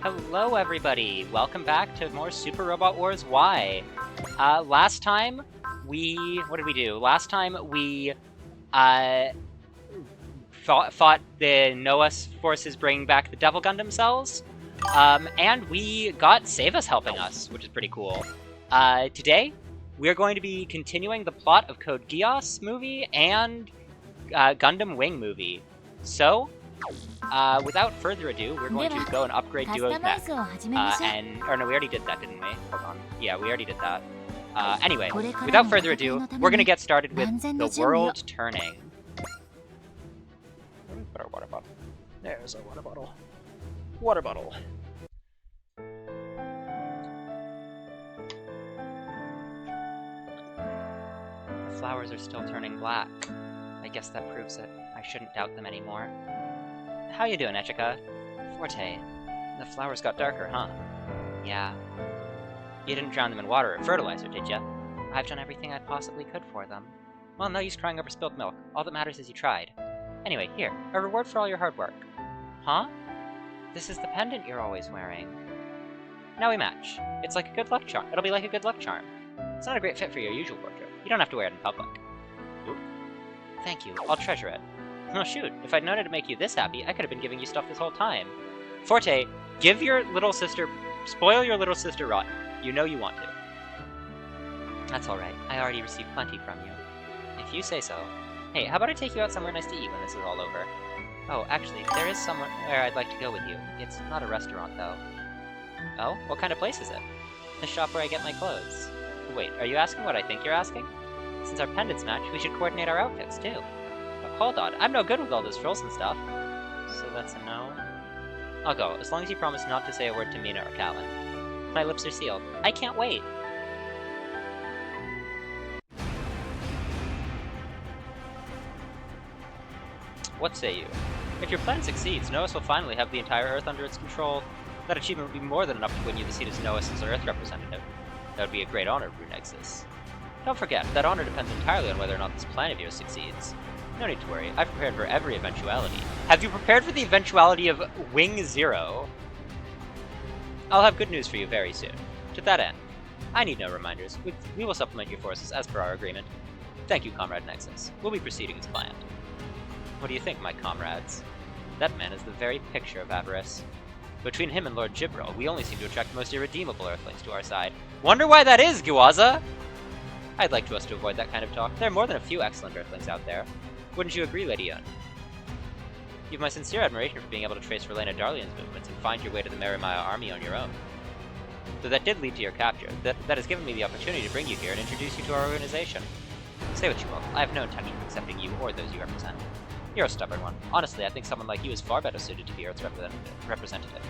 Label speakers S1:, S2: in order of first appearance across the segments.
S1: Hello, everybody! Welcome back to more Super Robot Wars Y. Last time what did we do? Last time we fought the Noah's forces bringing back the Devil Gundam cells, and we got Savas helping us, which is pretty cool. Today, we're going to be continuing the plot of Code Geass movie and Gundam Wing movie. So, without further ado, we're going to go and upgrade Duo's mech. Or no, we already did that, didn't we? Hold on. Yeah, we already did that. Anyway, without further ado, we're gonna get started with the world turning. Where did we put our water bottle? There's our water bottle. Water bottle. The flowers are still turning black. I guess that proves it. I shouldn't doubt them anymore. How you doing, Echika? Forte. The flowers got darker, huh? Yeah. You didn't drown them in water or fertilizer, did ya? I've done everything I possibly could for them. Well, no use crying over spilled milk. All that matters is you tried. Anyway, here, a reward for all your hard work. Huh? This is the pendant you're always wearing. Now we match. It's like a good luck charm. It'll be like a good luck charm. It's not a great fit for your usual wardrobe. You don't have to wear it in public. Oop. Thank you. I'll treasure it. Oh shoot, if I'd known it'd make you this happy, I could have been giving you stuff this whole time. Forte, give your little sister... spoil your little sister rotten. You know you want to. That's alright. I already received plenty from you. If you say so. Hey, how about I take you out somewhere nice to eat when this is all over? Oh, actually, there is somewhere where I'd like to go with you. It's not a restaurant, though. Oh? What kind of place is it? The shop where I get my clothes. Wait, are you asking what I think you're asking? Since our pendants match, we should coordinate our outfits, too. But hold on, I'm no good with all those frills and stuff. So that's a no? I'll go, as long as you promise not to say a word to Mina or Callan. My lips are sealed. I can't wait! What say you? If your plan succeeds, Noahs will finally have the entire Earth under its control. That achievement would be more than enough to win you the seat as Noahs' Earth representative. That would be a great honor, Brunexus. Don't forget, that honor depends entirely on whether or not this plan of yours succeeds. No need to worry, I've prepared for every eventuality. Have you prepared for the eventuality of Wing Zero? I'll have good news for you very soon. To that end, I need no reminders. We will supplement your forces as per our agreement. Thank you, Comrade Nexus. We'll be proceeding as planned. What do you think, my comrades? That man is the very picture of avarice. Between him and Lord Jibril, we only seem to attract the most irredeemable Earthlings to our side. Wonder why that is, Guaza? I'd like us to avoid that kind of talk. There are more than a few excellent Earthlings out there. Wouldn't you agree, Lady Yun? You've my sincere admiration for being able to trace Relena Darlian's movements and find your way to the Marimaya army on your own. Though that did lead to your capture, that has given me the opportunity to bring you here and introduce you to our organization. Say what you will, I have no intention of accepting you or those you represent. You're a stubborn one. Honestly, I think someone like you is far better suited to be Earth's representative.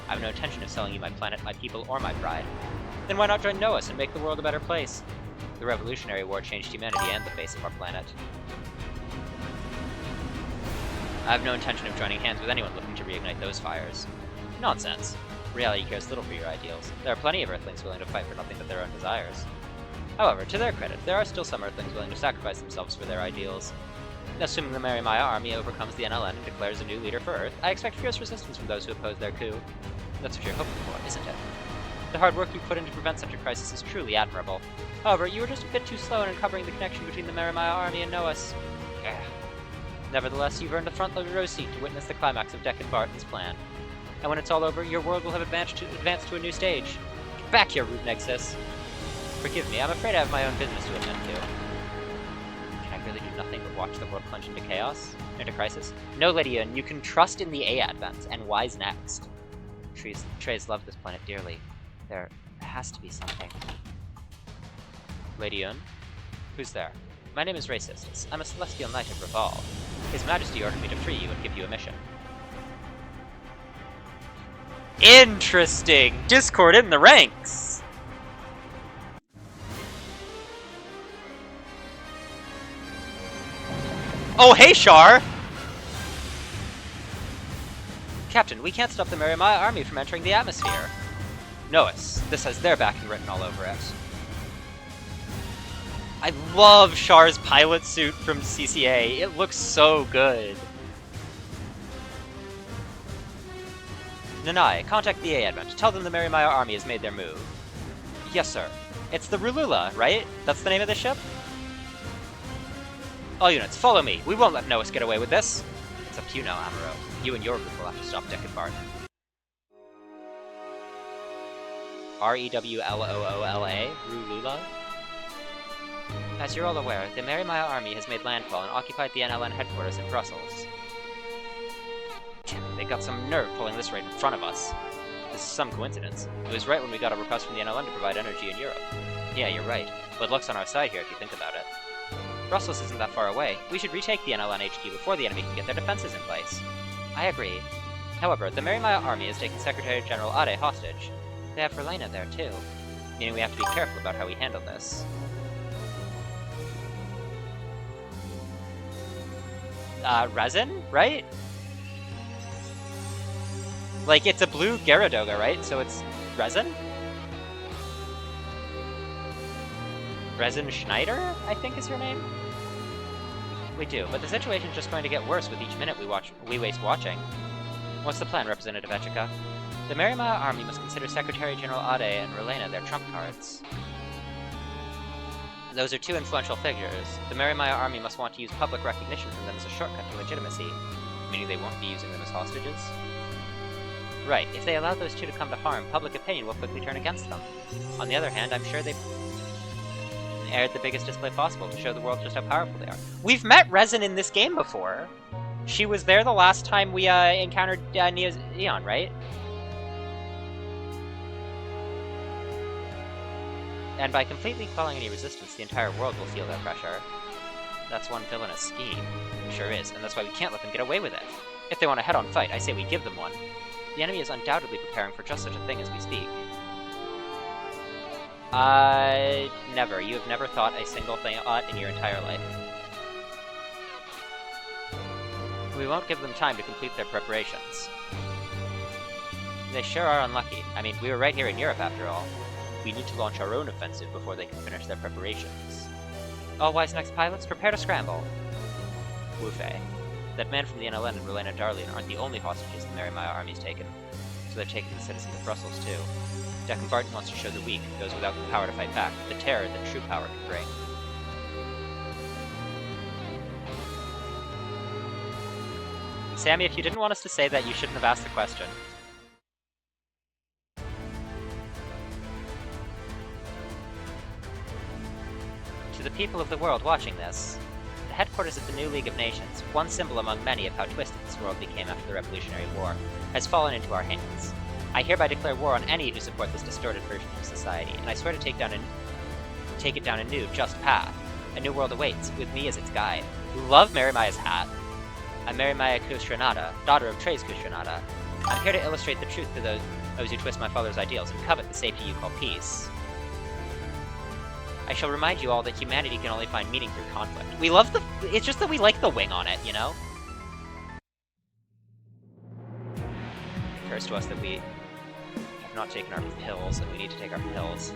S1: I have no intention of selling you my planet, my people, or my pride. Then why not join Noahs and make the world a better place? The Revolutionary War changed humanity and the face of our planet. I have no intention of joining hands with anyone looking to reignite those fires. Nonsense. Reality cares little for your ideals. There are plenty of Earthlings willing to fight for nothing but their own desires. However, to their credit, there are still some Earthlings willing to sacrifice themselves for their ideals. Assuming the Marimaya army overcomes the NLN and declares a new leader for Earth, I expect fierce resistance from those who oppose their coup. That's what you're hoping for, isn't it? The hard work you put in to prevent such a crisis is truly admirable. However, you were just a bit too slow in uncovering the connection between the Marimaya army and Noahs. Nevertheless, you've earned a front-loaded row seat to witness the climax of Deck and Barton's plan. And when it's all over, your world will have advanced to a new stage. Get back here, Rude Nexus! Forgive me, I'm afraid I have my own business to attend to. Can I really do nothing but watch the world plunge into chaos? Into crisis? No, Lydia, you can trust in the A-Advents, and Y's next. Treys love this planet dearly. There has to be something. Lady Yun? Who's there? My name is Racistus. I'm a Celestial Knight of Revolve. His Majesty ordered me to free you and give you a mission. Interesting! Discord in the ranks! Oh, hey, Char! Captain, we can't stop the Marimaya army from entering the atmosphere. Noahs, this has their backing written all over it. I love Char's pilot suit from CCA. It looks so good. Nanai, contact the Advent. Tell them the Mary Maya army has made their move. Yes, sir. It's the Rulula, right? That's the name of the ship? All units, follow me. We won't let Noah get away with this. It's up to you now, Amuro. You and your group will have to stop Dekkenbart. R-E-W-L-O-O-L-A? Rulula? As you're all aware, the Mary Maya army has made landfall and occupied the NLN headquarters in Brussels. They got some nerve pulling this right in front of us. This is some coincidence. It was right when we got a request from the NLN to provide energy in Europe. Yeah, you're right. But luck's on our side here if you think about it. Brussels isn't that far away. We should retake the NLN HQ before the enemy can get their defenses in place. I agree. However, the Mary Maya army has taken Secretary General Ade hostage. They have Verlaina there too, meaning we have to be careful about how we handle this. Resin, right? Like, it's a blue Gyaradoga, right? So it's Resin? Resin Schneider, I think is her name? We do, but the situation's just going to get worse with each minute we waste watching. What's the plan, Representative Echika? The Mary Maya army must consider Secretary General Ade and Verlaina their trump cards. Those are two influential figures. The Mary Maya army must want to use public recognition from them as a shortcut to legitimacy, meaning they won't be using them as hostages. Right, if they allow those two to come to harm, public opinion will quickly turn against them. On the other hand, I'm sure they've aired the biggest display possible to show the world just how powerful they are. We've met Resin in this game before! She was there the last time we encountered Neon, right? And by completely quelling any resistance, the entire world will feel their pressure. That's one villainous scheme. It sure is, and that's why we can't let them get away with it. If they want a head-on fight, I say we give them one. The enemy is undoubtedly preparing for just such a thing as we speak. Never. You have never thought a single thought in your entire life. We won't give them time to complete their preparations. They sure are unlucky. I mean, we were right here in Europe after all. We need to launch our own offensive before they can finish their preparations. All wise next pilots, prepare to scramble. Wu Fei. That man from the NLN and Verlaina Darlian aren't the only hostages the Mary Maya army's taken, so they're taking the citizens of Brussels too. Dekkenbart wants to show the weak, those without the power to fight back, the terror that true power can bring. Sammy, if you didn't want us to say that, you shouldn't have asked the question. To the people of the world watching this, the headquarters of the new League of Nations, one symbol among many of how twisted this world became after the Revolutionary War, has fallen into our hands. I hereby declare war on any who support this distorted version of society, and I swear to take it down a new, just path. A new world awaits, with me as its guide. Love Mary Maya's hat. I'm Mary Maya Kusranada, daughter of Treize Kusranada. I'm here to illustrate the truth to those who twist my father's ideals and covet the safety you call peace. I shall remind you all that humanity can only find meaning through conflict. We love it's just that we like the wing on it, you know? It occurs to us that we have not taken our pills, and we need to take our pills.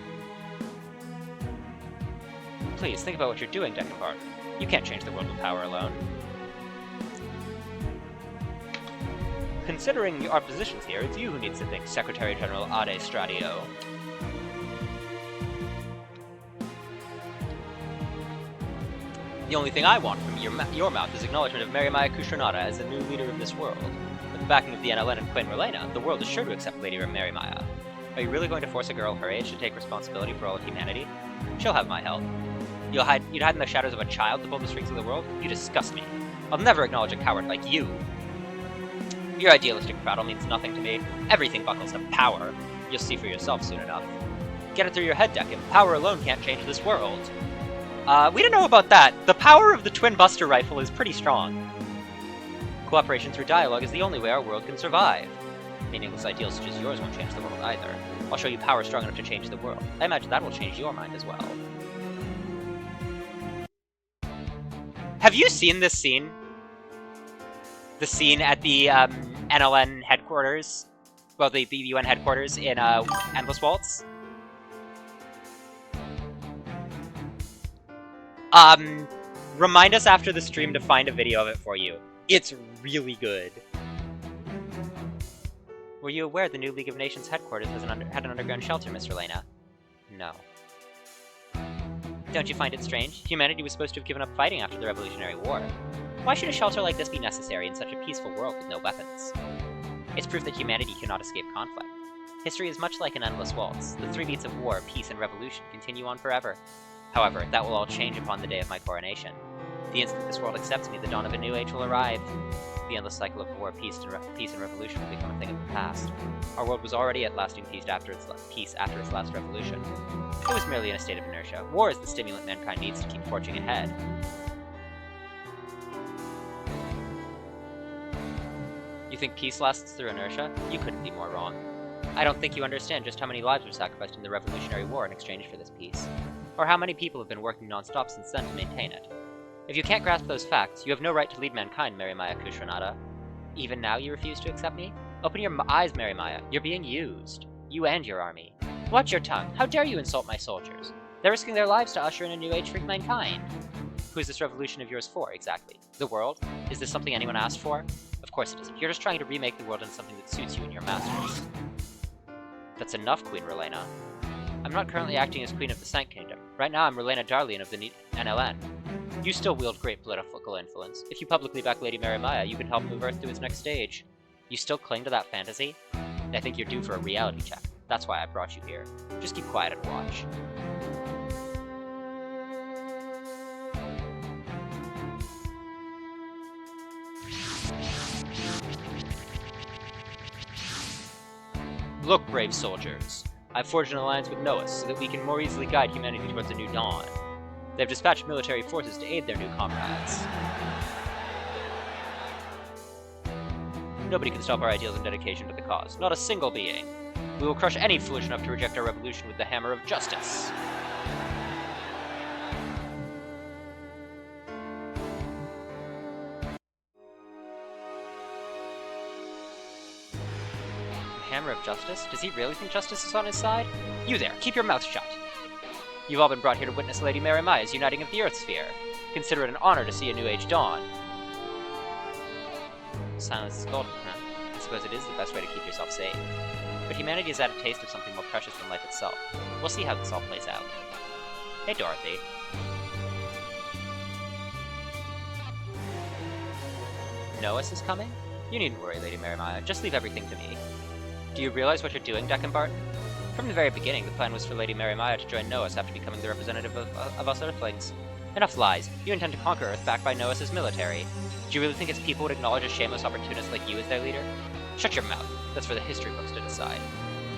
S1: Please, think about what you're doing, Dekkenbart. You can't change the world with power alone. Considering our positions here, it's you who needs to think, Secretary General Ade Stradio. The only thing I want from your mouth is acknowledgement of Mary Maya Kusranada as the new leader of this world. With the backing of the NLN and Queen Verlaina, the world is sure to accept Lady Mary Maya. Are you really going to force a girl her age to take responsibility for all of humanity? She'll have my help. You'd hide in the shadows of a child to pull the strings of the world? You disgust me. I'll never acknowledge a coward like you. Your idealistic prattle means nothing to me. Everything buckles to power. You'll see for yourself soon enough. Get it through your head, Dekken. Power alone can't change this world. We don't know about that. The power of the Twin Buster Rifle is pretty strong. Cooperation through dialogue is the only way our world can survive. Meaningless ideals such as yours won't change the world either. I'll show you power strong enough to change the world. I imagine that will change your mind as well. Have you seen this scene? The scene at the NLN headquarters? Well, the UN headquarters in Endless Waltz? Remind us after the stream to find a video of it for you. It's really good. Were you aware the new League of Nations headquarters had an underground shelter, Mr. Lena? No. Don't you find it strange? Humanity was supposed to have given up fighting after the Revolutionary War. Why should a shelter like this be necessary in such a peaceful world with no weapons? It's proof that humanity cannot escape conflict. History is much like an endless waltz. The three beats of war, peace, and revolution continue on forever. However, that will all change upon the day of my coronation. The instant this world accepts me, the dawn of a new age will arrive. The endless cycle of war, peace, and revolution will become a thing of the past. Our world was already at lasting peace after its last revolution. It was merely in a state of inertia. War is the stimulant mankind needs to keep forging ahead. You think peace lasts through inertia? You couldn't be more wrong. I don't think you understand just how many lives were sacrificed in the Revolutionary War in exchange for this peace, or how many people have been working non-stop since then to maintain it. If you can't grasp those facts, you have no right to lead mankind, Mary Maya Kushranada. Even now you refuse to accept me? Open your eyes, Mary Maya. You're being used. You and your army. Watch your tongue. How dare you insult my soldiers? They're risking their lives to usher in a new age for mankind. Who is this revolution of yours for, exactly? The world? Is this something anyone asked for? Of course it isn't. You're just trying to remake the world into something that suits you and your masters. That's enough, Queen Relena. I'm not currently acting as Queen of the Sank Kingdom. Right now I'm Relena Darlian of the NLN. You still wield great political influence. If you publicly back Lady Mary Maya, you can help move Earth to its next stage. You still cling to that fantasy? I think you're due for a reality check. That's why I brought you here. Just keep quiet and watch. Look, brave soldiers. I've forged an alliance with Noah so that we can more easily guide humanity towards a new dawn. They've dispatched military forces to aid their new comrades. Nobody can stop our ideals and dedication to the cause. Not a single being. We will crush any foolish enough to reject our revolution with the hammer of justice. Hammer of justice? Does he really think justice is on his side? You there, keep your mouth shut. You've all been brought here to witness Lady Mary Maya's uniting of the Earth Sphere. Consider it an honor to see a new age dawn. Silence is golden, huh? I suppose it is the best way to keep yourself safe. But humanity has had a taste of something more precious than life itself. We'll see how this all plays out. Hey, Dorothy. Noahs is coming? You needn't worry, Lady Mary Maya. Just leave everything to me. Do you realize what you're doing, Deccan Barton? From the very beginning, the plan was for Lady Mary Maya to join Noahs after becoming the representative of us Earthlings. Enough lies. You intend to conquer Earth backed by Noahs' military. Do you really think its people would acknowledge a shameless opportunist like you as their leader? Shut your mouth. That's for the history books to decide.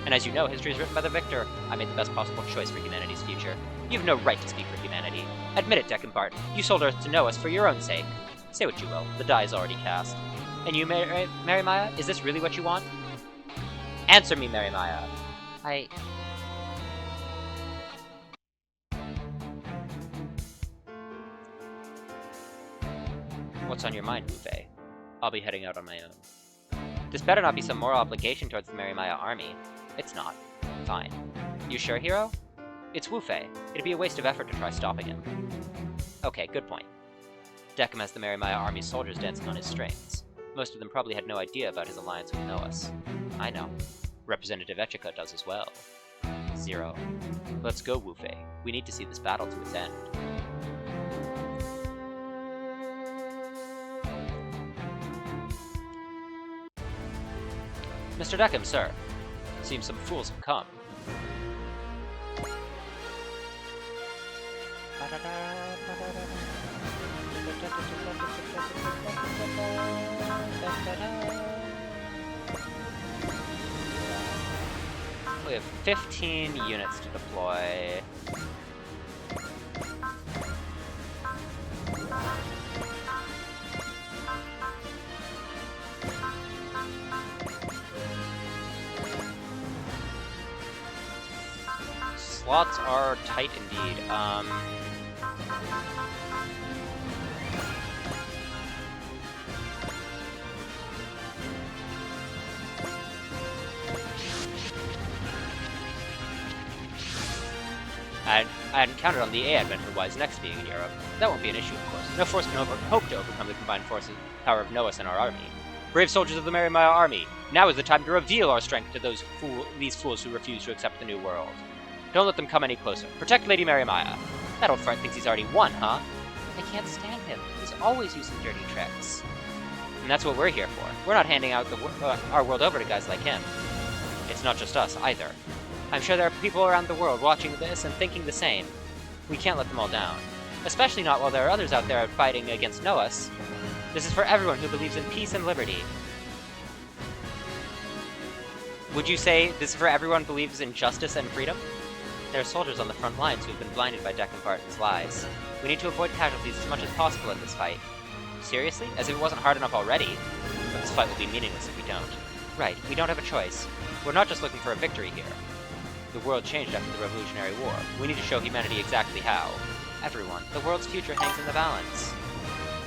S1: And as you know, history is written by the victor. I made the best possible choice for humanity's future. You have no right to speak for humanity. Admit it, Deccan Barton. You sold Earth to Noahs for your own sake. Say what you will. The die is already cast. And you, Mary Maya? Is this really what you want? Answer me, Mary Maya. What's on your mind, Wu Fei? I'll be heading out on my own. This better not be some moral obligation towards the Mary Maya army. It's not. Fine. You sure, hero? It's Wu Fei. It'd be a waste of effort to try stopping him. Okay, good point. Deccan has the Mary Maya army's soldiers dancing on his strings. Most of them probably had no idea about his alliance with Noahs. I know. Representative Echika does as well. Zero. Let's go, Wu Fei. We need to see this battle to its end. Mr. Deccan, sir. Seems some fools have come. We have 15 units to deploy. Slots are tight indeed. I hadn't counted on the A Adventure-Wise next being in Europe. That won't be an issue, of course. No force can hope to overcome the combined power of Noahs and our army. Brave soldiers of the Marimaya army, now is the time to reveal our strength to these fools who refuse to accept the new world. Don't let them come any closer. Protect Lady Marimaya. That old friend thinks he's already won, huh? I can't stand him. He's always using dirty tricks. And that's what we're here for. We're not handing out our world over to guys like him. It's not just us, either. I'm sure there are people around the world watching this and thinking the same. We can't let them all down. Especially not while there are others out there fighting against Noas. This is for everyone who believes in peace and liberty. Would you say this is for everyone who believes in justice and freedom? There are soldiers on the front lines who have been blinded by Deck and Barton's lies. We need to avoid casualties as much as possible in this fight. Seriously? As if it wasn't hard enough already? But this fight will be meaningless if we don't. Right, we don't have a choice. We're not just looking for a victory here. The world changed after the Revolutionary War. We need to show humanity exactly how. Everyone, the world's future hangs in the balance.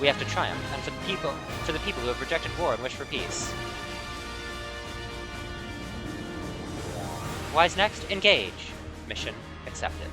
S1: We have to triumph, and for the people who have rejected war and wish for peace. Wise next, engage. Mission accepted.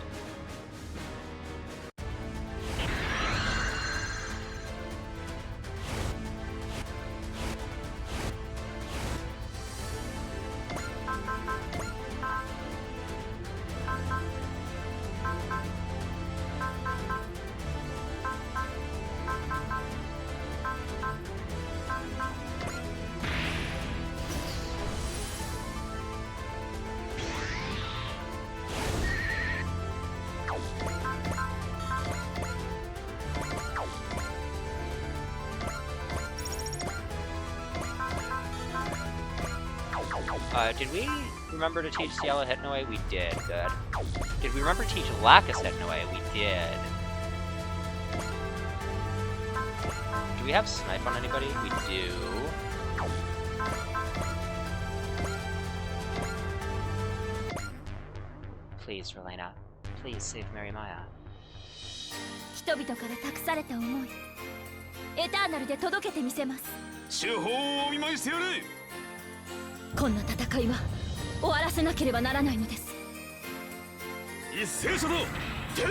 S1: Did we remember to teach Ciela Hypnoe? We did. Good. Did we remember to teach Lacus Hypnoe? We did. Do we have Snipe on anybody? We do. Please, Relena. Please save Marimaya.
S2: 人々から託された思い、エターナルで届けてみせます。
S3: 手法をお見舞いしてやれ。
S2: こんな戦いは終わらせなければならないのです。
S3: 一斉書道、てい。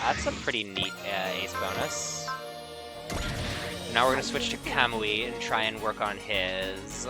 S1: That's a pretty neat ace bonus. Now we're gonna switch to Kamui and try and work on his.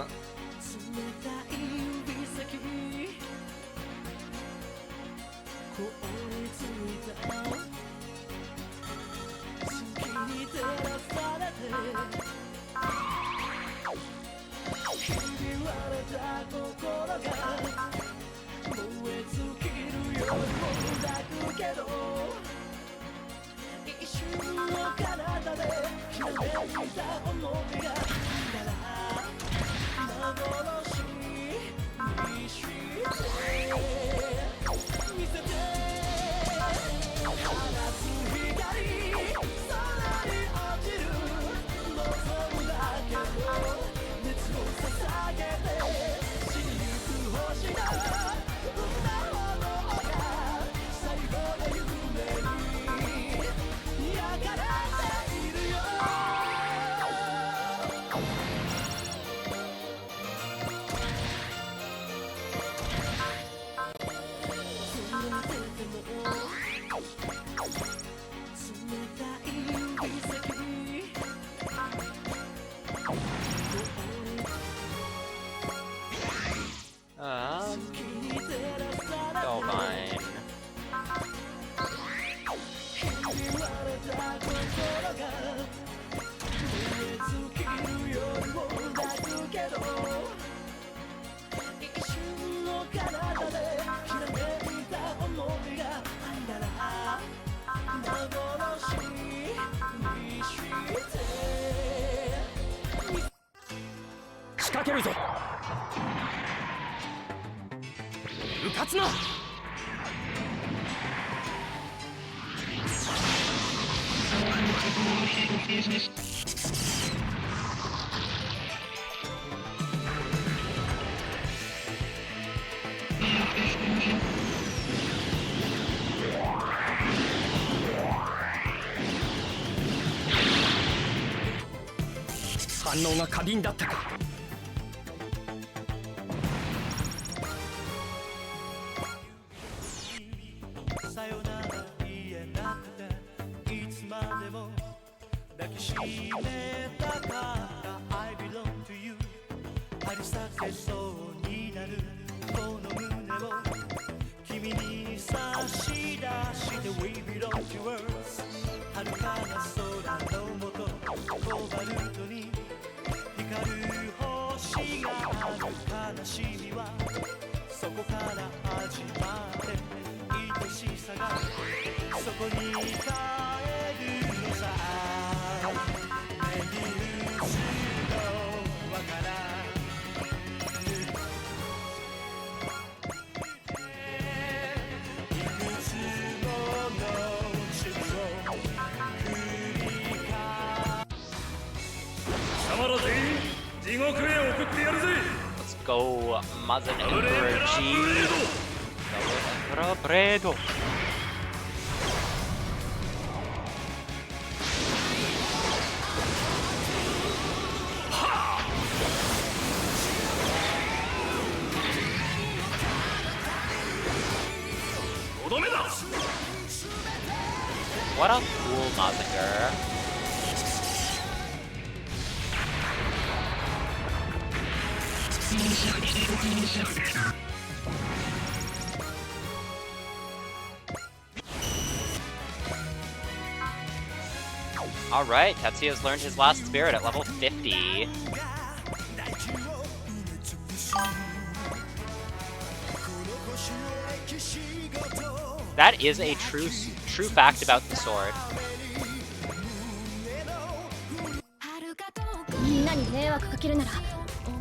S4: かけるぞ。うかつな。反応が過敏だったか。
S5: さよなら言えなくていつまでも抱きしめたかった I belong to you 張り裂けそうになるこの胸を君に差し出して We belong to us 遥かな空のもとコバルトに光る星がある悲しみはそこから始まって愛しさがそこに帰るのさ目に映るのわからいくつもの日々を繰り返
S3: 貴様ら全員地獄へ送ってやるぜ。
S1: Let's go, Mazen Emperor G. Emperor Bredo. What a cool Mazinger. Alright, Tetsuya's learned his last spirit at level 50. That is a true fact about the sword.
S2: みんなに迷惑かけるなら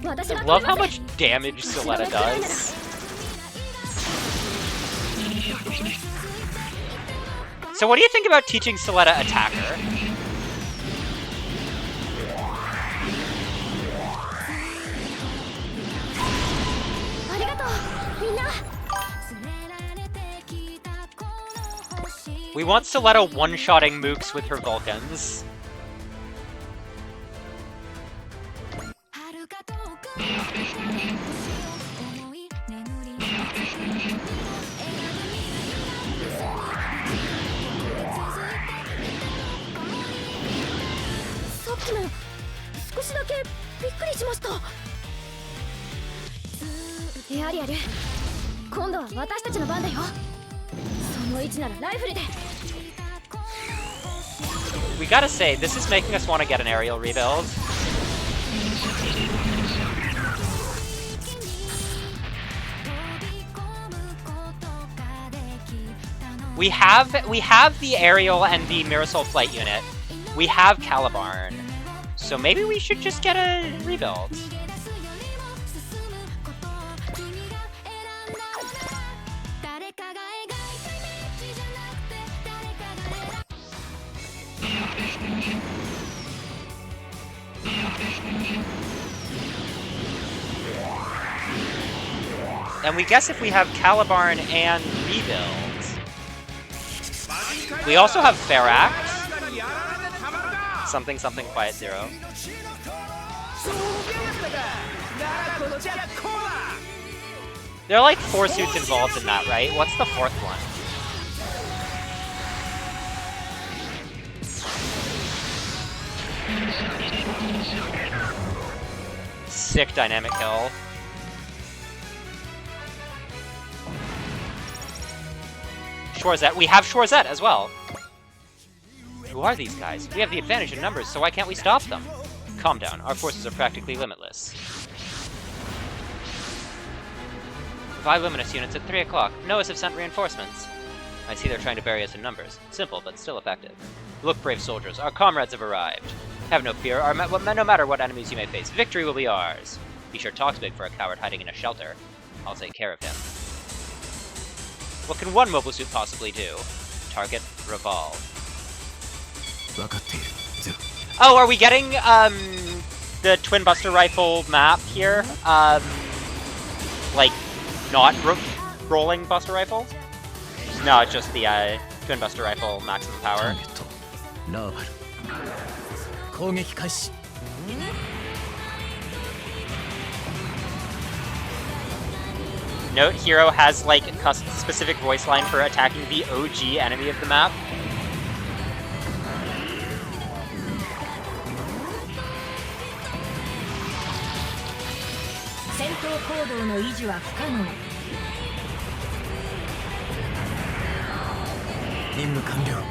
S2: 私が
S1: I love how much damage Soletta does. So what do you think about teaching Soletta Attacker?
S2: ありがとうみんな
S1: We want Soletta one-shotting Mooks with her Vulcans. We gotta say, this is making us want to get an aerial rebuild. We have the aerial and the Mirasol flight unit. We have Calibarn. So maybe we should just get a rebuild. And we guess if we have Calibarn and rebuild. We also have Feract. Something something Quiet Zero. There are like 4 suits involved in that, right? What's the 4th one? Sick dynamic kill. Shorzette. We have Shorzette as well. Who are these guys? We have the advantage in numbers, so why can't we stop them? Calm down. Our forces are practically limitless. 5 Luminous units at 3 o'clock. Noahs have sent reinforcements. I see they're trying to bury us in numbers. Simple, but still effective. Look, brave soldiers. Our comrades have arrived. Have no fear. No matter what enemies you may face, victory will be ours. He sure talks big for a coward hiding in a shelter. I'll take care of him. What can one mobile suit possibly do? Target, revolve.
S4: 分かっているゼロ
S1: Oh, are we getting, the Twin Buster Rifle map here? Like, not rolling Buster Rifle? No, it's just the, Twin Buster Rifle maximum
S4: ター
S1: power.
S4: ゲットラーバル攻撃開始
S1: Note, Hero has, like, a specific voice line for attacking the OG enemy of the map.
S2: 戦闘行動の維持は不可能。
S4: 任務完了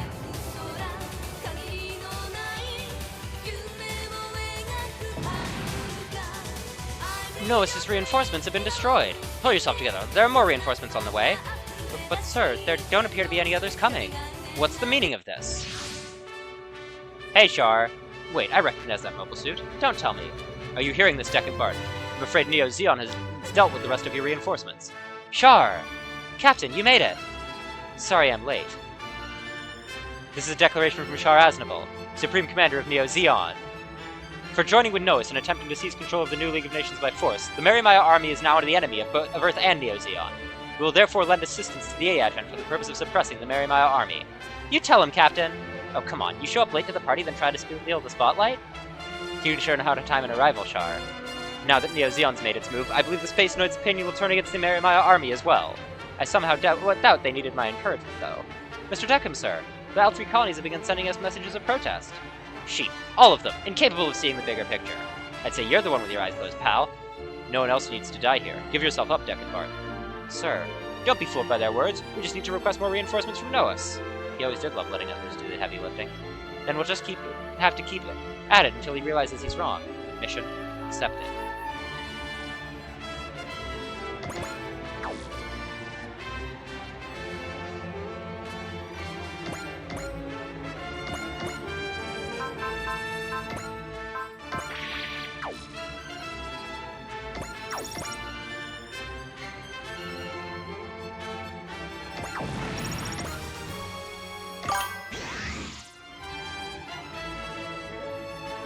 S1: Noah's reinforcements have been destroyed. Pull yourself together. There are more reinforcements on the way. But sir, there don't appear to be any others coming. What's the meaning of this? Hey, Char. Wait, I recognize that mobile suit. Don't tell me. Are you hearing this, Deckard Bart? I'm afraid Neo Zeon has dealt with the rest of your reinforcements. Char! Captain, you made it! Sorry I'm late. This is a declaration from Char Aznable, Supreme Commander of Neo Zeon. For joining with Noahs and attempting to seize control of the new League of Nations by force, the Mary Maya army is now the enemy of Earth and Neo Zeon. We will therefore lend assistance to the A-Advent for the purpose of suppressing the Mary Maya army. You tell him, Captain! Oh, come on, you show up late to the party, then try to steal the spotlight? You sure know how to time an arrival, Char. Now that Neo Zeon's made its move, I believe the Space Noid's opinion will turn against the Mary Maya army as well. I somehow doubt they needed my encouragement, though. Mr. Deckham, sir, the L3 colonies have begun sending us messages of protest. Sheep. All of them. Incapable of seeing the bigger picture. I'd say you're the one with your eyes closed, pal. No one else needs to die here. Give yourself up, Deckard Bart. Sir, don't be fooled by their words. We just need to request more reinforcements from Noahs. He always did love letting others do the heavy lifting. Then we'll just have to keep it at it until he realizes he's wrong. Mission accepted.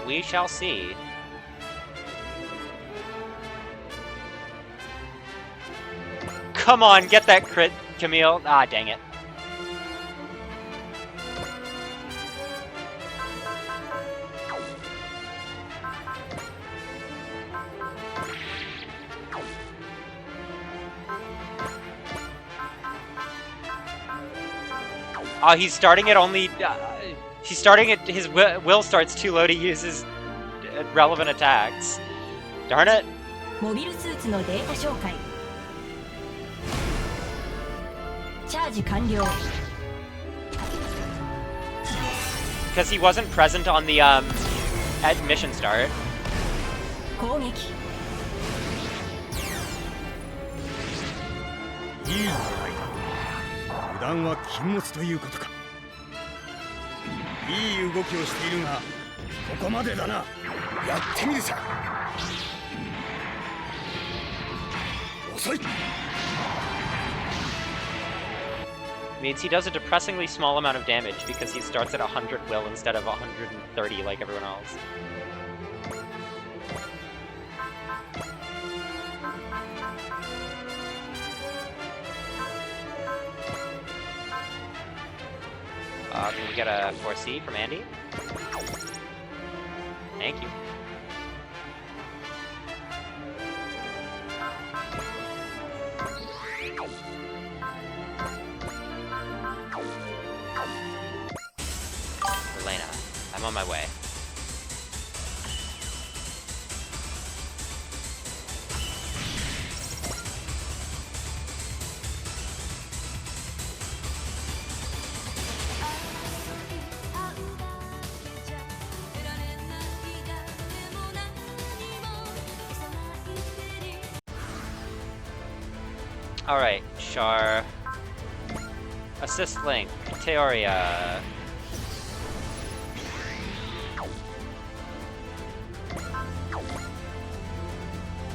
S1: We shall see. Come on, get that crit, Camille. Ah, dang it. Oh, he's starting it only... he's starting it... His will starts too low to use his relevant attacks. Darn it.
S2: モビルスーツのデータ紹介。チャージ完了。
S1: Because he wasn't present on the, at mission start.
S2: 攻撃。
S4: いい狙いだ油断は禁物ということかいい動きをしているがここまでだなやってみるさ遅い
S1: Means he does a depressingly small amount of damage because he starts at 100 will instead of 130 like everyone else. Can we get a 4C from Andy? Thank you. Elena, I'm on my way. Alright, Char. Assist Link. Teoria.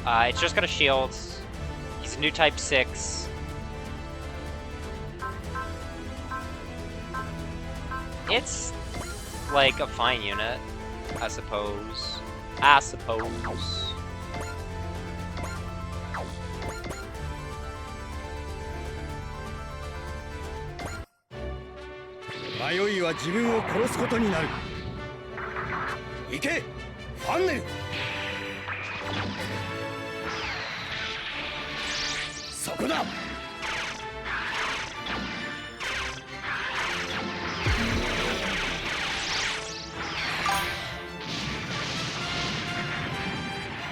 S1: It's just got a shield. He's a new type 6. It's like a fine unit, I suppose.
S4: 迷いは自分を殺すことになる。行けファンネル。そこだ。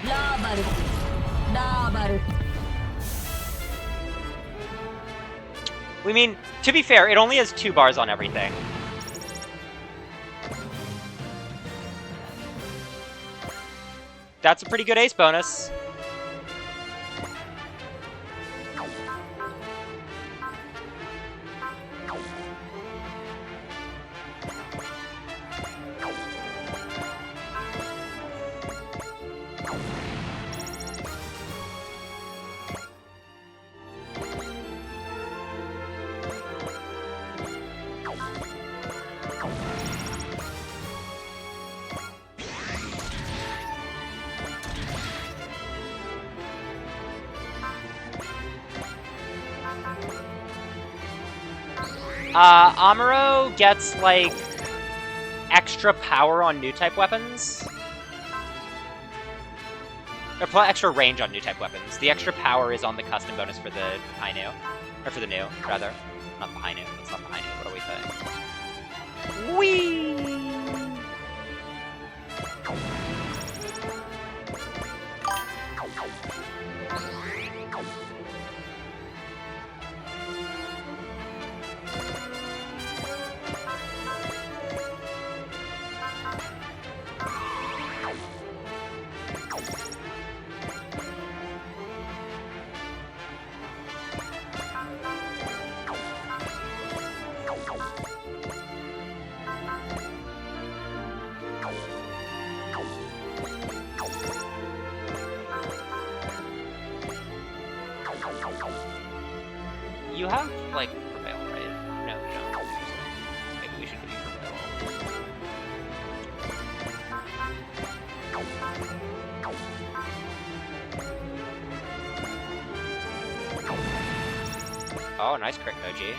S2: ラーバルラーバル。
S1: We mean, to be fair, it only has 2 bars on everything. That's a pretty good ace bonus. Amuro gets, like, extra power on new type weapons. Or extra range on new type weapons. The extra power is on the custom bonus for the high new. Or for the new, rather. Not the high new. It's not the high new. What are we saying? Whee! You have, like, Prevail, right? No, you don't. Maybe we should give you Prevail. Oh, nice crit, Koji.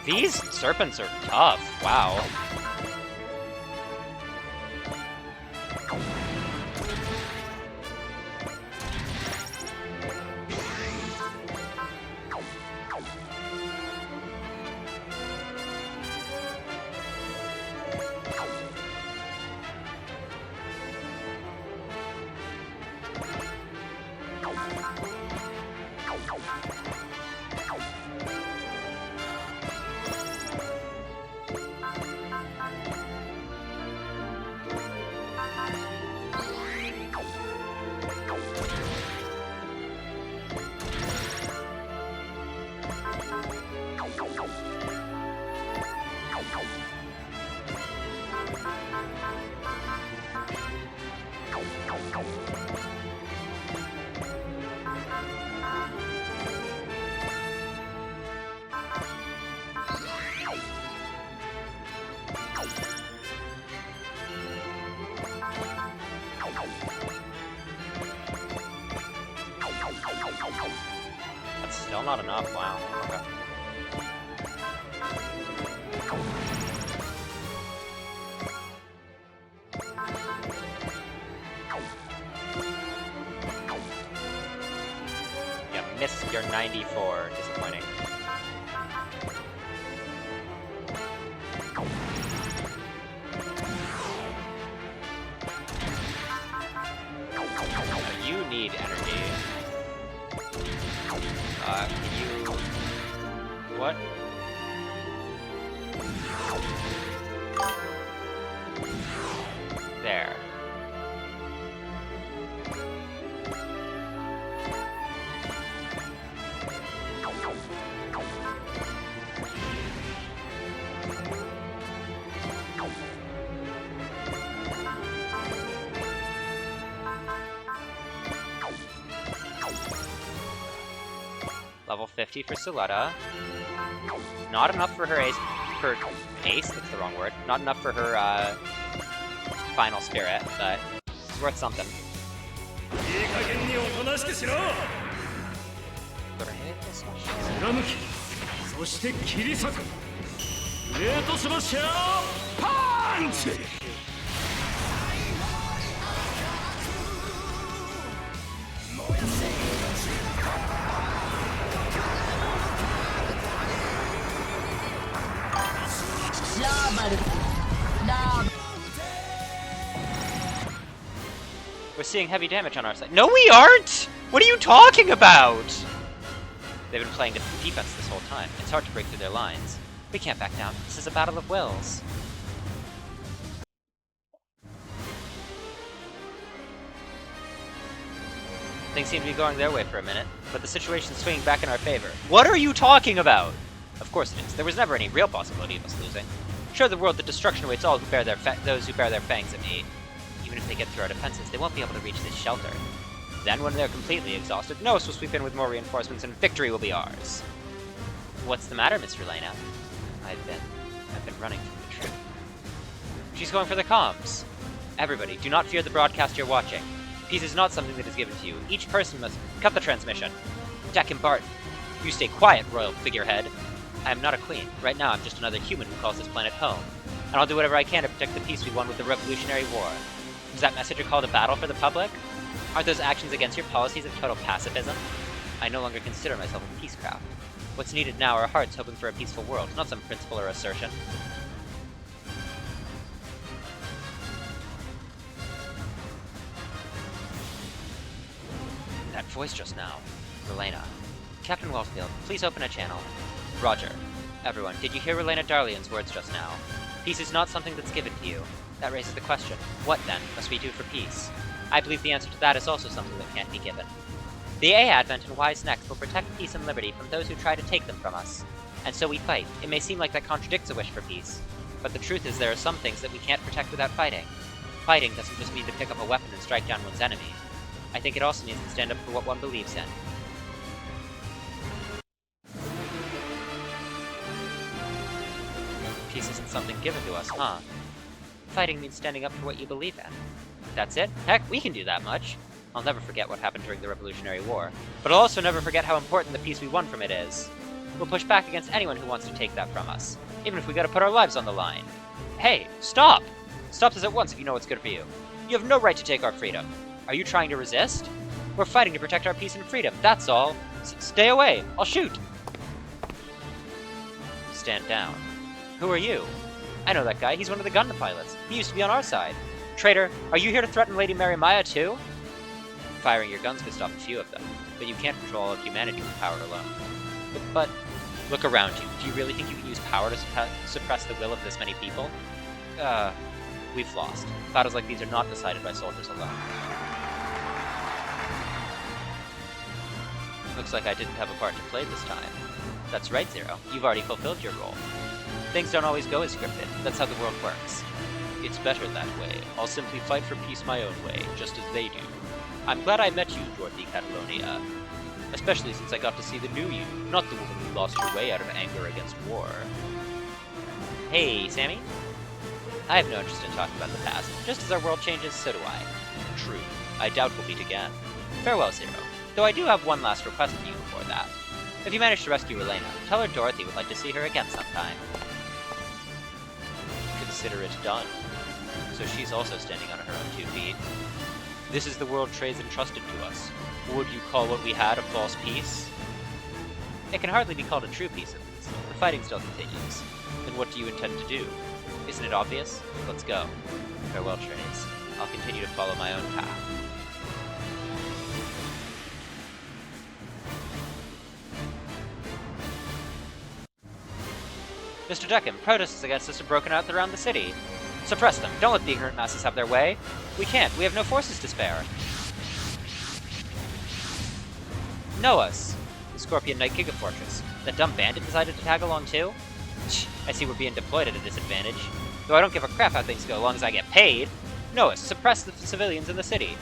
S1: These serpents are tough, wow. That's still not enough, wow. Okay. You missed your 94, disappointing. You need energy. Can you... What? There. Level 50 for Suletta. Not enough for her ace, that's the wrong word. Not enough for her, final spirit, but it's worth something.
S3: いい加減におとなしくしろ。貫き、そして切り裂く。レートスマッシャーパンチ。
S1: We're seeing heavy damage on our side. No, we aren't! What are you talking about? They've been playing defense this whole time. It's hard to break through their lines. We can't back down. This is a battle of wills. Things seem to be going their way for a minute, but the situation's swinging back in our favor. What are you talking about? Of course it is. There was never any real possibility of us losing. Show the world that destruction awaits all who bear those who bear their fangs at me. Even if they get through our defenses, they won't be able to reach this shelter. Then, when they're completely exhausted, Noos will sweep in with more reinforcements and victory will be ours. What's the matter, Mr. Lena? I've been running from the truth. She's going for the comms. Everybody, do not fear the broadcast you're watching. Peace is not something that is given to you. Each person must cut the transmission. Jack and Barton, you stay quiet, royal figurehead. I am not a queen. Right now, I'm just another human who calls this planet home. And I'll do whatever I can to protect the peace we won with the Revolutionary War. Is that message a call to battle for the public? Aren't those actions against your policies of total pacifism? I no longer consider myself a peacecraft. What's needed now are hearts hoping for a peaceful world, not some principle or assertion. That voice just now. Relena. Captain Wellfield, please open a channel. Roger. Everyone, did you hear Relena Darlian's words just now? Peace is not something that's given to you. That raises the question, what then must we do for peace? I believe the answer to that is also something that can't be given. The A-Advent and Wise Next will protect peace and liberty from those who try to take them from us. And so we fight. It may seem like that contradicts a wish for peace, but the truth is there are some things that we can't protect without fighting. Fighting doesn't just mean to pick up a weapon and strike down one's enemy. I think it also means to stand up for what one believes in. Peace isn't something given to us, huh? Fighting means standing up for what you believe in. That's it? Heck, we can do that much. I'll never forget what happened during the Revolutionary War, but I'll also never forget how important the peace we won from it is. We'll push back against anyone who wants to take that from us, even if we gotta put our lives on the line. Hey, stop! Stop this at once if you know what's good for you. You have no right to take our freedom. Are you trying to resist? We're fighting to protect our peace and freedom, that's all. Stay away, I'll shoot! Stand down. Who are you? I know that guy, he's one of the Gundam pilots. He used to be on our side. Traitor, are you here to threaten Lady Mary Maya too? Firing your guns could stop a few of them, but you can't control all of humanity with power alone. But look around you. Do you really think you can use power to suppress the will of this many people? We've lost. Battles like these are not decided by soldiers alone. Looks like I didn't have a part to play this time. That's right, Zero. You've already fulfilled your role. Things don't always go as scripted. That's how the world works. It's better that way. I'll simply fight for peace my own way, just as they do. I'm glad I met you, Dorothy Catalonia. Especially since I got to see the new you, not the woman who lost her way out of anger against war. Hey, Sammy? I have no interest in talking about the past. Just as our world changes, so do I. True. I doubt we'll meet again. Farewell, Zero. Though I do have one last request of you before that. If you manage to rescue Relena, tell her Dorothy would like to see her again sometime. Consider it done. So she's also standing on her own 2 feet. This is the world Trey's entrusted to us. Would you call what we had a false peace? It can hardly be called a true peace, at least. The fighting still continues. Then what do you intend to do? Isn't it obvious? Let's go. Farewell, Trays. I'll continue to follow my own path. Mr. Deccan, protests against us have broken out around the city. Suppress them. Don't let the ignorant masses have their way. We can't. We have no forces to spare. Noah's. The Scorpion Knight Gigafortress. That dumb bandit decided to tag along too? I see we're being deployed at a disadvantage. Though I don't give a crap how things go, as long as I get paid. Noah's, suppress the civilians in the city.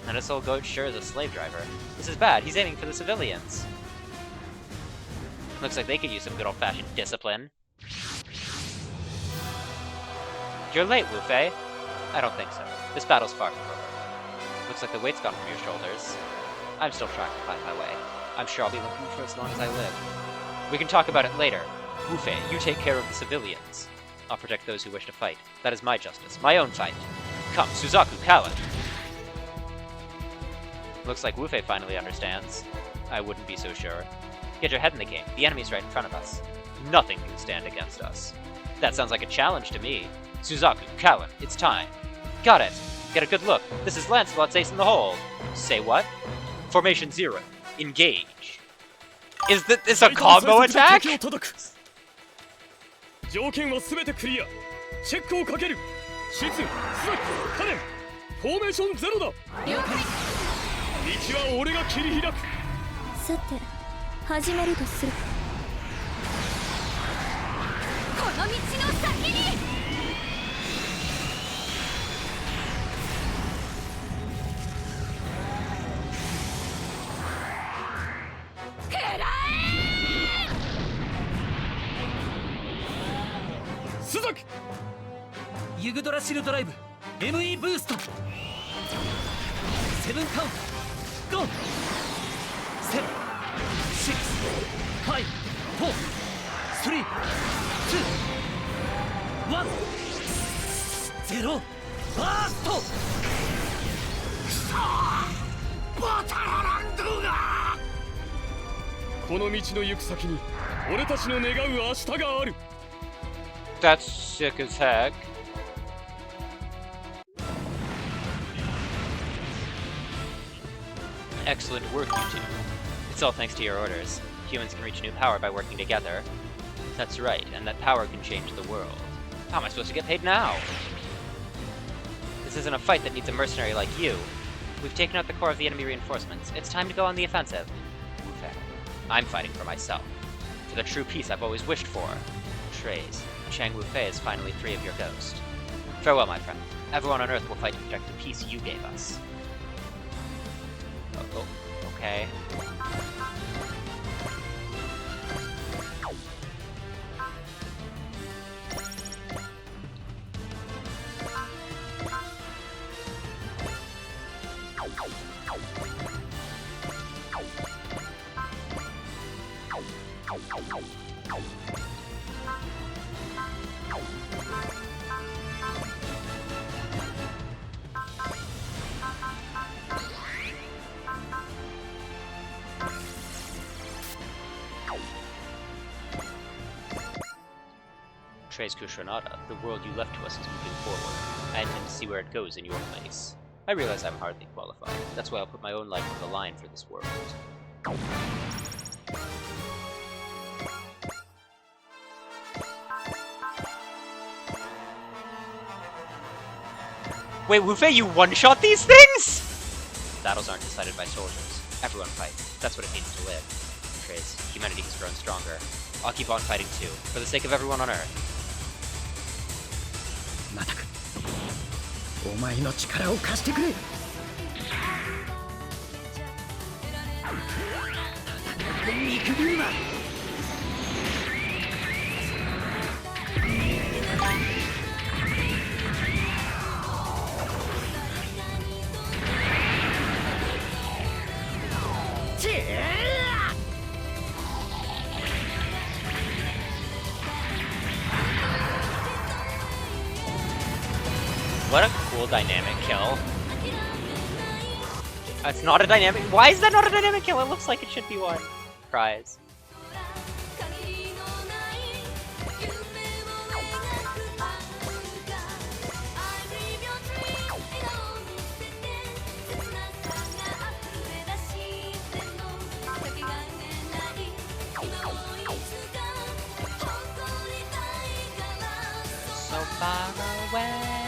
S1: And this old goat sure is a slave driver. This is bad. He's aiming for the civilians. Looks like they could use some good old-fashioned discipline. You're late, Wu Fei. I don't think so. This battle's far from over. Looks like the weight's gone from your shoulders. I'm still trying to find my way. I'm sure I'll be looking for as long as I live. We can talk about it later. Wu Fei, you take care of the civilians. I'll protect those who wish to fight. That is my justice. My own fight. Come, Suzaku Kawa! Looks like Wu Fei finally understands. I wouldn't be so sure. Get your head in the game. The enemy's right in front of us. Nothing can stand against us. That sounds like a challenge to me. Suzaku, Cowan, it's time. Got it. Get a good look. This is Lancelot's ace in the hole. Say what? Formation 0. Engage. Is this a combo attack?
S3: 条件は全てクリア。チェックをかける。シツ、スザキ、カレン。フォーメーションゼロだ。了解。道は俺が切り開く。
S2: さて、始めるとする。この道の先に。
S3: スザキ。
S5: ユグドラシルドライブ ME ブーストセブンカウントゴーセブンシックスファイブフォースリーツーワンゼロバーストバタランドが
S3: この道の行く先に俺たちの願う明日がある。
S1: That's sick as heck. Excellent work, you two. It's all thanks to your orders. Humans can reach new power by working together. That's right, and that power can change the world. How am I supposed to get paid now? This isn't a fight that needs a mercenary like you. We've taken out the core of the enemy reinforcements. It's time to go on the offensive. I'm fighting for myself. For the true peace I've always wished for. Trace. Chang Wu Fei is finally free of your ghost. Farewell, my friend. Everyone on Earth will fight to protect the peace you gave us. Oh, okay. Trace Kushranada, the world you left to us is moving forward. I intend to see where it goes in your place. I realize I'm hardly qualified. That's why I'll put my own life on the line for this world. Wait, Wu Fei, you one-shot these things?! Battles aren't decided by soldiers. Everyone fights. That's what it means to live. Trace, humanity has grown stronger. I'll keep on fighting too, for the sake of everyone on Earth.
S4: マタク、お前の力を貸してくれ。肉車。
S1: What a cool dynamic kill. It's not a dynamic. Why is that not a dynamic kill? It looks like it should be one. Prize. So far away.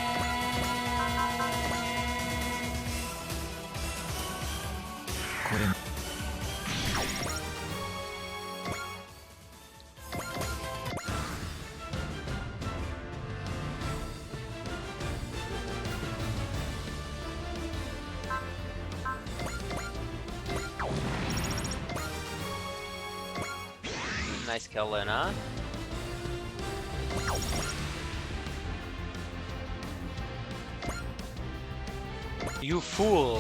S1: Nice kill, Luna. You fool!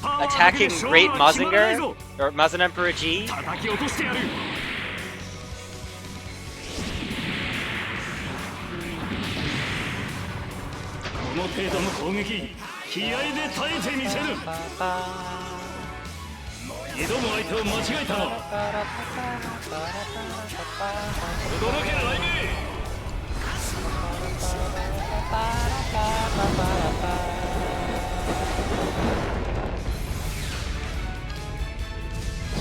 S1: Attacking Great Mazinger? Or Mazin Emperor G?
S3: 叩き落としてやる。この程度の攻撃、気合で耐えてみせる。挑む相手を間違えたの。驚け雷鳴。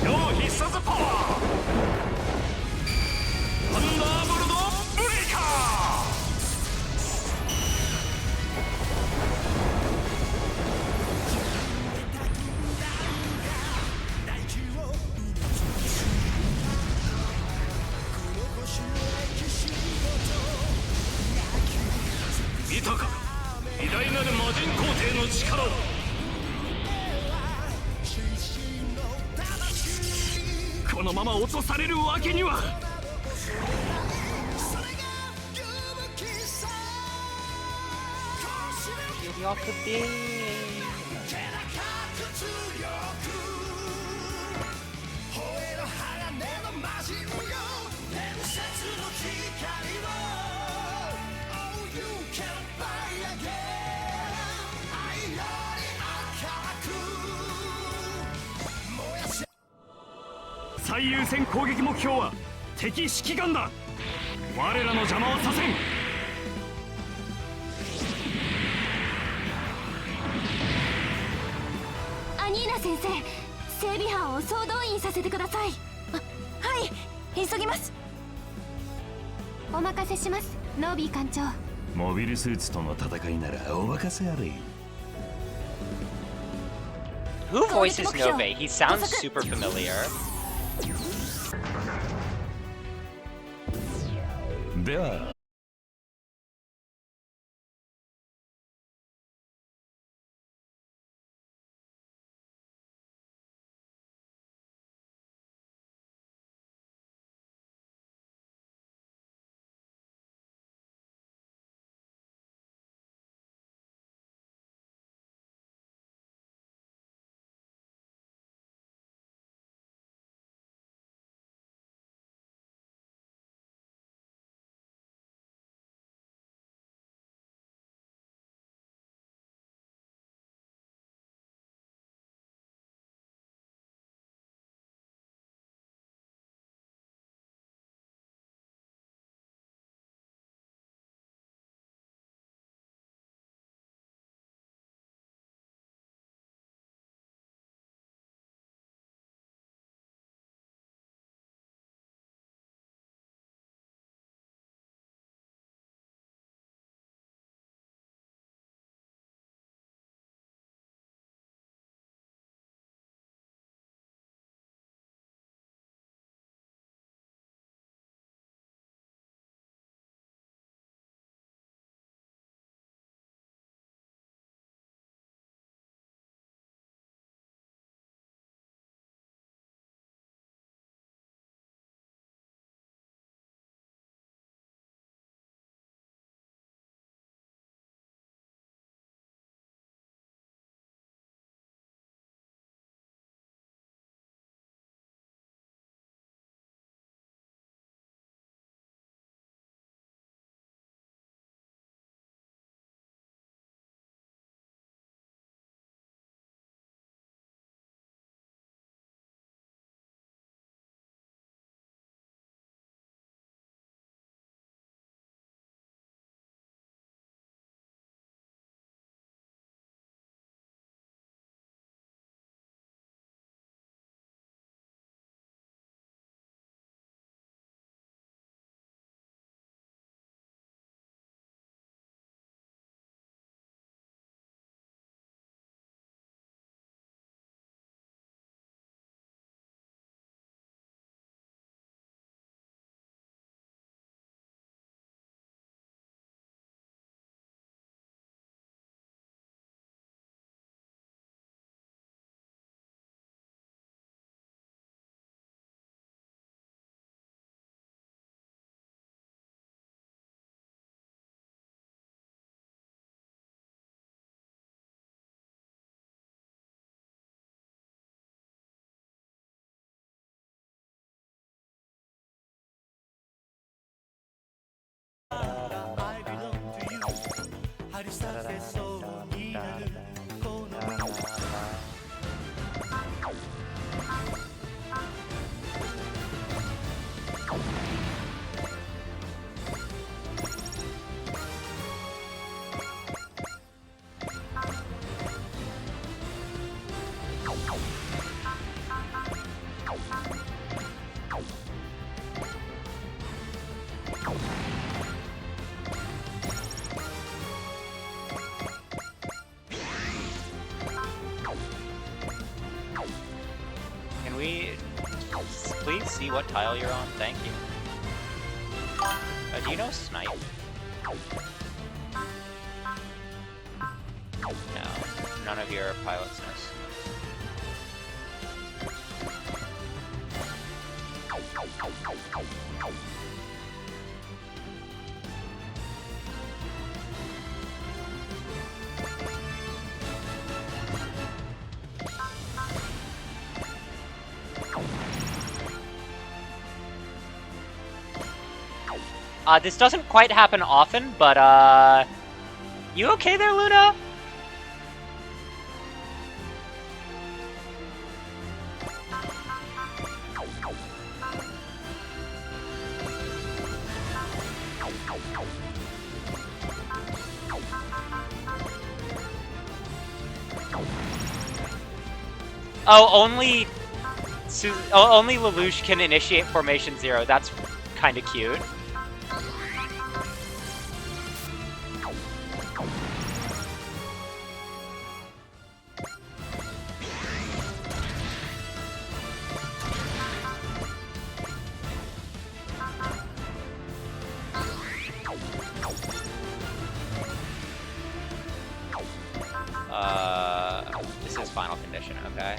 S3: 超必殺パワー。サンダーボルトブレイカー。見たか、偉大なる魔人皇帝の力を。このまま落とされるわけには。最優先攻撃目標は敵指揮官だ。我らの邪魔はさせん。
S2: アニーナ先生、整備班を総動員させてください。はい、急ぎます。お任せします、ノービー艦長。
S6: モビルスーツとの戦いならお任せあれ。
S1: Who voices Nove? He sounds super familiar.
S6: では
S5: り裂けそうになるこの
S1: Can we please see what tile you're on? Thank you. Do you know Snipe? No, none of your pilots know Snipe. This doesn't quite happen often, but, you okay there, Luna? Oh, only Lelouch can initiate Formation 0. That's kinda cute. This is final condition, okay.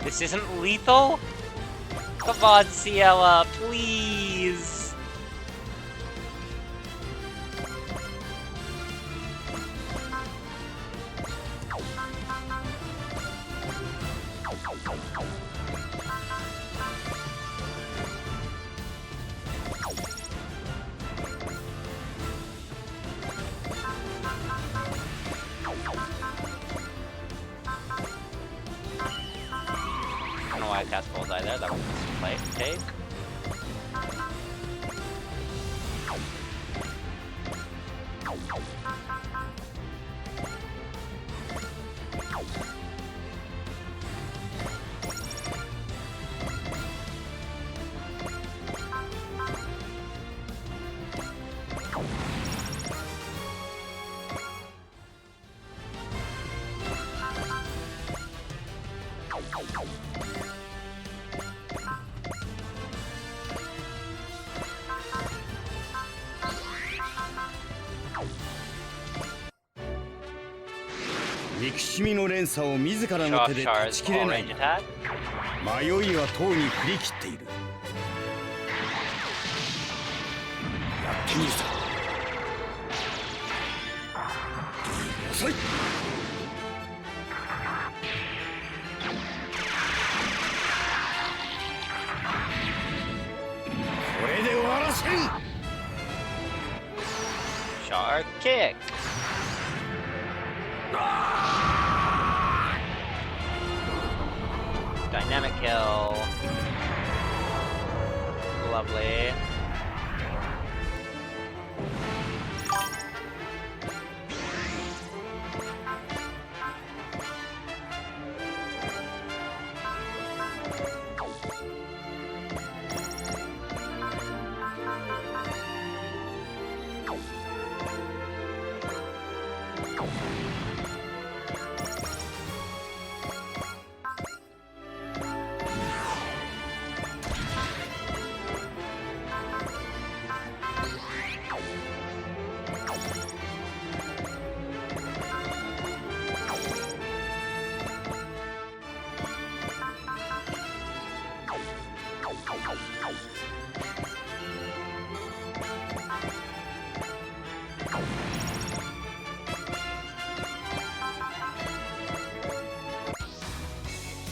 S1: This isn't lethal? Come on, Ciela, please! I don't know why I cast Bullseye there, that was a late take.
S4: 憎しみの連鎖を自らの
S1: Shock
S4: 手で断
S1: Char's
S4: ち切れ
S1: all
S4: ない
S1: range attack.
S4: 迷いはとうに振り切っている。やってみるさ。遅い。これで終わらせん。
S1: Shark kick. Dynamic kill. Lovely.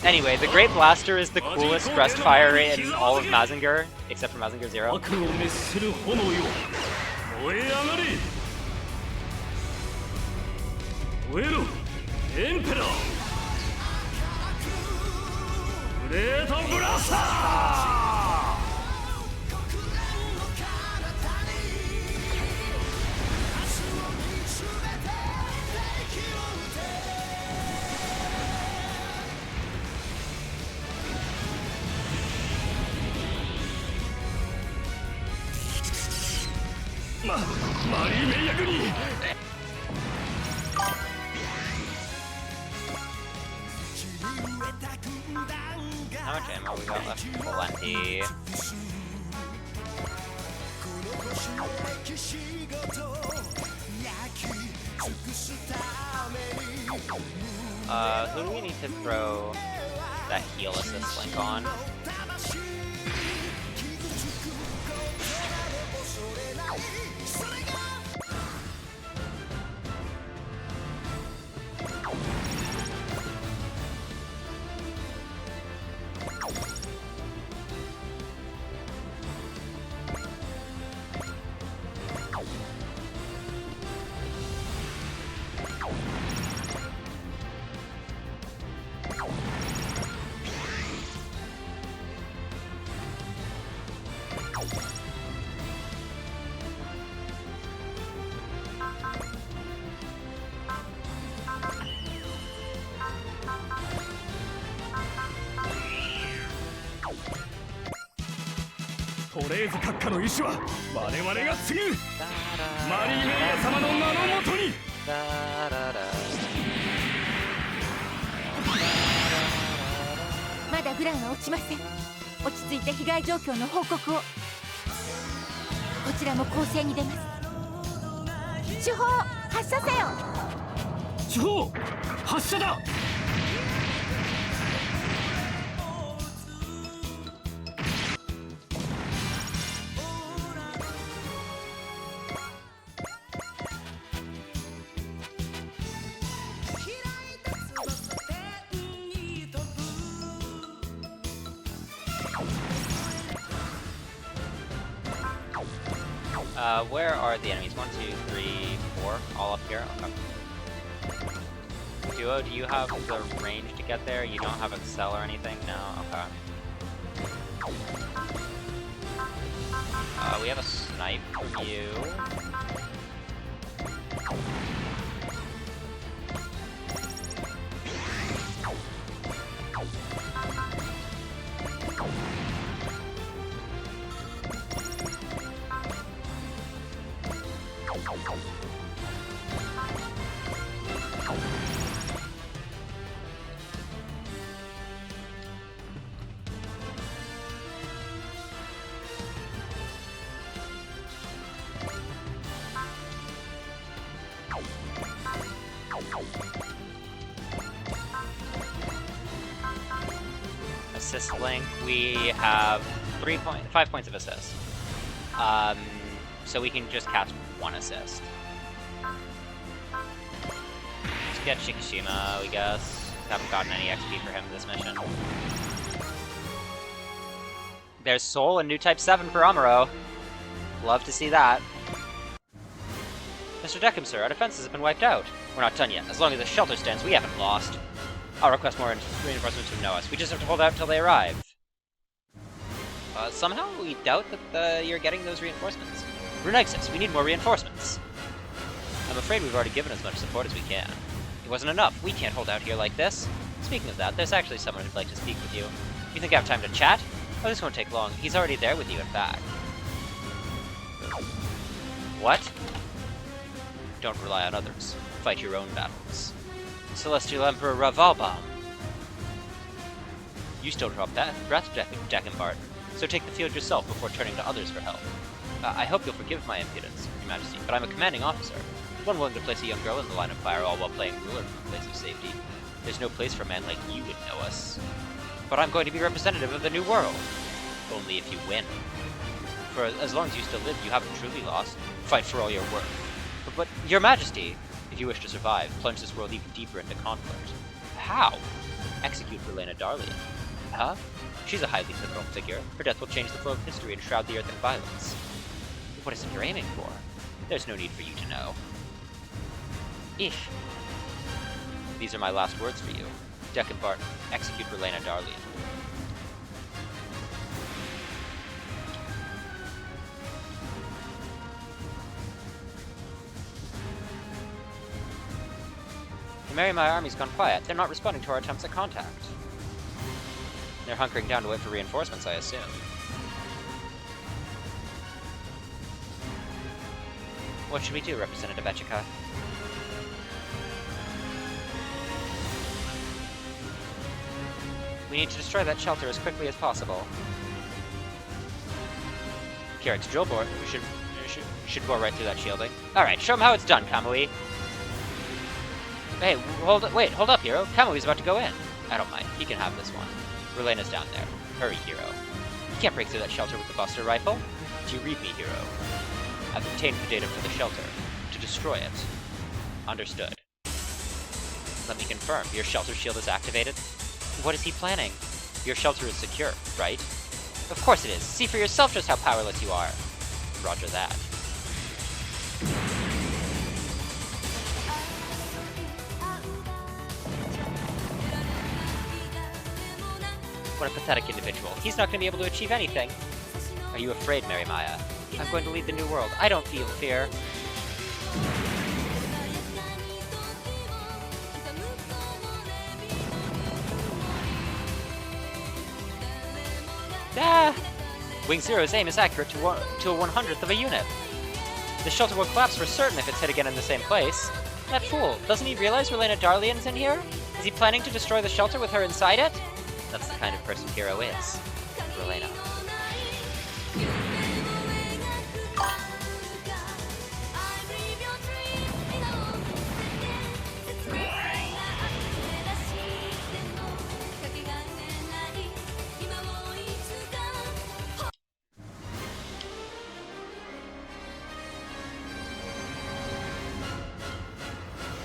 S1: Anyway, the Great Blaster is the coolest rest fire rate in all of Mazinger, except for Mazinger Zero.
S3: 悪を滅する炎よ燃え上がれ燃えろエンペラーグレートブラスター マリーメイ役に
S1: How much ammo we got left? Plenty. Who do we need to throw that heal assist link on?
S3: 「トレーズ閣下の意志は我々が継ぐマリーメイヤ様の名のもとに」
S2: まだグランは落ちません。落ち着いて被害状況の報告を。こちらも攻勢に出ます。主砲発射せよ。
S3: 主砲発射だ。
S1: Where are the enemies? 1, 2, 3, 4, all up here? Okay. Duo, do you have the range to get there? You don't have Excel or anything? No? Okay. We have a snipe from you. Assist link, we have 5 points of assist. So we can just cast 1 assist. Let's get Shikishima, we guess. Haven't gotten any XP for him this mission. There's Soul and new type 7 for Amuro. Love to see that. Mr. Deckham, sir, our defenses have been wiped out. We're not done yet. As long as the shelter stands, we haven't lost. I'll request more reinforcements from Noas. We just have to hold out until they arrive. Somehow we doubt that you're getting those reinforcements. Brunexus, we need more reinforcements. I'm afraid we've already given as much support as we can. It wasn't enough. We can't hold out here like this. Speaking of that, there's actually someone who'd like to speak with you. You think I have time to chat? Oh, this won't take long. He's already there with you, in fact. What? Don't rely on others. Fight your own battles. Celestial Emperor Ravalbaum. You still drop that breath, Deckham Barton. So take the field yourself before turning to others for help. I hope you'll forgive my impudence, Your Majesty, but I'm a commanding officer. One willing to place a young girl in the line of fire, all while playing ruler from a place of safety. There's no place for a man like you would know us. But I'm going to be representative of the New World. Only if you win. For as long as you still live, you haven't truly lost. Fight for all your worth. But Your Majesty, if you wish to survive, plunge this world even deeper into conflict. How? Execute Relena Darlian. Huh? She's a highly pivotal figure. Her death will change the flow of history and shroud the Earth in violence. What is it you're aiming for? There's no need for you to know. Ish. These are my last words for you. Deckham Barton, execute Relena Darlian. The Mary Maya army's gone quiet. They're not responding to our attempts at contact. They're hunkering down to wait for reinforcements, I assume. What should we do, Representative Echika? We need to destroy that shelter as quickly as possible. Carrick's drill bore should bore right through that shielding. Alright, show him how it's done, Kamui. Hey, hold up, Hero. Kamui's about to go in. I don't mind. He can have this one. Relena's down there. Hurry, Hero. You can't break through that shelter with the Buster Rifle. Do you read me, Hero? I've obtained the data for the shelter. To destroy it. Understood. Let me confirm. Your shelter shield is activated? What is he planning? Your shelter is secure, right? Of course it is. See for yourself just how powerless you are. Roger that. What a pathetic individual. He's not going to be able to achieve anything. Are you afraid, Mary Maya? I'm going to lead the new world. I don't feel fear. Ah! Wing Zero's aim is accurate to a 100th of a unit. The shelter will collapse for certain if it's hit again in the same place. That fool, doesn't he realize Relena Darlian's in here? Is he planning to destroy the shelter with her inside it? That's the kind of person Hero is. Relena.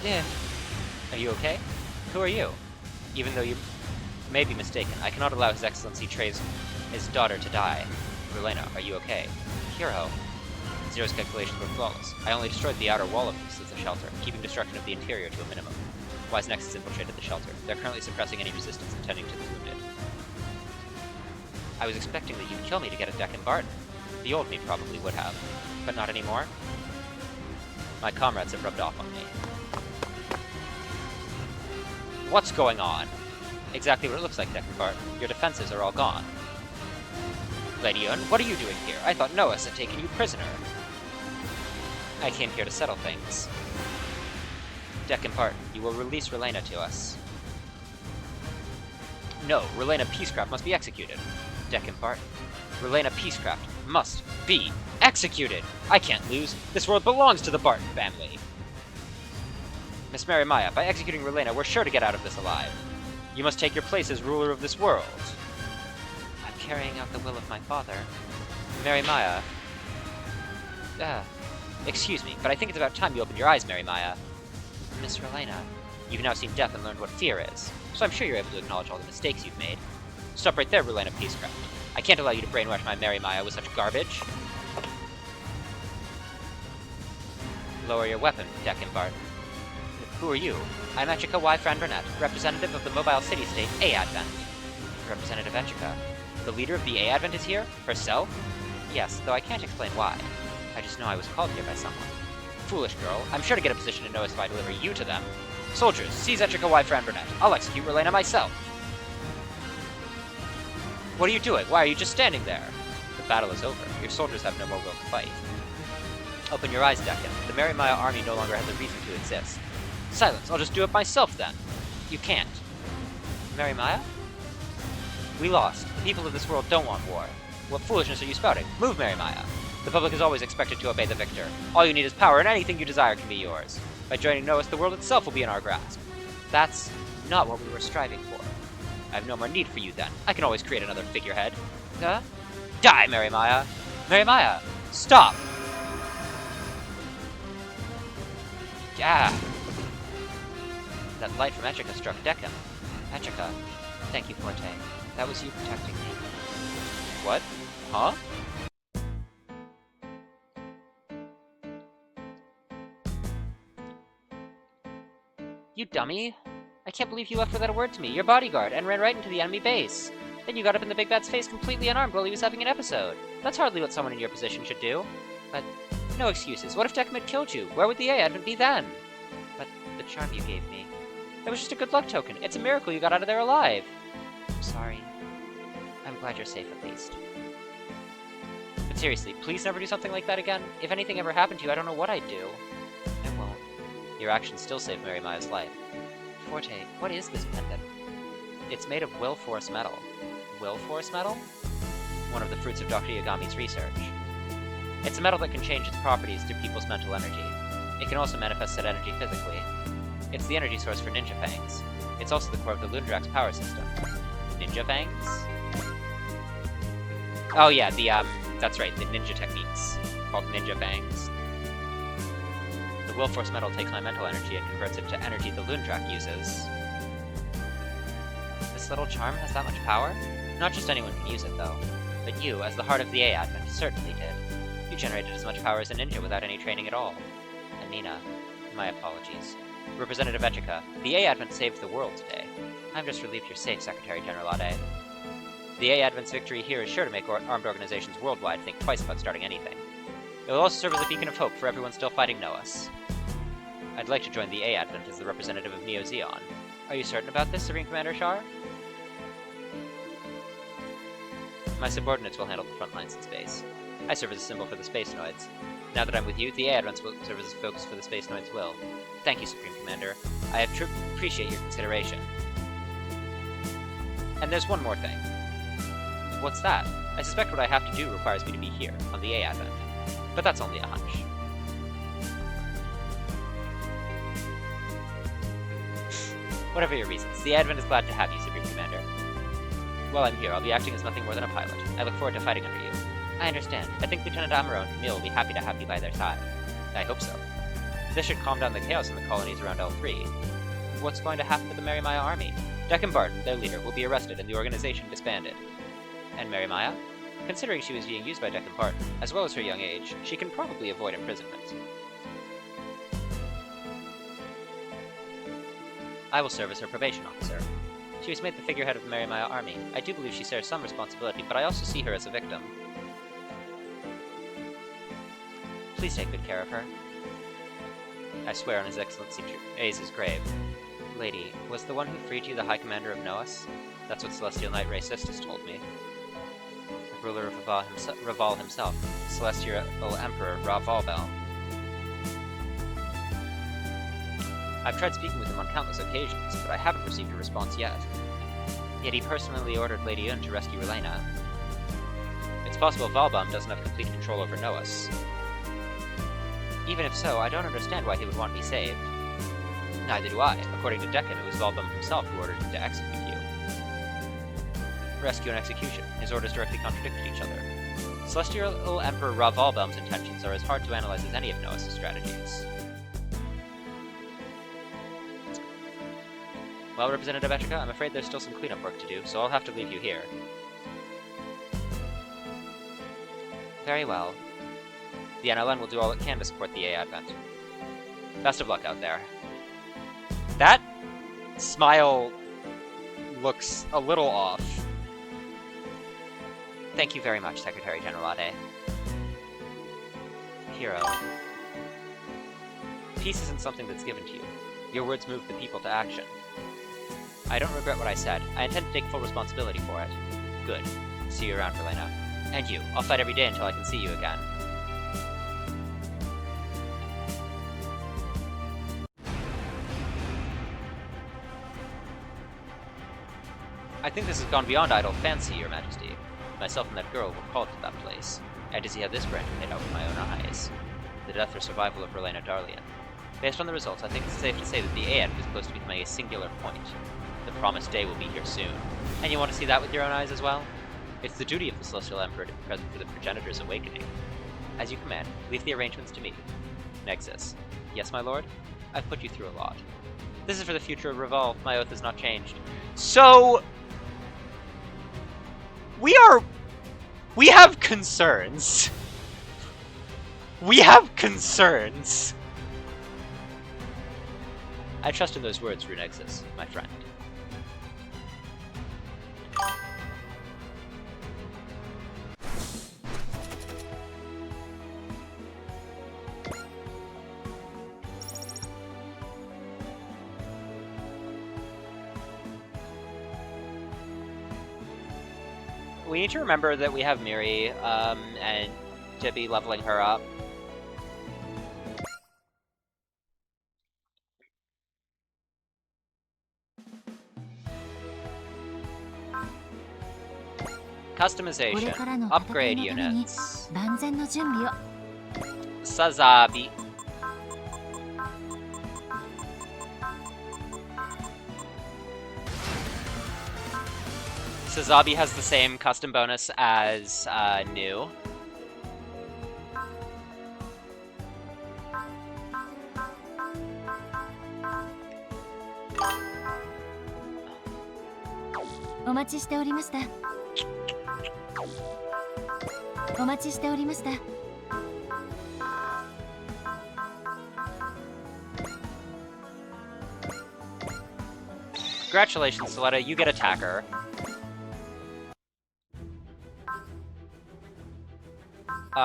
S1: Yeah. Are you okay? Who are you? Even though you may be mistaken, I cannot allow His Excellency Trey's his daughter to die. Relena, are you okay? Hero. Zero's calculations were flawless. I only destroyed the outer wall of the shelter, keeping destruction of the interior to a minimum. Wise Nexus infiltrated the shelter. They're currently suppressing any resistance and tending to the wounded. I was expecting that you'd kill me to get a Deckham Barton. The old me probably would have. But not anymore? My comrades have rubbed off on me. What's going on? Exactly what it looks like, Deckham Barton. Your defenses are all gone. Lady Yun, what are you doing here? I thought Noas had taken you prisoner. I came here to settle things. Deckham Barton, you will release Relena to us. No, Relena Peacecraft must be executed. Deckham Barton, Relena Peacecraft must be executed! I can't lose. This world belongs to the Barton family. Miss Mary Maya, by executing Relena, we're sure to get out of this alive. You must take your place as ruler of this world. I'm carrying out the will of my father. Mary Maya. Excuse me, but I think it's about time you opened your eyes, Mary Maya. Miss Relena, you've now seen death and learned what fear is, so I'm sure you're able to acknowledge all the mistakes you've made. Stop right there, Relena Peacecraft. I can't allow you to brainwash my Mary Maya with such garbage. Lower your weapon, Decken Barton. Who are you? I'm Echika Y. Franburnett, representative of the mobile city-state A-Advent. Representative Echika. The leader of the A-Advent is here? Herself? Yes, though I can't explain why. I just know I was called here by someone. Foolish girl, I'm sure to get a position to notice if I deliver you to them. Soldiers, seize Echika Y. Franburnett. I'll execute Relena myself. What are you doing? Why are you just standing there? The battle is over. Your soldiers have no more will to fight. Open your eyes, Decken. The Mary Maya army no longer has a reason to exist. Silence, I'll just do it myself then. You can't. Mary Maya? We lost. The people of this world don't want war. What foolishness are you spouting? Move, Mary Maya. The public is always expected to obey the victor. All you need is power, and anything you desire can be yours. By joining Noas, the world itself will be in our grasp. That's not what we were striving for. I have no more need for you then. I can always create another figurehead. Huh? Die, Mary Maya! Mary Maya! Stop! Ah! That light from Echika struck Decken. Echika. Thank you, Forte. That was you protecting me. What? Huh? You dummy! I can't believe you left without a word to me, your bodyguard, and ran right into the enemy base. Then you got up in the big bad's face completely unarmed while he was having an episode. That's hardly what someone in your position should do. But no excuses. What if Decken had killed you? Where would the A-Advent be then? But the charm you gave me... It was just a good luck token. It's a miracle you got out of there alive. I'm sorry. I'm glad you're safe at least. But seriously, please never do something like that again. If anything ever happened to you, I don't know what I'd do. I won't. Your actions still saved Mary Maya's life. Forte, what is this pendant? It's made of will force metal. Will force metal? One of the fruits of Dr. Yagami's research. It's a metal that can change its properties through people's mental energy. It can also manifest that energy physically. It's the energy source for Ninja Fangs. It's also the core of the Lundrax power system. Ninja Fangs? Oh yeah, that's right, the ninja techniques. Called Ninja Fangs. The Will Force metal takes my mental energy and converts it to energy the Lundrak uses. This little charm has that much power? Not just anyone can use it, though. But you, as the heart of the A-Advent, certainly did. You generated as much power as a ninja without any training at all. And Nina, my apologies. Representative Echika, the A-Advent saved the world today. I'm just relieved you're safe, Secretary General Ade. The A-Advent's victory here is sure to make armed organizations worldwide think twice about starting anything. It will also serve as a beacon of hope for everyone still fighting Noas. I'd like to join the A-Advent as the representative of Neo Zeon. Are you certain about this, Supreme Commander Char? My subordinates will handle the front lines in space. I serve as a symbol for the Space Noids. Now that I'm with you, the A-Advents will serve as a focus for the Space Noids will. Thank you, Supreme Commander. I appreciate your consideration. And there's one more thing. What's that? I suspect what I have to do requires me to be here, on the A-Advent. But that's only a hunch. Whatever your reasons, the Advent is glad to have you, Supreme Commander. While I'm here, I'll be acting as nothing more than a pilot. I look forward to fighting under you. I understand. I think Lieutenant Amuro and Camille will be happy to have you by their side. I hope so. This should calm down the chaos in the colonies around L3. What's going to happen to the Mary Maya army? Decken Barton, their leader, will be arrested and the organization disbanded. And Mary Maya? Considering she was being used by Decken Barton, as well as her young age, she can probably avoid imprisonment. I will serve as her probation officer. She was made the figurehead of the Mary Maya army. I do believe she shares some responsibility, but I also see her as a victim. Please take good care of her. I swear on His Excellency Aze's grave. Lady, was the one who freed you the High Commander of Noas? That's what Celestial Knight Ray Sistis told me. The ruler of Raval himself, Celestial Emperor Ravalbel. I've tried speaking with him on countless occasions, but I haven't received a response yet. Yet he personally ordered Lady Yun to rescue Relena. It's possible Valbam doesn't have complete control over Noas. Even if so, I don't understand why he would want me saved. Neither do I. According to Decken, it was Valbam himself who ordered him to execute you. Rescue and execution. His orders directly contradicted each other. Celestial Emperor Ravalbam's intentions are as hard to analyze as any of Noas' strategies. Well, Representative Echika, I'm afraid there's still some cleanup work to do, so I'll have to leave you here. Very well. The NLN will do all it can to support the A-Advent. Best of luck out there. That smile looks a little off. Thank you very much, Secretary General Ade. Hero. Peace isn't something that's given to you. Your words move the people to action. I don't regret what I said. I intend to take full responsibility for it. Good. See you around, Verlena. And you. I'll fight every day until I can see you again. I think this has gone beyond idle fancy, Your Majesty. Myself and that girl were called to that place, and to see how this branch played out with my own eyes. The death or survival of Verlena Darlian. Based on the results, I think it's safe to say that the AED is close to becoming a singular point. The promised day will be here soon. And you want to see that with your own eyes as well? It's the duty of the Celestial Emperor to be present for the Progenitor's awakening. As you command, leave the arrangements to me. Nexus. Yes, my lord? I've put you through a lot. This is for the future of Revolve. My oath has not changed. So... We have concerns. We have concerns. I trust in those words, Runexus, my friend. We need to remember that we have Miri, and to be leveling her up. Customization. Upgrade units. Sazabi. Sazabi has the same custom bonus as New. Congratulations, Soletta, you get attacker.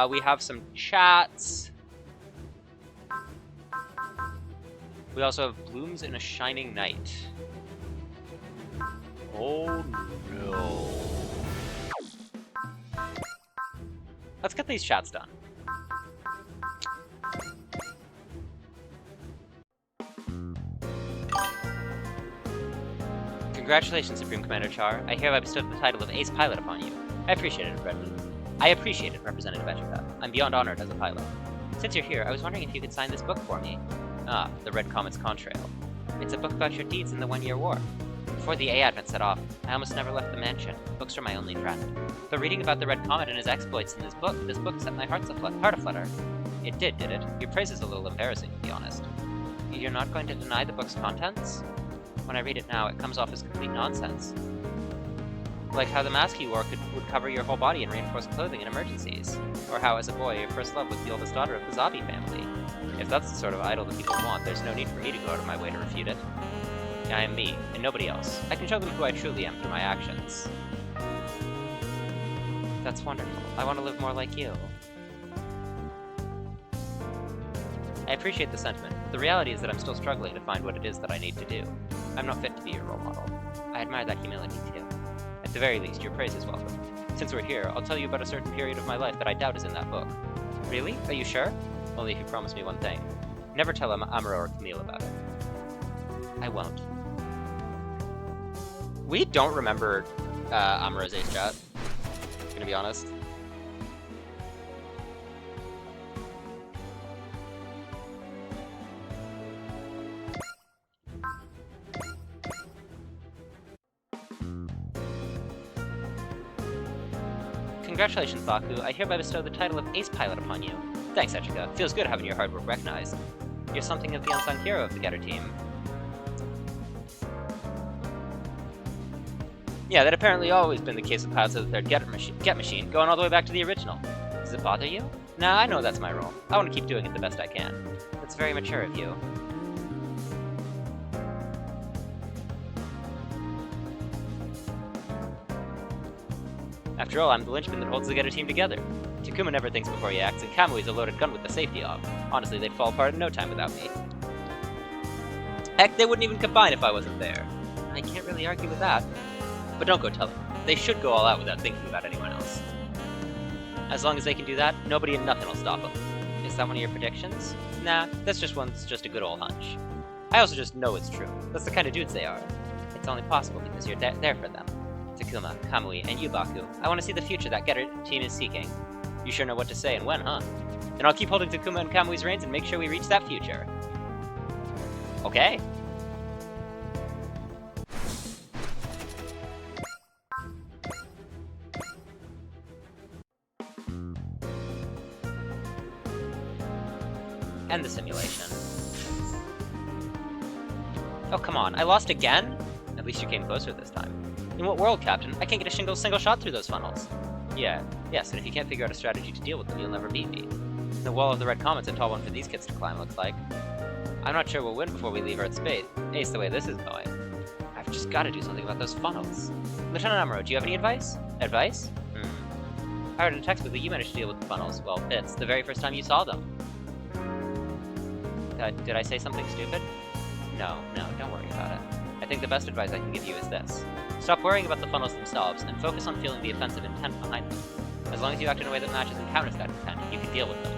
S1: We have some chats. We also have Blooms in a Shining Night. Oh no. Let's get these chats done. Congratulations, Supreme Commander Char. I hereby bestow the title of Ace Pilot upon you. I appreciate it, Representative Etrica. I'm beyond honored as a pilot. Since you're here, I was wondering if you could sign this book for me. Ah, the Red Comet's Contrail. It's a book about your deeds in the One-Year War. Before the A-Advent set off, I almost never left the mansion. Books are my only friend. But reading about the Red Comet and his exploits in this book set my heart aflutter. It did it? Your praise is a little embarrassing, to be honest. You're not going to deny the book's contents? When I read it now, it comes off as complete nonsense. Like how the mask you wore would cover your whole body in reinforced clothing in emergencies. Or how, as a boy, your first love was the oldest daughter of the Zabi family. If that's the sort of idol that people want, there's no need for me to go out of my way to refute it. I am me, and nobody else. I can show them who I truly am through my actions. That's wonderful. I want to live more like you. I appreciate the sentiment. The reality is that I'm still struggling to find what it is that I need to do. I'm not fit to be your role model. I admire that humility too. At the very least, your praise is welcome. Since we're here, I'll tell you about a certain period of my life that I doubt is in that book. Really? Are you sure? Only if you promise me one thing. Never tell Amuro or Camille about it. I won't. We don't remember Amuro's Ace Chat, gonna be honest. Congratulations, Baku. I hereby bestow the title of Ace Pilot upon you. Thanks, Etrica. Feels good having your hard work recognized. You're something of the unsung hero of the Getter team. Yeah, that apparently always been the case with pilots of the third Get Machine, going all the way back to the original. Does it bother you? Nah, I know that's my role. I want to keep doing it the best I can. That's very mature of you. After all, I'm the linchpin that holds the Getter team together. Takuma never thinks before he acts, and Kamui's a loaded gun with the safety off. Honestly, they'd fall apart in no time without me. Heck, they wouldn't even combine if I wasn't there. I can't really argue with that. But don't go tell them. They should go all out without thinking about anyone else. As long as they can do that, nobody and nothing will stop them. Is that one of your predictions? Nah, that's just a good old hunch. I also just know it's true. That's the kind of dudes they are. It's only possible because you're there for them. Takuma, Kamui, and you, Baku. I want to see the future that Getter team is seeking. You sure know what to say and when, huh? Then I'll keep holding Takuma and Kamui's reins and make sure we reach that future. Okay. End the simulation. Oh, come on. I lost again? At least you came closer this time. In what world, Captain? I can't get a single shot through those funnels. Yes, and if you can't figure out a strategy to deal with them, you'll never beat me. The wall of the Red Comet's a tall one for these kids to climb, looks like. I'm not sure we'll win before we leave Earth space. Ace, the way this is going. I've just got to do something about those funnels. Lieutenant Amuro, do you have any advice? Advice? I heard in a textbook that you managed to deal with the funnels. Well, it's the very first time you saw them. Did I say something stupid? No, don't worry about it. I think the best advice I can give you is this. Stop worrying about the funnels themselves, and focus on feeling the offensive intent behind them. As long as you act in a way that matches and counters that intent, you can deal with them.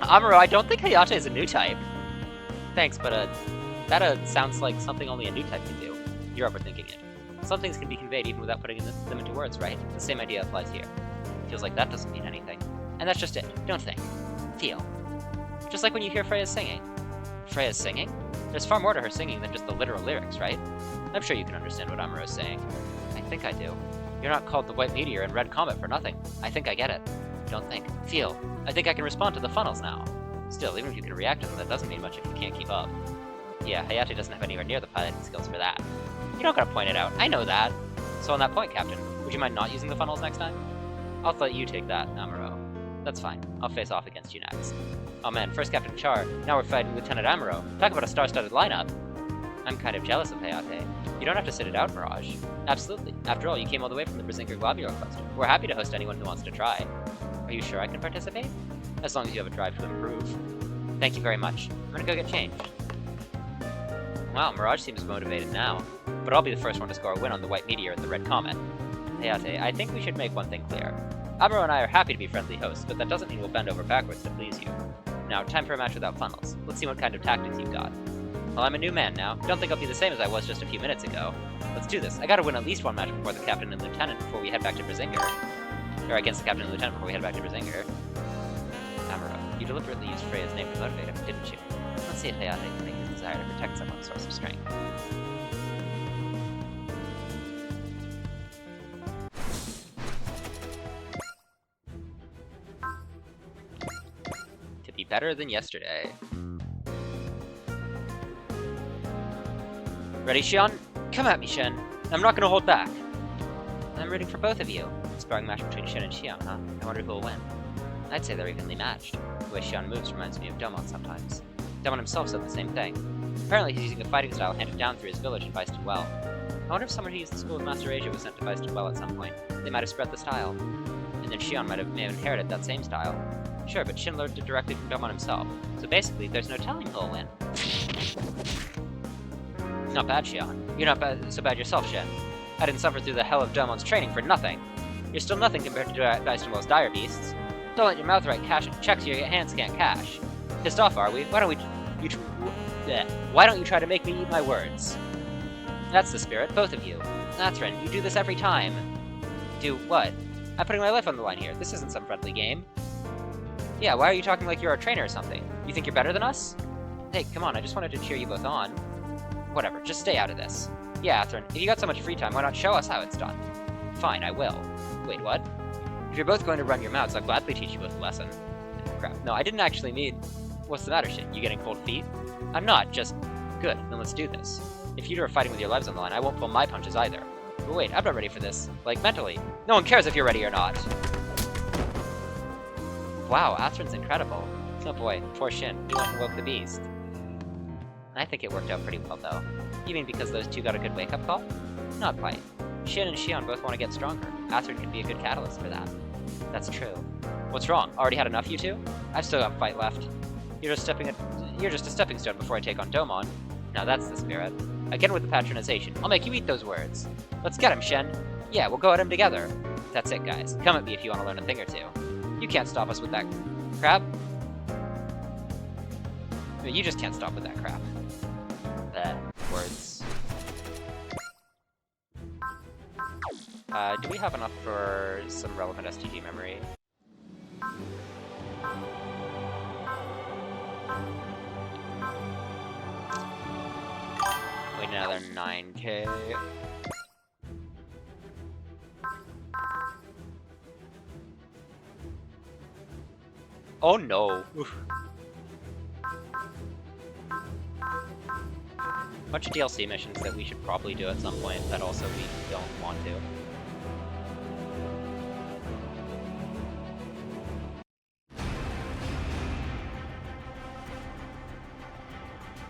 S1: Amuro, I don't think Hayate is a new type. Thanks, but that sounds like something only a new type can do. You're overthinking it. Some things can be conveyed even without putting them into words, right? The same idea applies here. It feels like that doesn't mean anything. And that's just it. Don't think. Feel. Just like when you hear Freya's singing. Freya's singing? There's far more to her singing than just the literal lyrics, right? I'm sure you can understand what Amuro's saying. I think I do. You're not called the White Meteor and Red Comet for nothing. I think I get it. Don't think. Feel. I think I can respond to the funnels now. Still, even if you can react to them, that doesn't mean much if you can't keep up. Yeah, Hayate doesn't have anywhere near the piloting skills for that. You don't gotta point it out. I know that. So on that point, Captain, would you mind not using the funnels next time? I'll let you take that, Amuro. That's fine. I'll face off against you next. Oh man, first Captain Char, now we're fighting Lieutenant Amuro. Talk about a star-studded lineup. I'm kind of jealous of Hayate. You don't have to sit it out, Mirage. Absolutely. After all, you came all the way from the Brzinker Globular Cluster. We're happy to host anyone who wants to try. Are you sure I can participate? As long as you have a drive to improve. Thank you very much. I'm gonna go get changed. Wow, Mirage seems motivated now. But I'll be the first one to score a win on the White Meteor and the Red Comet. Hayate, I think we should make one thing clear. Amuro and I are happy to be friendly hosts, but that doesn't mean we'll bend over backwards to please you. Now, time for a match without funnels. Let's see what kind of tactics you've got. Well, I'm a new man now. Don't think I'll be the same as I was just a few minutes ago. Let's do this. I gotta win at least one match before the Captain and Lieutenant before we head back to Brzinker. Or against the Captain and Lieutenant before we head back to Brzinker. Amuro, you deliberately used Freya's name to motivate him, didn't you? Let's see if Hayate can make his desire to protect someone a source of strength. To be better than yesterday. Ready, Shion? Come at me, Shen. I'm not gonna hold back. I'm rooting for both of you. Sparring match between Shen and Shion, huh? I wonder who will win. I'd say they're evenly matched. The way Shion moves reminds me of Domon sometimes. Domon himself said the same thing. Apparently he's using a fighting style handed down through his village in Weiston Well. I wonder if someone who used the school of Master Asia was sent to Weiston Well at some point. They might have spread the style. And then Shion may have inherited that same style. Sure, but Shin learned it directly from Domon himself. So basically, there's no telling who'll win. Not bad, Shion. You're not so bad yourself, Shen. I didn't suffer through the hell of Domon's training for nothing. You're still nothing compared to Weiston Well's dire beasts. Don't let your mouth write checks your hands can't cash. Pissed off, are we? Why don't you try to make me eat my words? That's the spirit, both of you. Nathren, you do this every time. Do what? I'm putting my life on the line here. This isn't some friendly game. Yeah, why are you talking like you're our trainer or something? You think you're better than us? Hey, come on, I just wanted to cheer you both on. Whatever, just stay out of this. Yeah, Athrun, if you got so much free time, why not show us how it's done? Fine, I will. Wait, what? If you're both going to run your mouths, I'll gladly teach you both a lesson. Crap, no, I didn't actually mean... What's the matter, Shin? You getting cold feet? I'm not, just... Good, then let's do this. If you two are fighting with your lives on the line, I won't pull my punches either. But wait, I'm not ready for this. Like, mentally. No one cares if you're ready or not. Wow, Athrun's incredible. Oh boy, poor Shin. He went and woke the beast. I think it worked out pretty well, though. You mean because those two got a good wake-up call? Not quite. Shin and Shion both want to get stronger. Atherin could be a good catalyst for that. That's true. What's wrong? Already had enough, you two? I've still got fight left. You're just a stepping stone before I take on Domon. Now that's the spirit. Again with the patronization. I'll make you eat those words. Let's get him, Shen. Yeah, we'll go at him together. That's it, guys. Come at me if you want to learn a thing or two. You can't stop us with that crap. No, you just can't stop with that crap. Words. Do we have enough for some relevant STG memory? Wait another 9k. Oh no! Oof. Bunch of DLC missions that we should probably do at some point that also we don't want to.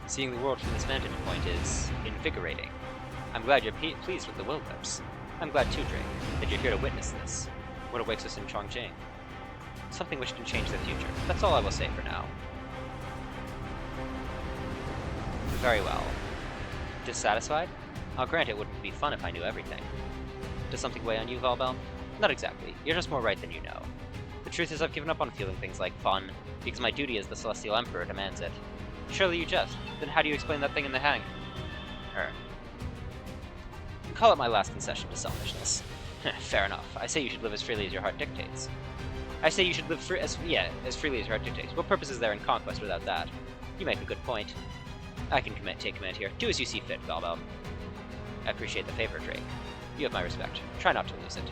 S1: Seeing the world from this vantage point is invigorating. I'm glad you're pleased with the Will-Whips. I'm glad too, Drake, that you're here to witness this. What awaits us in Chongqing. Something which can change the future. That's all I will say for now. Very well. Dissatisfied? I'll grant it wouldn't be fun if I knew everything. Does something weigh on you, Valbel? Not exactly. You're just more right than you know. The truth is I've given up on feeling things like fun, because my duty as the Celestial Emperor demands it. Surely you jest. Then how do you explain that thing in the hang? Call it my last concession to selfishness. Fair enough. I say you should live as freely as your heart dictates. I say you should live as freely as your heart dictates. What purpose is there in conquest without that? You make a good point. I can take command here. Do as you see fit, Valbel. I appreciate the favor, Drake. You have my respect. Try not to lose it.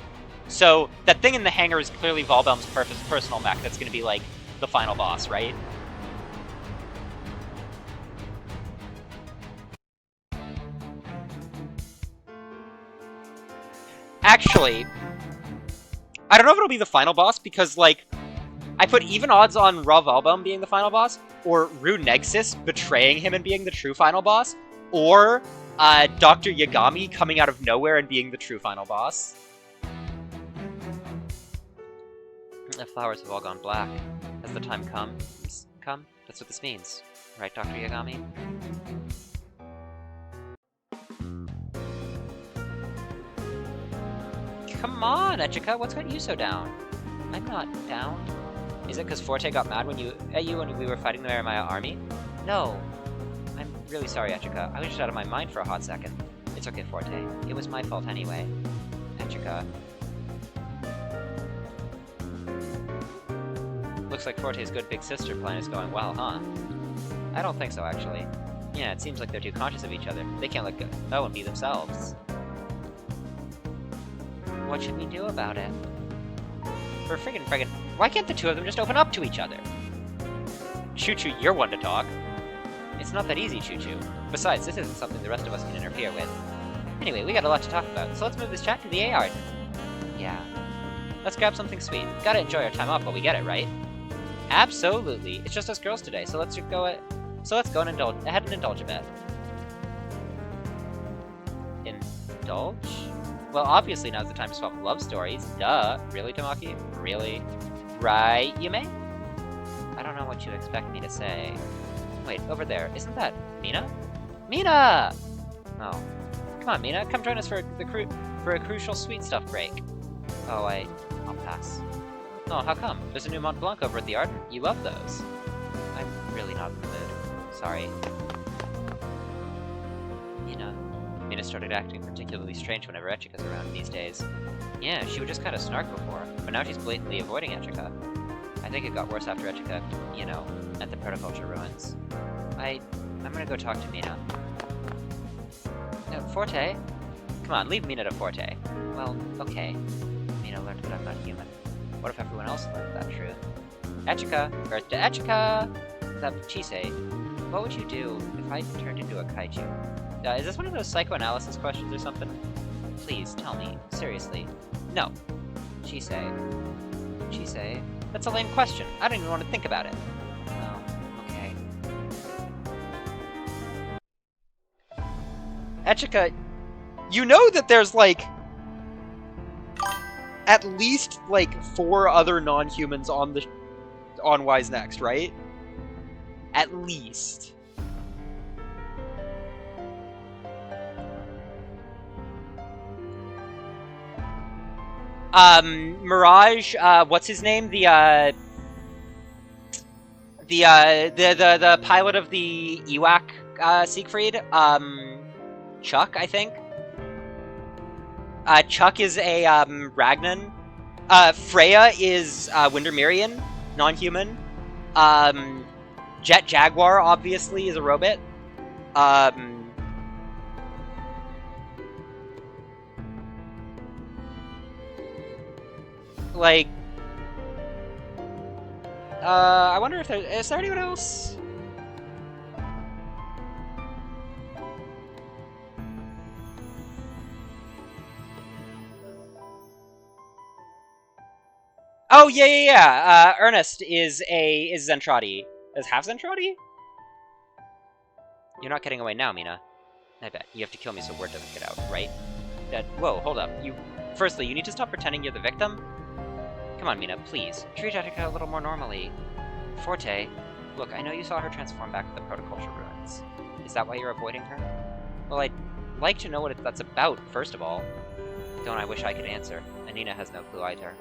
S1: So, that thing in the hangar is clearly Valbelm's personal mech that's going to be, like, the final boss, right? Actually, I don't know if it'll be the final boss, because, like, I put even odds on Ra Valbelm being the final boss, or Rue Nexus betraying him and being the true final boss, or Dr. Yagami coming out of nowhere and being the true final boss. The flowers have all gone black. Has the time come? That's what this means. Right, Dr. Yagami? Come on, Echika, what's got you so down? I'm not down. Is it because Forte got mad at you when we were fighting the Marimaya army? No. I'm really sorry, Echika. I was just out of my mind for a hot second. It's okay, Forte. It was my fault anyway. Echika. Looks like Forte's good big sister plan is going well, huh? I don't think so, actually. Yeah, it seems like they're too conscious of each other. They can't let go and be themselves. What should we do about it? For friggin', why can't the two of them just open up to each other? Choo-Choo, you're one to talk. It's not that easy, Choo-Choo. Besides, this isn't something the rest of us can interfere with. Anyway, we got a lot to talk about, so let's move this chat to the A-Art. Yeah. Let's grab something sweet. Gotta enjoy our time off while we get it, right? Absolutely. It's just us girls today, so let's go and indulge a bit. Indulge? Well, obviously now's the time to swap love stories. Duh. Really, Tamaki? Really? Right, Yume? I don't know what you expect me to say. Wait, over there. Isn't that Mina? Mina! Oh. Come on, Mina. Come join us for a crucial sweet stuff break. Oh, I'll pass. Oh, how come? There's a new Mont Blanc over at the Arden. You love those. I'm really not in the mood. Sorry. Mina started acting particularly strange whenever Echika's around these days. Yeah, she would just kind of snark before, but now she's blatantly avoiding Echika. I think it got worse after Echika, at the Protoculture ruins. I'm gonna go talk to Mina. Forte? Come on, leave Mina to Forte. Well, okay. Mina learned that I'm not human. What if everyone else learned that truth? Echika! Earth to Echika! Chise, what would you do if I turned into a kaiju? Is this one of those psychoanalysis questions or something? Please, tell me. Seriously. No. Chise. That's a lame question. I don't even want to think about it. Echika, you know that there's, like, at least, like, 4 other non-humans on Wise Next, right? At least. Mirage, what's his name? The pilot of the Ewak, Siegfried, Chuck, I think. Chuck is a, Ragnan. Freya is, Windermerian, non-human. Jet Jaguar, obviously, is a robot. Like, I wonder if is there anyone else? Oh, yeah. Ernest is Zentradi. Is half Zentradi? You're not getting away now, Mina. I bet. You have to kill me so word doesn't get out, right? Whoa, hold up. Firstly, you need to stop pretending you're the victim. Come on, Mina, please. Treat Echika a little more normally. Forte, look, I know you saw her transform back to the Protoculture ruins. Is that why you're avoiding her? Well, I'd like to know what that's about, first of all. Don't I wish I could answer. Anina has no clue either.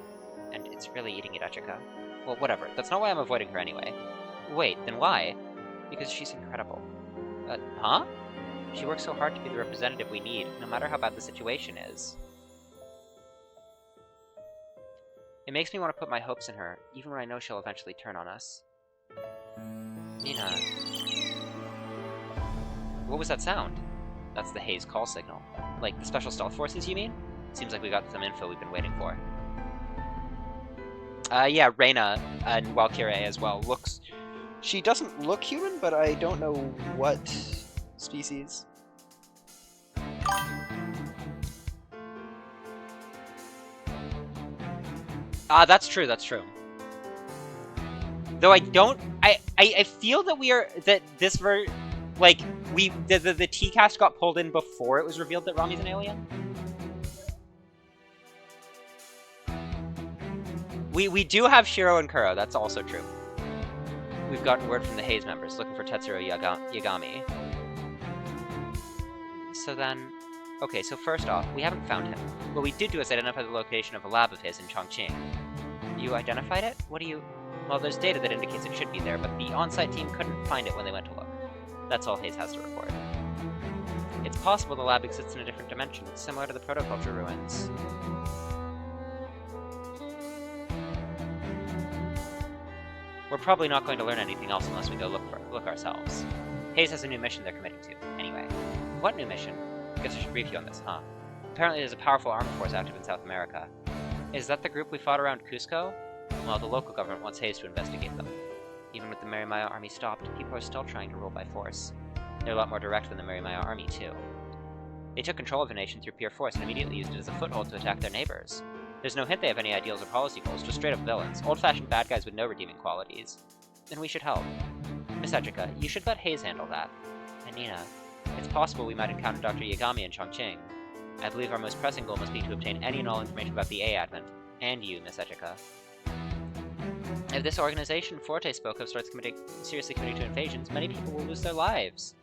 S1: And it's really eating at Echika. Well, whatever. That's not why I'm avoiding her anyway. Wait, then why? Because she's incredible. Huh? She works so hard to be the representative we need, no matter how bad the situation is. It makes me want to put my hopes in her, even when I know she'll eventually turn on us. Nina... What was that sound? That's the Haze call signal. Like, the Special Stealth Forces, you mean? Seems like we got some info we've been waiting for. Yeah, Reyna and Valkyrie as well. She doesn't look human, but I don't know what species. That's true, that's true. Though I feel that the T-cast got pulled in before it was revealed that Rami's an alien. We do have Shiro and Kuro, that's also true. We've gotten word from the Haze members, looking for Tetsuro Yagami. So then... Okay, so first off, we haven't found him. What we did do is identify the location of a lab of his in Chongqing. You identified it? What do you... Well, there's data that indicates it should be there, but the on-site team couldn't find it when they went to look. That's all Haze has to report. It's possible the lab exists in a different dimension, similar to the Protoculture ruins. We're probably not going to learn anything else unless we go look ourselves. Haze has a new mission they're committing to. Anyway, what new mission? I guess I should brief you on this, huh? Apparently there's a powerful armed force active in South America. Is that the group we fought around Cusco? Well, the local government wants Haze to investigate them. Even with the Mirimaya army stopped, people are still trying to rule by force. They're a lot more direct than the Mirimaya army, too. They took control of the nation through pure force and immediately used it as a foothold to attack their neighbors. There's no hint they have any ideals or policy goals, just straight-up villains, old-fashioned bad guys with no redeeming qualities. Then we should help. Miss Echika, you should let Haze handle that. And Nina, it's possible we might encounter Dr. Yagami in Chongqing. I believe our most pressing goal must be to obtain any and all information about the A-Advent. And you, Miss Echika. If this organization Forte spoke of starts seriously committing to invasions, many people will lose their lives.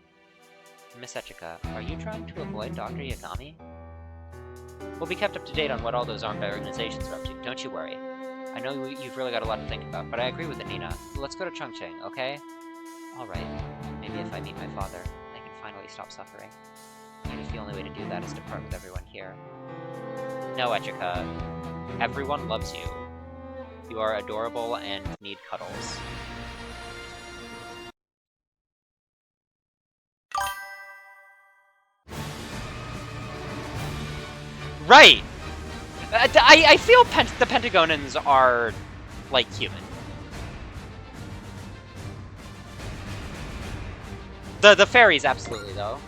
S1: Miss Echika, are you trying to avoid Dr. Yagami? We'll be kept up to date on what all those armed organizations are up to, don't you worry. I know you've really got a lot to think about, but I agree with Anina. Let's go to Chongqing, okay? Alright. Maybe if I meet my father, I can finally stop suffering. Even if the only way to do that is to part with everyone here. No, Echika. Everyone loves you. You are adorable and need cuddles. Right! I feel the Pentagonans are, like, human. The fairies, absolutely, though.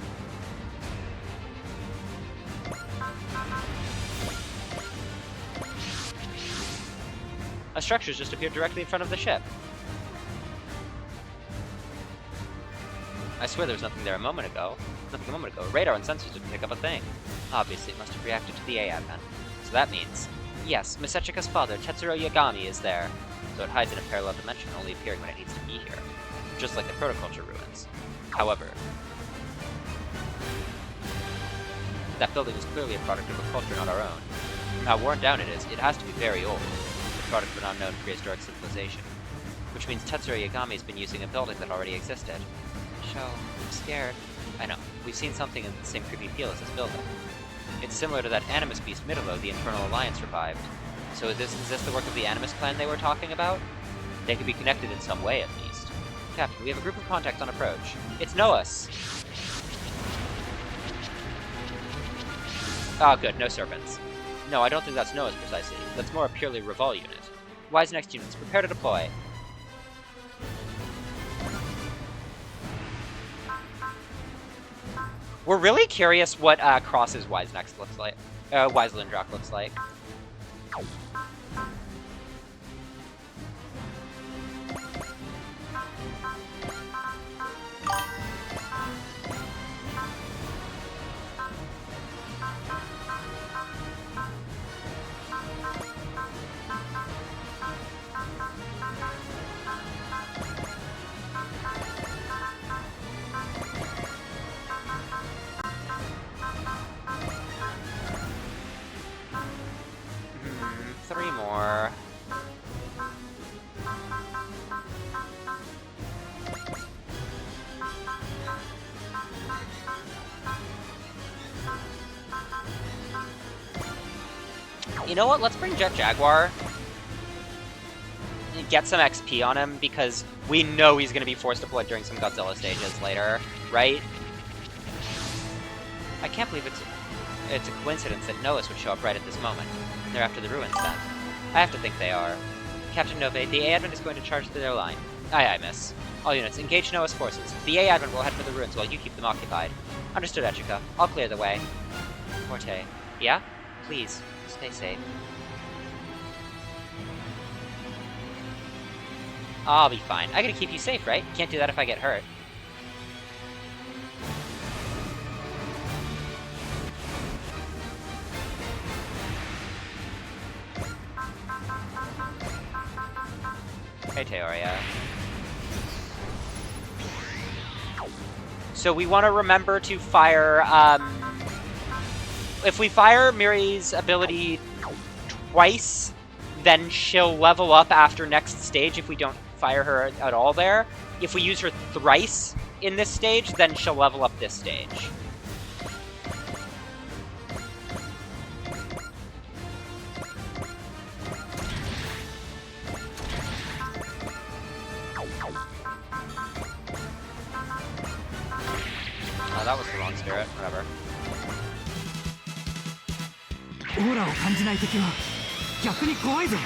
S1: A structure's just appeared directly in front of the ship. I swear there was nothing there a moment ago. Radar and sensors didn't pick up a thing. Obviously, it must have reacted to the A advent. So that means, yes, Miss Echica's father, Tetsuro Yagami, is there. So it hides in a parallel dimension, only appearing when it needs to be here. Just like the Protoculture ruins. However, that building is clearly a product of a culture not our own. How worn down it is, it has to be very old. The product of an unknown prehistoric civilization. Which means Tetsuro Yagami has been using a building that already existed. So, I'm scared. I know. We've seen something in the same creepy feel as this building. It's similar to that Animus beast Midolo the Infernal Alliance revived. So is this the work of the Animus clan they were talking about? They could be connected in some way, at least. Captain, we have a group of contacts on approach. It's Noahs! Ah, good. No serpents. No, I don't think that's Noahs precisely. That's more a purely Revol unit. Wise next units, prepare to deploy. We're really curious what Cross's Wise next looks like. Wise Lindrock looks like. Three more. You know what? Let's bring Jet Jaguar. Get some XP on him, because we know he's going to be force deployed during some Godzilla stages later, right? I can't believe it's a coincidence that Noahs would show up right at this moment. They're after the ruins, then. I have to think they are. Captain Nove, the A-Advent is going to charge through their line. Aye, aye, miss. All units, engage Noah's forces. The A-Advent will head for the ruins while you keep them occupied. Understood, Echica. I'll clear the way. Forte. Yeah? Please, stay safe. I'll be fine. I gotta keep you safe, right? Can't do that if I get hurt. Hey, Teoria. So we want to remember to fire, if we fire Miri's ability twice, then she'll level up after next stage if we don't fire her at all there. If we use her thrice in this stage, then she'll level up this stage. Oh, that was the wrong spirit. Whatever.
S7: オーラを感じない敵は逆に怖いぞ。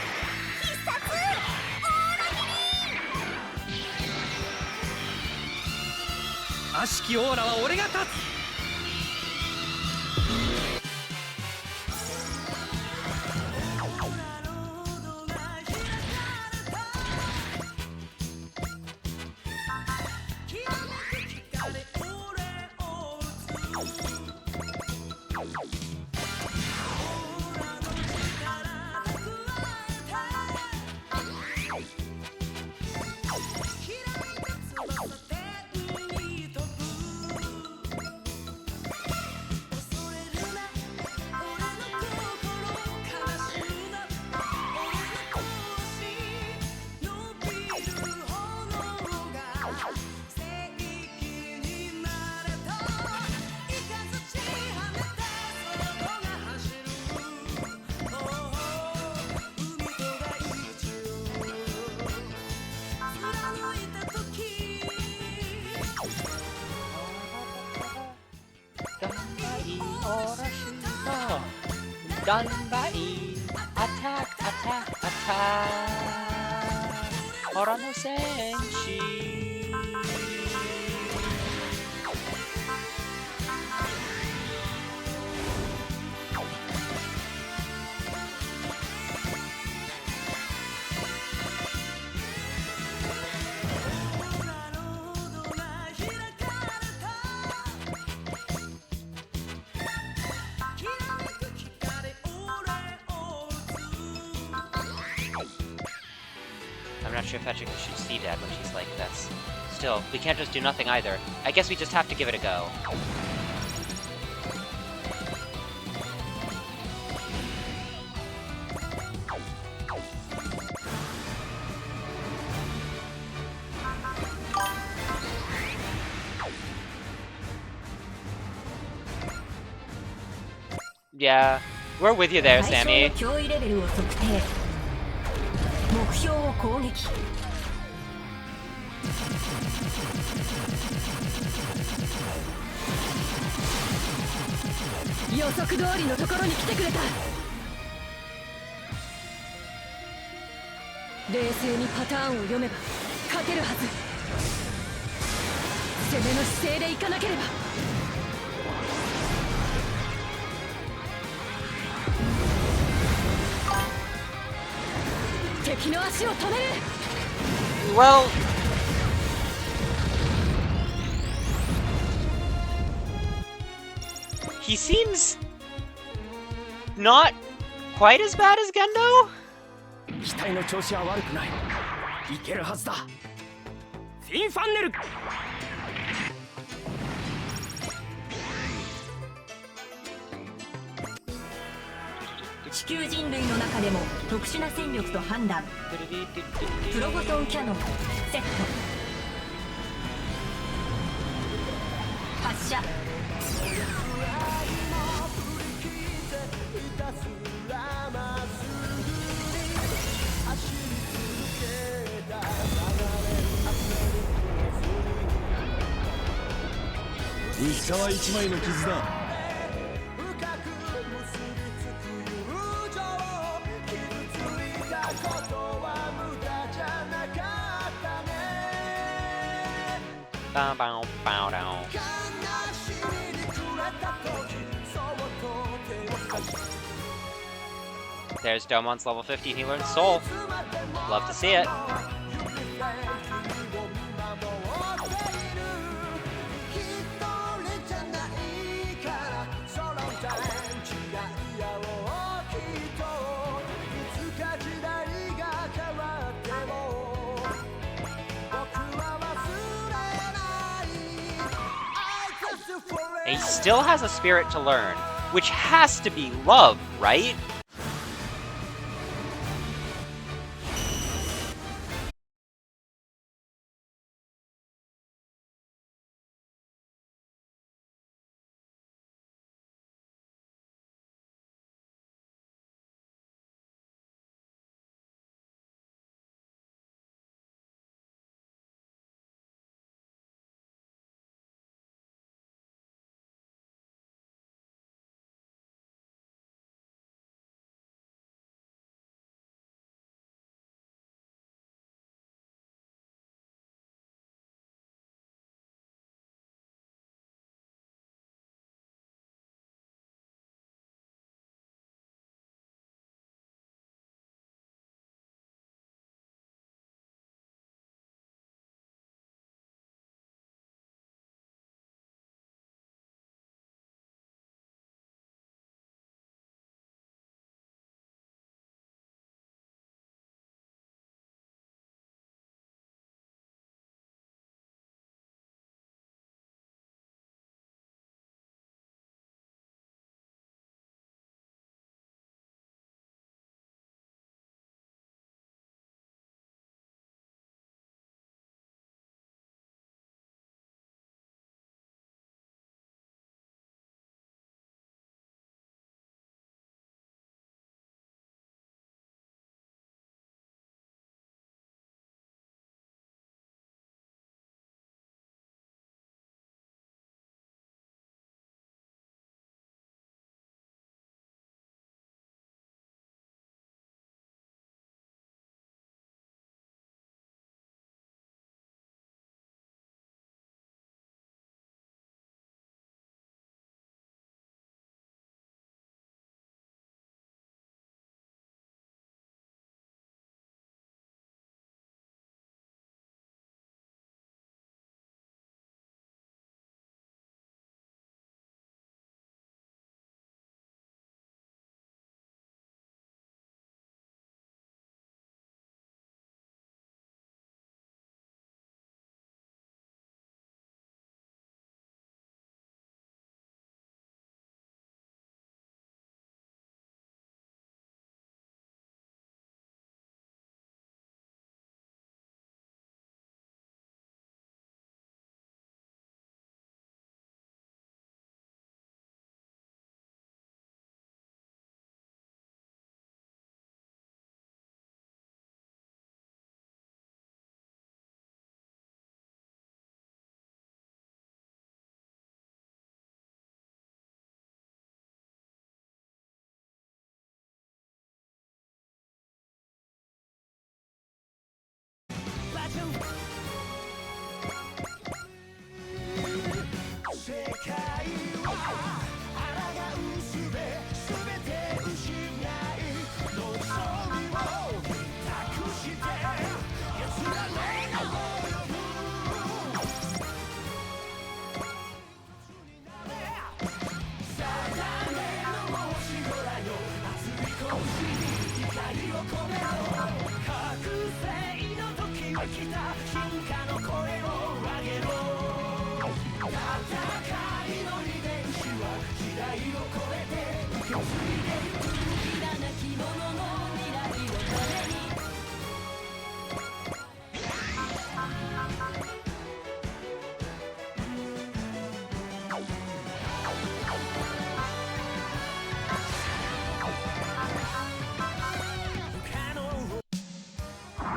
S7: 悪しきオーラは俺が立つ。
S1: Danbai, attack, attack, attack. Ora no senshi. I'm not sure if Petrick should see Dad when she's like this. Still, we can't just do nothing either. I guess we just have to give it a go. Yeah, we're with you there,
S2: 対象
S1: Sammy.
S2: の脅威レベルを測定。目標を攻撃。予測通りのところに来てくれた。冷静にパターンを読めば勝てるはず。攻めの姿勢でいかなければ。敵の足を止める。
S1: Well... He seems... not quite as bad as Gendo?
S3: 機体の調子は悪くない。いけるはずだ。フィンファンネル。
S2: 地球人類の中でも特殊な戦力と判断。プロボトンキャノンセット。発射。
S4: 薄皮一枚の傷だ。
S1: Bow, bow, bow, down. There's Domon's level 50. He learned Soul. Love to see it. And he still has a spirit to learn, which has to be love, right?
S5: きた進化の声を上げろ戦いの遺伝子は時代を超えて受け継いでゆくいらなき者の未来のために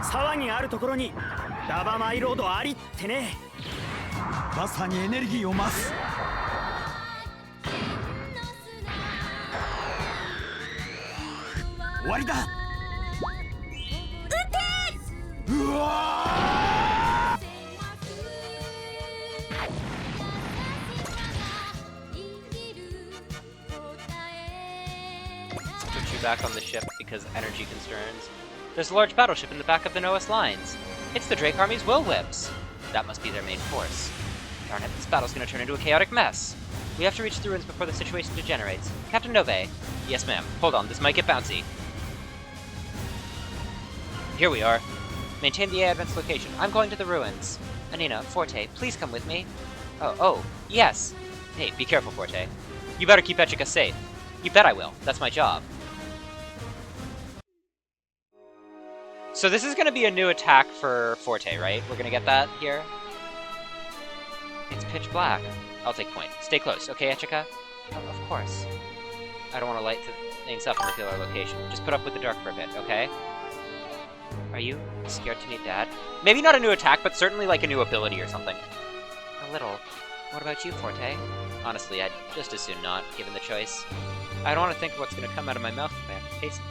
S8: 騒ぎあるところにラバマイロードありってね。
S7: まさにエネルギーを増す。終わりだ。撃て。うわー。
S1: Put you back on the ship because energy concerns. There's a large battleship in the back of the Noah's lines. It's the Drake Army's Will Whips. That must be their main force. Darn it, this battle's gonna turn into a chaotic mess. We have to reach the ruins before the situation degenerates. Captain Nove. Yes, ma'am. Hold on, this might get bouncy. Here we are. Maintain the Advent's location. I'm going to the ruins. Anina, Forte, please come with me. Oh, yes. Hey, be careful, Forte. You better keep Echica safe. You bet I will. That's my job. So this is going to be a new attack for Forte, right? We're going to get that here? It's pitch black. I'll take point. Stay close, okay, Echica? Oh, of course. I don't want to light things up and reveal our location. Just put up with the dark for a bit, okay? Are you scared to meet Dad? Maybe not a new attack, but certainly like a new ability or something. A little. What about you, Forte? Honestly, I'd just as soon not, given the choice. I don't want to think of what's going to come out of my mouth if I have to face it.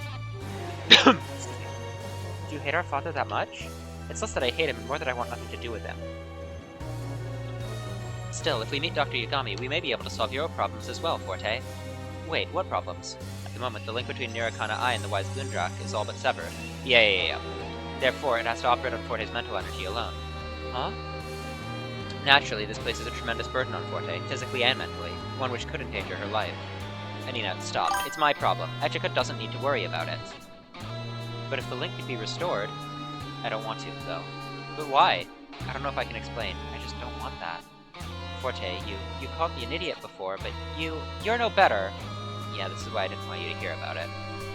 S1: Do you hate our father that much? It's less that I hate him and more that I want nothing to do with him. Still, if we meet Dr. Yagami, we may be able to solve your problems as well, Forte. Wait, what problems? At the moment, the link between Nirokana I and the Wise Goondrak is all but severed. Yeah. Therefore, it has to operate on Forte's mental energy alone. Huh? Naturally, this places a tremendous burden on Forte, physically and mentally, one which could endanger her life. Anina, stop. It's my problem. Echica doesn't need to worry about it. But if the link could be restored... I don't want to, though. But why? I don't know if I can explain. I just don't want that. Forte, you called me an idiot before, but you're no better. Yeah, this is why I didn't want you to hear about it.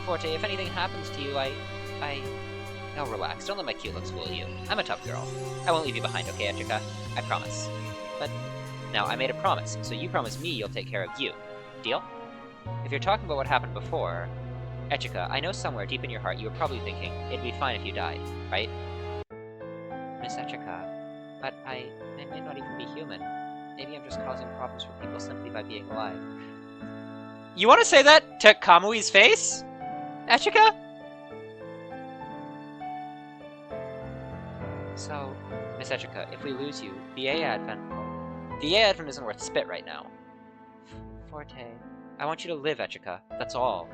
S1: Forte, if anything happens to you, Oh, relax. Don't let my cute looks fool you. I'm a tough girl. I won't leave you behind, okay, Echica? I promise. But... Now, I made a promise, so you promise me you'll take care of you. Deal? If you're talking about what happened before... Echica, I know somewhere deep in your heart you were probably thinking, it'd be fine if you died, right? Miss Echica, but I may not even be human. Maybe I'm just causing problems for people simply by being alive. You want to say that to Kamui's face? Echica? So, Miss Echica, if we lose you, the A Advent isn't worth spit right now. Forte, I want you to live, Echica. That's all.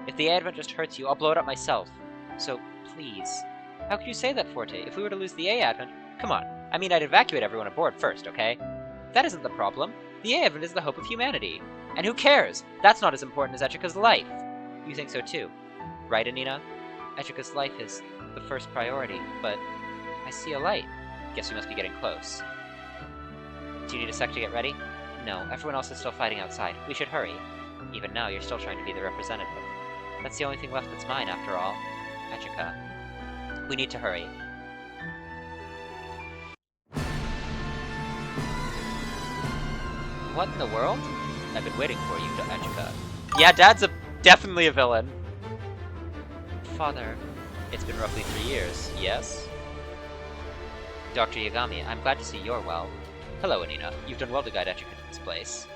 S1: If the Advent just hurts you, I'll blow it up myself. So, please. How could you say that, Forte? If we were to lose the A Advent... Come on. I mean, I'd evacuate everyone aboard first, okay? That isn't the problem. The A Advent is the hope of humanity. And who cares? That's not as important as Echica's life. You think so too. Right, Anina? Echica's life is the first priority, but... I see a light. Guess we must be getting close. Do you need a sec to get ready? No, everyone else is still fighting outside. We should hurry. Even now, you're still trying to be the representative. That's the only thing left that's mine, after all. Echica. We need to hurry. What in the world? I've been waiting for you, Echica. Yeah, Dad's definitely a villain. Father, it's been roughly 3 years, yes? Dr. Yagami, I'm glad to see you're well. Hello, Anina. You've done well to guide Echica to this place.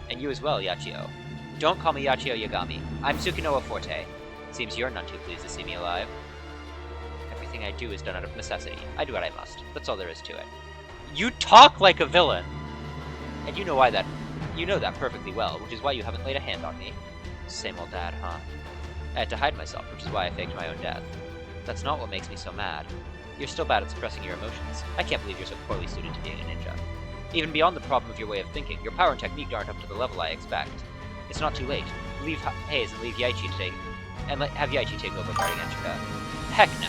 S1: And you as well, Yachio. Don't call me Yachio Yagami. I'm Tsukinoa Forte. Seems you're none too pleased to see me alive. Everything I do is done out of necessity. I do what I must. That's all there is to it. You talk like a villain! And you know why that... You know that perfectly well, which is why you haven't laid a hand on me. Same old Dad, huh? I had to hide myself, which is why I faked my own death. That's not what makes me so mad. You're still bad at suppressing your emotions. I can't believe you're so poorly suited to being a ninja. Even beyond the problem of your way of thinking, your power and technique aren't up to the level I expect. It's not too late. Leave Hayes and leave Yaichi to take... And have Yaichi take over guarding Echica. Heck no.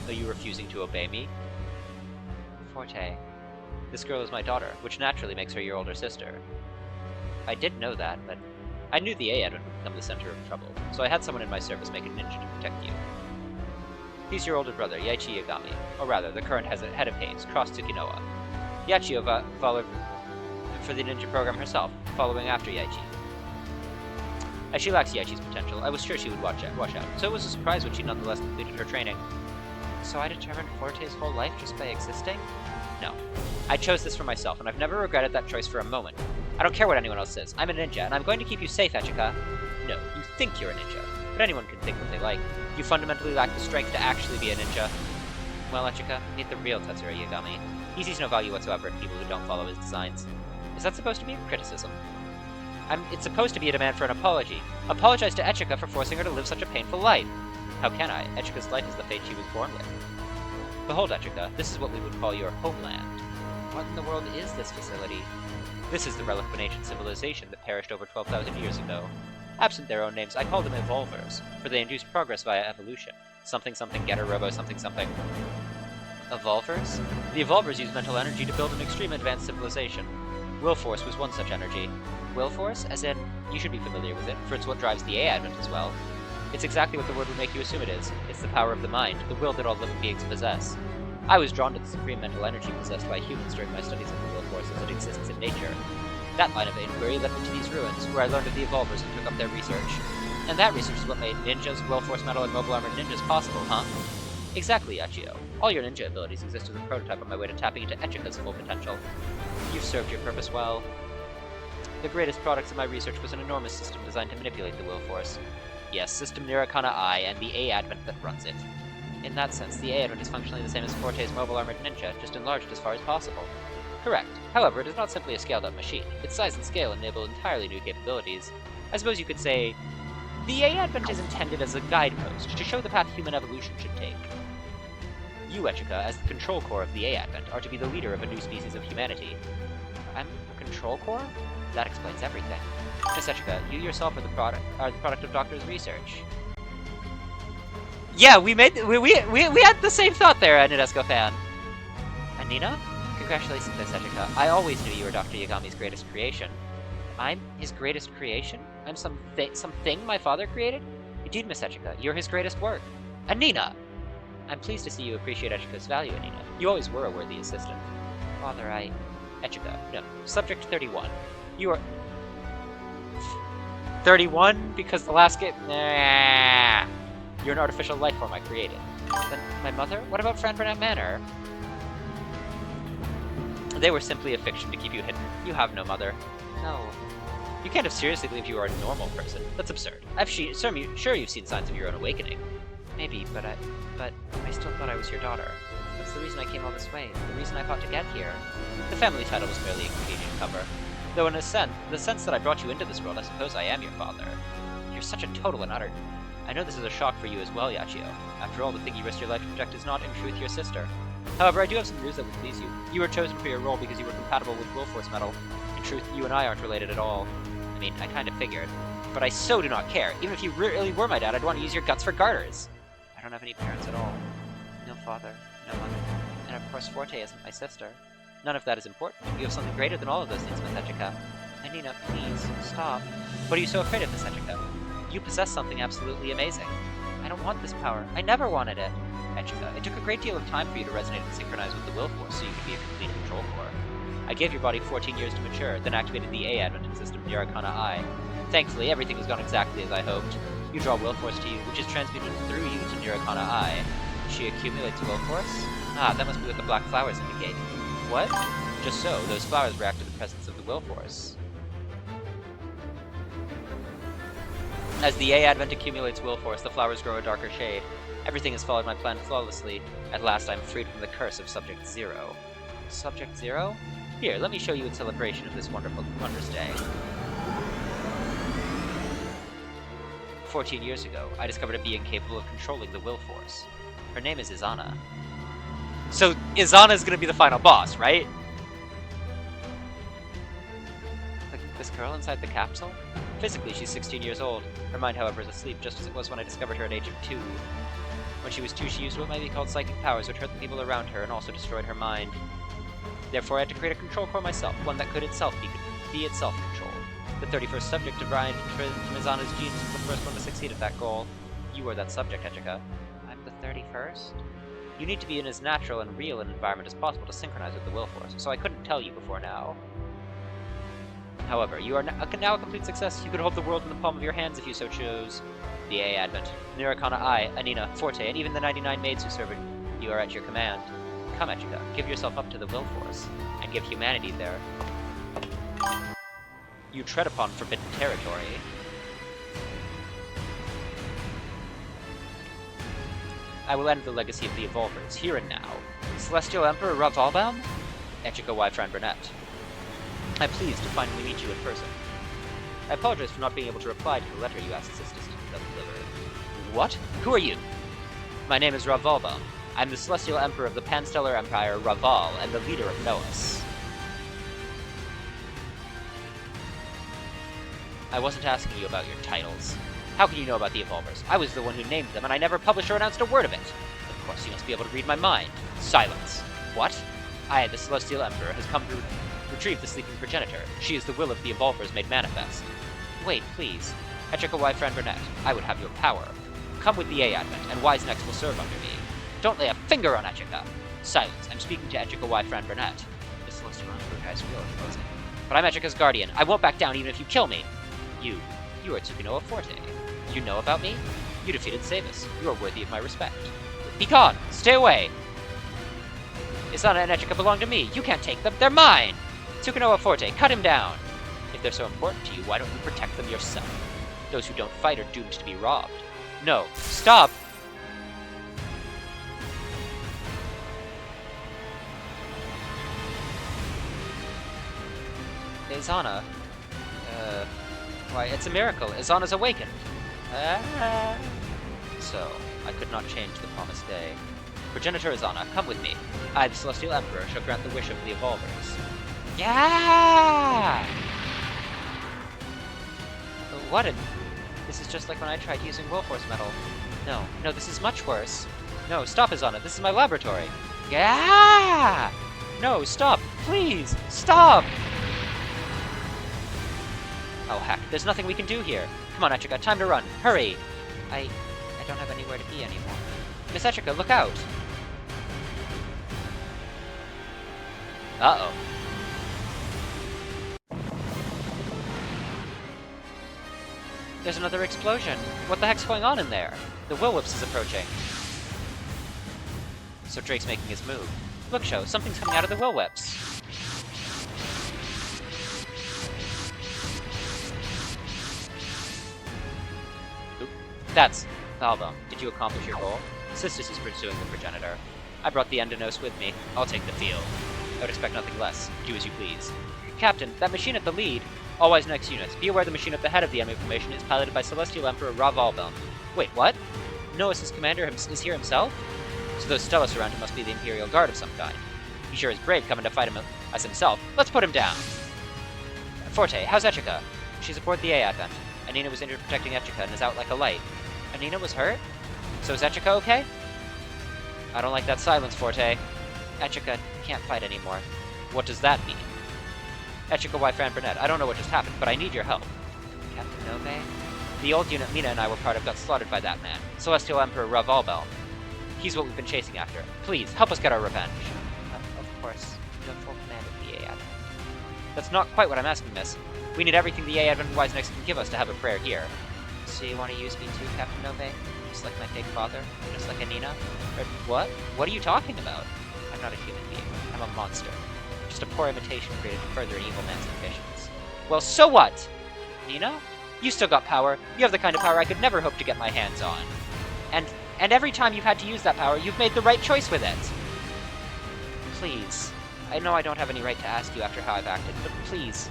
S1: Are you refusing to obey me? Forte. This girl is my daughter, which naturally makes her your older sister. I did know that, but I knew the A-Advent would become the center of trouble, so I had someone in my service make a ninja to protect you. He's your older brother, Yaichi Yagami, or rather, the current head of Hades, Cross Tsukinoa. Yachio followed for the ninja program herself, following after Yaichi. As she lacks Yaichi's potential, I was sure she would watch out, so it was a surprise when she nonetheless completed her training. So I determined Forte's whole life just by existing? No. I chose this for myself, and I've never regretted that choice for a moment. I don't care what anyone else says. I'm a ninja, and I'm going to keep you safe, Echika. No, you think you're a ninja, but anyone can think what they like. You fundamentally lack the strength to actually be a ninja. Well, Echika, meet the real Tetsuro Yagami. He sees no value whatsoever in people who don't follow his designs. Is that supposed to be a criticism? It's supposed to be a demand for an apology. Apologize to Echika for forcing her to live such a painful life. How can I? Echika's life is the fate she was born with. Behold, Echika, this is what we would call your homeland. What in the world is this facility? This is the relic of an ancient civilization that perished over 12,000 years ago. Absent their own names, I call them evolvers, for they induce progress via evolution. Something something getter robo something something. Evolvers? The evolvers use mental energy to build an extreme advanced civilization. Will Force was one such energy. Will Force? As in, you should be familiar with it, for it's what drives the A-Advent as well. It's exactly what the word would make you assume it is. It's the power of the mind, the will that all living beings possess. I was drawn to the supreme mental energy possessed by humans during my studies of the Will Force as it exists in nature. That line of inquiry led me to these ruins, where I learned of the evolvers and took up their research. And that research is what made ninjas, Will Force metal, and mobile armored ninjas possible, huh? Exactly, Yachio. All your ninja abilities exist as a prototype on my way to tapping into Echika's full potential. You've served your purpose well. The greatest product of my research was an enormous system designed to manipulate the Will Force. Yes, System Nirokana I and the A-Advent that runs it. In that sense, the A-Advent is functionally the same as Forte's mobile armored ninja, just enlarged as far as possible. Correct. However, it is not simply a scaled-up machine. Its size and scale enable entirely new capabilities. I suppose you could say, the A-Advent is intended as a guidepost to show the path human evolution should take. You, Echika, as the control core of the A-Advent, are to be the leader of a new species of humanity. I'm a control core? That explains everything. Miss Echika, you yourself are the product of Doctor's research. Yeah, we had the same thought there, Nadesco fan. Anina? Congratulations, Miss Echika. I always knew you were Dr. Yagami's greatest creation. I'm his greatest creation? I'm something my father created? Indeed, Miss Echika, you're his greatest work. Anina! I'm pleased to see you appreciate Echika's value, Anina. You always were a worthy assistant. Father, Echika, no. Subject 31. You are... 31? Because the last game... Nah. You're an artificial life form I created. Then my mother? What about Franburnett Manor? They were simply a fiction to keep you hidden. You have no mother. No. You can't have seriously believed you are a normal person. That's absurd. Sure you've seen signs of your own awakening. Maybe, but I still thought I was your daughter. That's the reason I came all this way. The reason I fought to get here. The family title was merely a convenient cover. Though in a sense, the sense that I brought you into this world, I suppose I am your father. You're such a total and utter... I know this is a shock for you as well, Yachio. After all, the thing you risked your life to protect is not, in truth, your sister. However, I do have some news that would please you. You were chosen for your role because you were compatible with Will Force metal. In truth, you and I aren't related at all. I mean, I kind of figured. But I so do not care. Even if you really were my dad, I'd want to use your guts for garters. I don't have any parents at all. No father, no mother. And of course, Forte isn't my sister. None of that is important. You have something greater than all of those things, Miss Echika. Anina, please, stop. What are you so afraid of, Miss Echika? You possess something absolutely amazing. I don't want this power. I never wanted it. Echika, it took a great deal of time for you to resonate and synchronize with the Will Force so you could be a complete control core. I gave your body 14 years to mature, then activated the A-Advent system Nirokana I. Thankfully, everything has gone exactly as I hoped. You draw Will Force to you, which is transmuted through you to Nirokana I. She accumulates Will Force? Ah, that must be what the black flowers indicate. What? Just so, those flowers react to the presence of the Will Force. As the A-Advent accumulates Will Force, the flowers grow a darker shade. Everything has followed my plan flawlessly. At last I am freed from the curse of Subject Zero. Subject Zero? Here, let me show you in celebration of this wondrous day. 14 years ago, I discovered a being capable of controlling the Will Force. Her name is Izana. So, Izana is gonna be the final boss, right? This girl inside the capsule? Physically, she's 16 years old. Her mind, however, is asleep, just as it was when I discovered her at age of 2. When she was 2, she used what might be called psychic powers, which hurt the people around her and also destroyed her mind. Therefore, I had to create a control core myself, one that could itself be itself controlled. The 31st subject to Brian from Izana's genes was the first one to succeed at that goal. You are that subject, Echika. I'm the 31st? You need to be in as natural and real an environment as possible to synchronize with the Will Force, so I couldn't tell you before now. However, you are now a complete success. You could hold the world in the palm of your hands if you so chose. The A Advent, Nirikana I, Anina, Forte, and even the 99 maids who serve you are at your command. Come, Echika, give yourself up to the Will Force, and give humanity their... You tread upon forbidden territory. I will end the legacy of the Evolvers, here and now. Celestial Emperor Ravalbaum? Echika Y. Fran Burnett. I'm pleased to finally meet you in person. I apologize for not being able to reply to the letter you asked Sisters to deliver. What? Who are you? My name is Ravalbaum. I'm the Celestial Emperor of the Panstellar Empire, Raval, and the leader of Noas. I wasn't asking you about your titles. How can you know about the Evolvers? I was the one who named them, and I never published or announced a word of it. Of course, you must be able to read my mind. Silence. What? I, the Celestial Emperor, has come to retrieve the sleeping progenitor. She is the will of the Evolvers made manifest. Wait, please. Echika Y. Fran Burnett, I would have your power. Come with the A Advent, and Wise Next will serve under me. Don't lay a finger on Echika! Silence. I'm speaking to Echika Y. Fran Burnett. The Celestial Emperor guy's real opposing. But I'm Echika's guardian. I won't back down even if you kill me. You are Tsukinoa Forte. You know about me? You defeated Savis. You are worthy of my respect. Be gone! Stay away! Izana and Echika belong to me. You can't take them. They're mine! Tsukinoa Forte, cut him down! If they're so important to you, why don't you protect them yourself? Those who don't fight are doomed to be robbed. No. Stop! Izana. Why, it's a miracle. Izana's awakened. So, I could not change the promised day. Progenitor Izana, come with me. I, the Celestial Emperor, shall grant the wish of the Evolvers. Yeah! What a... This is just like when I tried using Will Force Metal. No, this is much worse. No, stop, Izana. This is my laboratory. Yeah! No, stop! Please! Stop! Oh heck, there's nothing we can do here. Come on, Echika, time to run. Hurry! I don't have anywhere to be anymore. Miss Echika, look out! Uh-oh. There's another explosion. What the heck's going on in there? The Will Whips is approaching. So Drake's making his move. Look, Sho, something's coming out of the Will Whips. That's... Valbum, did you accomplish your goal? Sisters is pursuing the progenitor. I brought the Endonos with me. I'll take the field. I would expect nothing less. Do as you please. Captain, that machine at the lead... All Wise Next units, be aware the machine at the head of the enemy formation is piloted by Celestial Emperor Ravalbaum. Wait, what? Noah's commander is here himself? So those Stellas around him must be the Imperial Guard of some kind. He sure is brave coming to fight him as himself. Let's put him down! Forte, how's Echika? She's aboard the A Advent. Anina was injured protecting Echika and is out like a light. Anina was hurt? So is Echika okay? I don't like that silence, Forte. Echika can't fight anymore. What does that mean? Echika Y. Fran Burnett, I don't know what just happened, but I need your help. Captain Nove? The old unit Mina and I were part of got slaughtered by that man, Celestial Emperor Ravalbaum. He's what we've been chasing after. Please, help us get our revenge. Of course. You have full command of the A Advent. That's not quite what I'm asking, miss. We need everything the A Advent and Wise Next can give us to have a prayer here. So you want to use me too, Captain Nove? Just like my fake father? Just like Anina? Or what? What are you talking about? I'm not a human being. I'm a monster. Just a poor imitation created to further an evil man's ambitions. Well, so what? Nina? You still got power. You have the kind of power I could never hope to get my hands on. And every time you've had to use that power, you've made the right choice with it. Please. I know I don't have any right to ask you after how I've acted, but please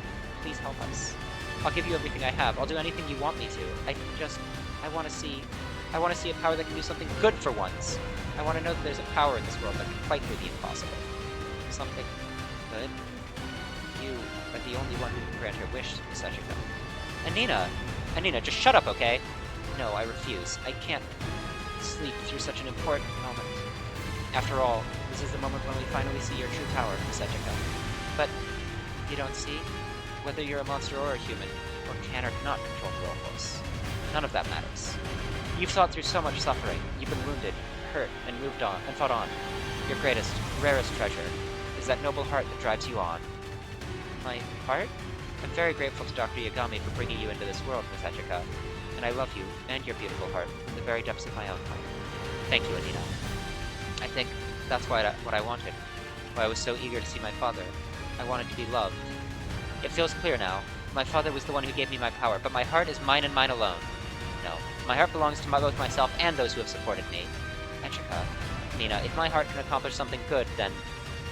S1: help us. I'll give you everything I have. I'll do anything you want me to. I want to see a power that can do something good for once. I want to know that there's a power in this world that can fight through the impossible. Something good. You are the only one who can grant her wish, Miss Echika. Anina, just shut up, okay? No, I refuse. I can't. sleep through such an important moment. After all, this is the moment when we finally see your true power, Setchika. But you don't see? Whether you're a monster or a human, or can or cannot control the Whirlforce, none of that matters. You've fought through so much suffering. You've been wounded, hurt, and moved on, and fought on. Your greatest, rarest treasure is that noble heart that drives you on. My heart? I'm very grateful to Dr. Yagami for bringing you into this world, Miss Setchika, and I love you and your beautiful heart from the very depths of my own heart. Thank you, Anina. I think that's what I wanted. Why I was so eager to see my father. I wanted to be loved. It feels clear now. My father was the one who gave me my power, but my heart is mine and mine alone. No, my heart belongs to both myself and those who have supported me. Etchika, Nina, if my heart can accomplish something good, then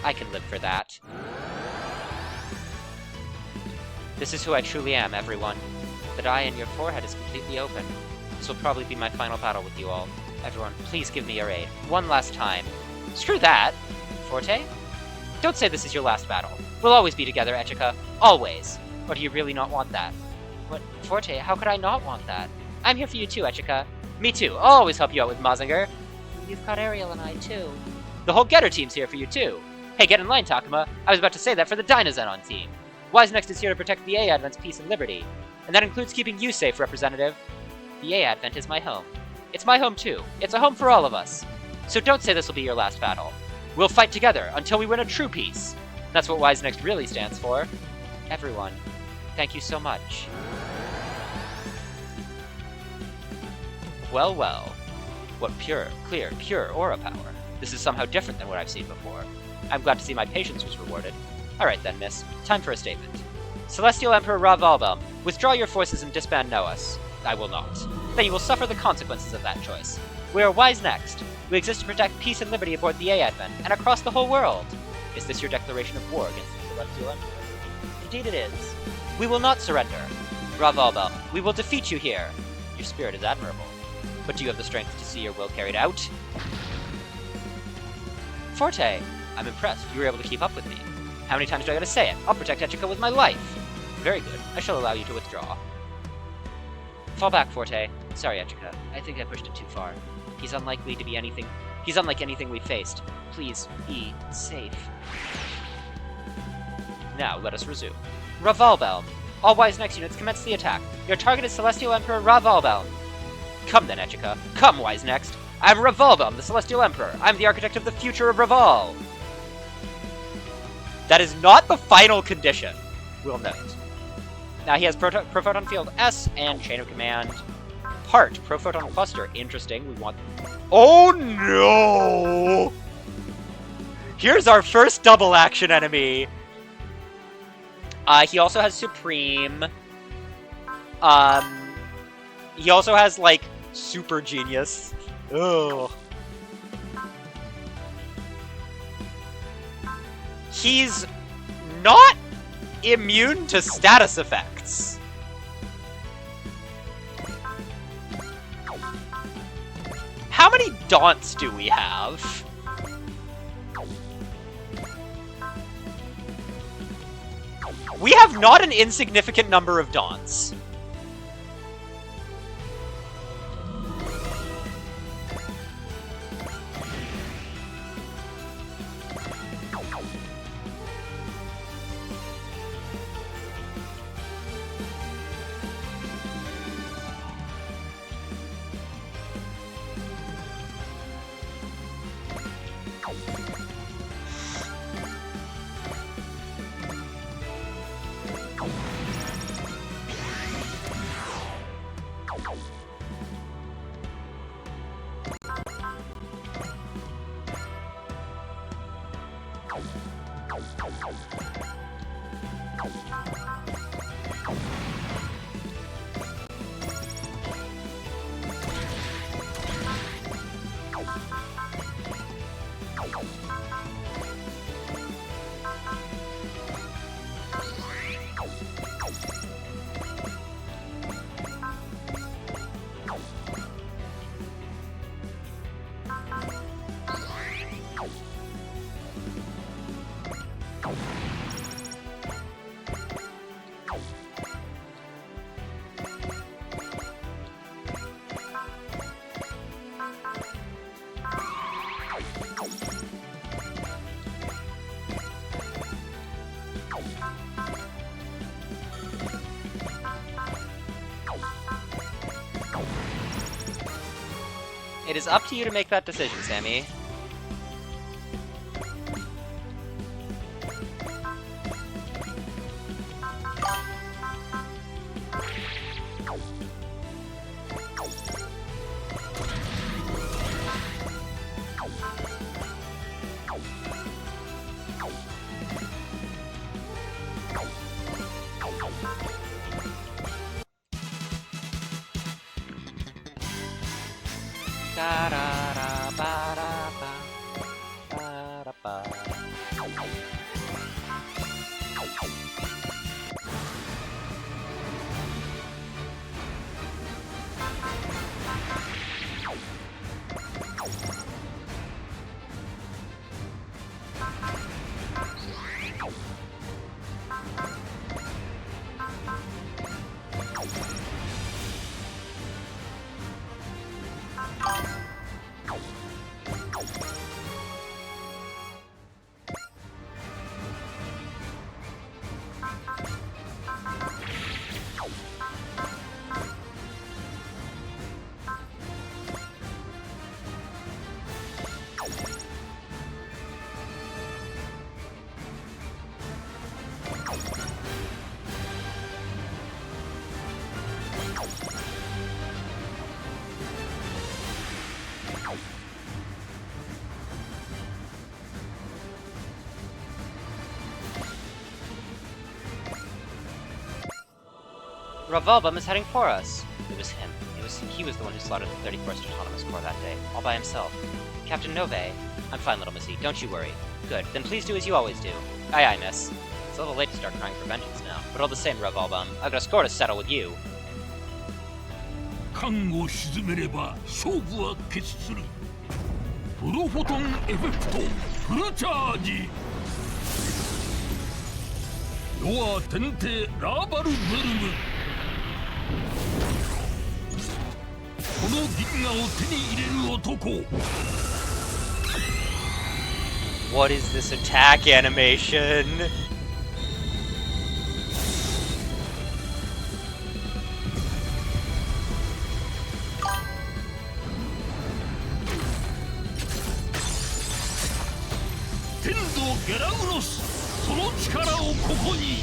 S1: I can live for that. This is who I truly am, everyone. That eye in your forehead is completely open. This will probably be my final battle with you all. Everyone, please give me your aid. One last time. Screw that! Forte? Don't say this is your last battle. We'll always be together, Etchika. Always. Or do you really not want that? What? Forte, how could I not want that? I'm here for you too, Etchika. Me too. I'll always help you out with Mazinger. You've got Ariel and I too. The whole Getter team's here for you too. Hey, get in line, Takuma. I was about to say that for the Dynazenon team. Wise Next is here to protect the A-Advent's peace and liberty. And that includes keeping you safe, Representative. The A-Advent is my home. It's my home too. It's a home for all of us. So don't say this will be your last battle. We'll fight together until we win a true peace. That's what Wise Next really stands for. Everyone, thank you so much. Well, well. What pure, clear, pure aura power. This is somehow different than what I've seen before. I'm glad to see my patience was rewarded. Alright then, miss. Time for a statement. Celestial Emperor Ravalbum, withdraw your forces and disband Noas. I will not. Then you will suffer the consequences of that choice. We are Wise Next. We exist to protect peace and liberty aboard the A-Advent, and across the whole world. Is this your declaration of war against the Celestial Emperor? Indeed it is. We will not surrender. Ravalbum, we will defeat you here. Your spirit is admirable. But do you have the strength to see your will carried out? Forte, I'm impressed. You were able to keep up with me. How many times do I gotta say it? I'll protect Etchika with my life. Very good. I shall allow you to withdraw. Fall back, Forte. Sorry, Etchika. I think I pushed it too far. He's unlikely to be anything. He's unlike anything we've faced. Please, be safe. Now, let us resume. Ravalbelm. All Wise Next units commence the attack. Your target is Celestial Emperor Ravalbelm. Come then, Etchika. Come, Wise Next. I'm Ravalbelm, the Celestial Emperor. I'm the architect of the future of Raval. That is not the final condition, we'll note. Now he has Prophoton Field S and Chain of Command Part. Prophoton Cluster. Interesting. We want... Oh no! Here's our first double action enemy. He also has Supreme. He also has, like, Super Genius. Ugh. He's not immune to status effects. How many Daunts do we have? We have not an insignificant number of Daunts. It is up to you to make that decision, Sammy. Revolbum is heading for us. It was him. He was the one who slaughtered the 31st Autonomous Corps that day, all by himself. Captain Nove, I'm fine, little missy. Don't you worry. Good. Then please do as you always do. Aye, aye, miss. It's a little late to start crying for vengeance now, but all the same, Revolbum, I've got a score to settle with you.
S3: 缶を沈めれば勝負は決する。プロフォトンエフェクトフルチャージ。ヨアテンテラーバルブルム。この銀河を手に入れる男。
S1: What is this attack animation?
S3: Tendo Gyarados, その力をここに。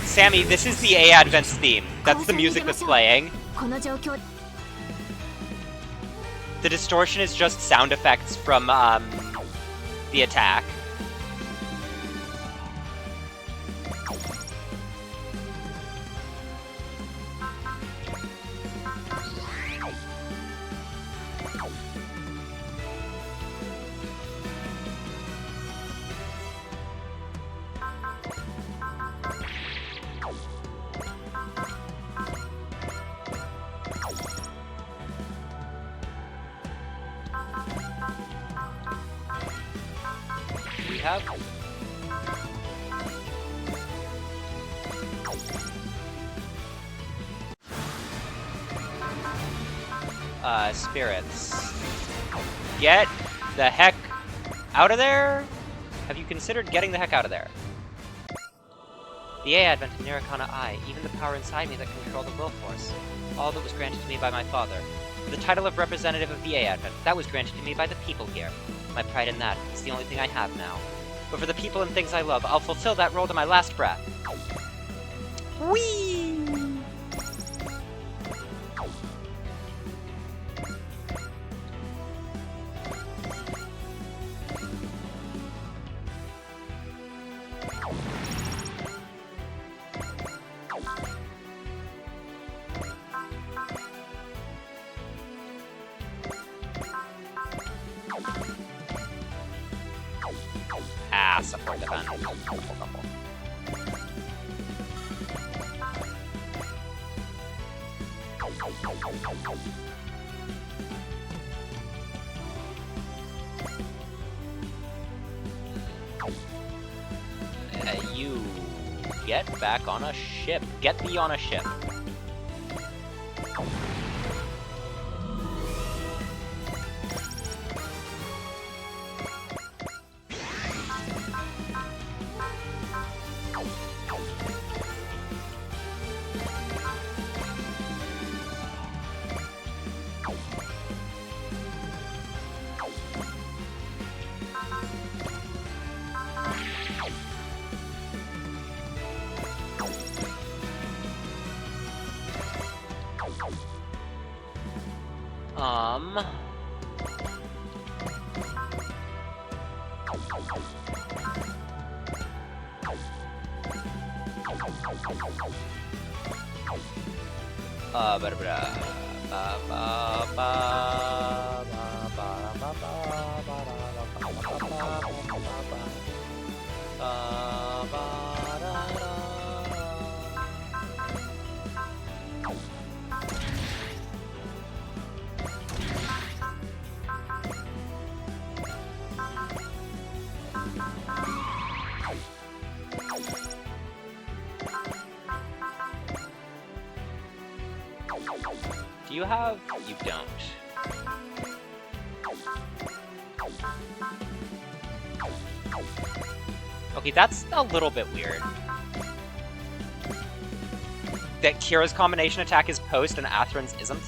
S1: Sammy, this is the A Advent's theme. That's the music that's playing.
S2: この状況
S1: The distortion is just sound effects from, the attack. We have spirits. Get the heck out of there? Have you considered getting the heck out of there? The A Advent of Nirikana I, even the power inside me that can control the will force. All that was granted to me by my father. The title of representative of the A Advent, that was granted to me by the people here. My pride in that is the only thing I have now. But for the people and things I love, I'll fulfill that role to my last breath. Whee! Support the band. You get back on a ship. Get thee on a ship. Do you have? You don't. Okay, that's a little bit weird. That Kira's combination attack is post and Atherin's isn't?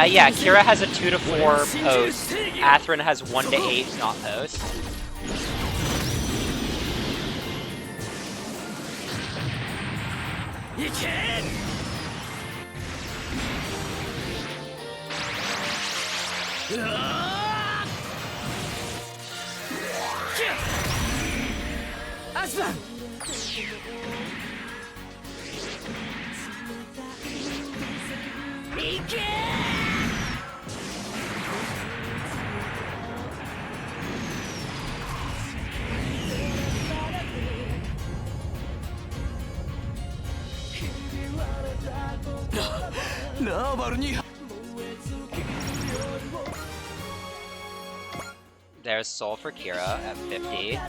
S1: Yeah, Kira has a 2 to 4 post. Atherin has 1 to 8 not post. There's Soul for Kira at 50.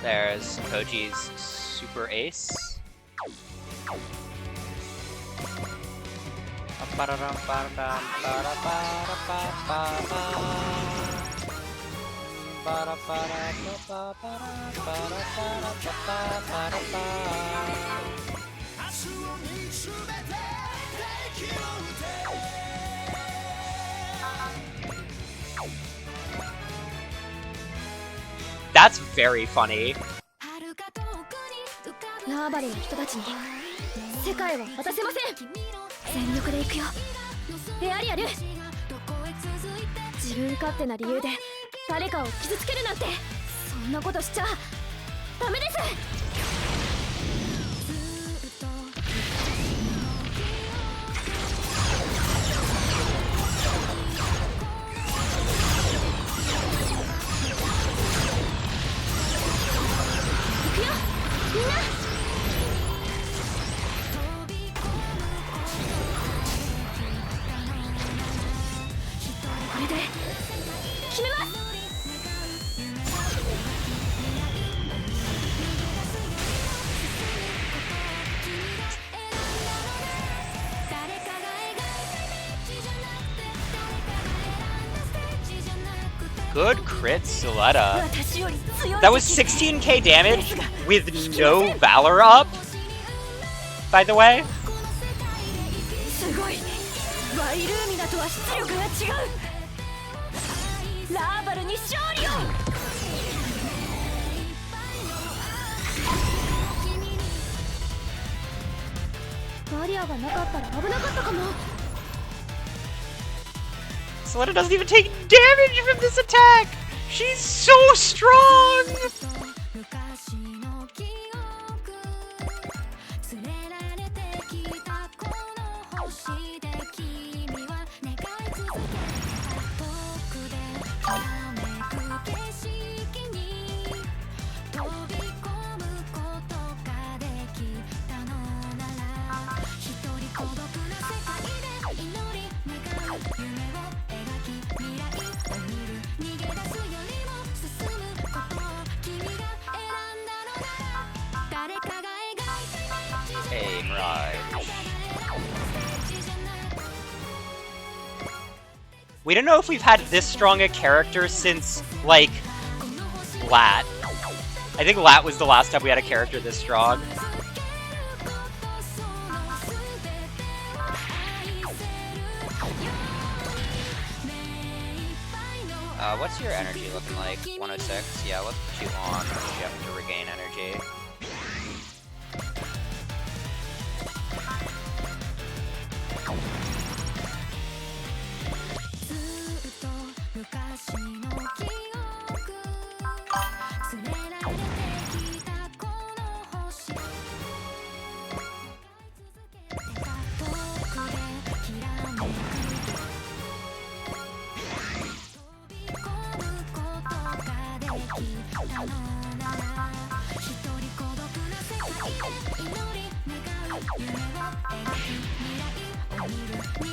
S1: There's Koji's Super Ace. That's very funny.
S2: 縄張りの人たちに世界は渡せません。全力で行くよ。エアリアル。自分勝手な理由で誰かを傷つけるなんて、そんなことしちゃダメです。行くよ、みんな。これで決めます。
S1: Good crit, Suletta. That was 16k damage with no Valor up, by the way.
S2: すごい。ワイルーミナとは出力が違う。ラーバルに勝利を。バリアがなかったら危なかったかも。
S1: Suletta doesn't even take damage from this attack! She's so strong! We don't know if we've had this strong a character since, like, Lat. I think Lat was the last time we had a character this strong. What's your energy looking like? 106? Yeah, let's put you on shift to regain energy.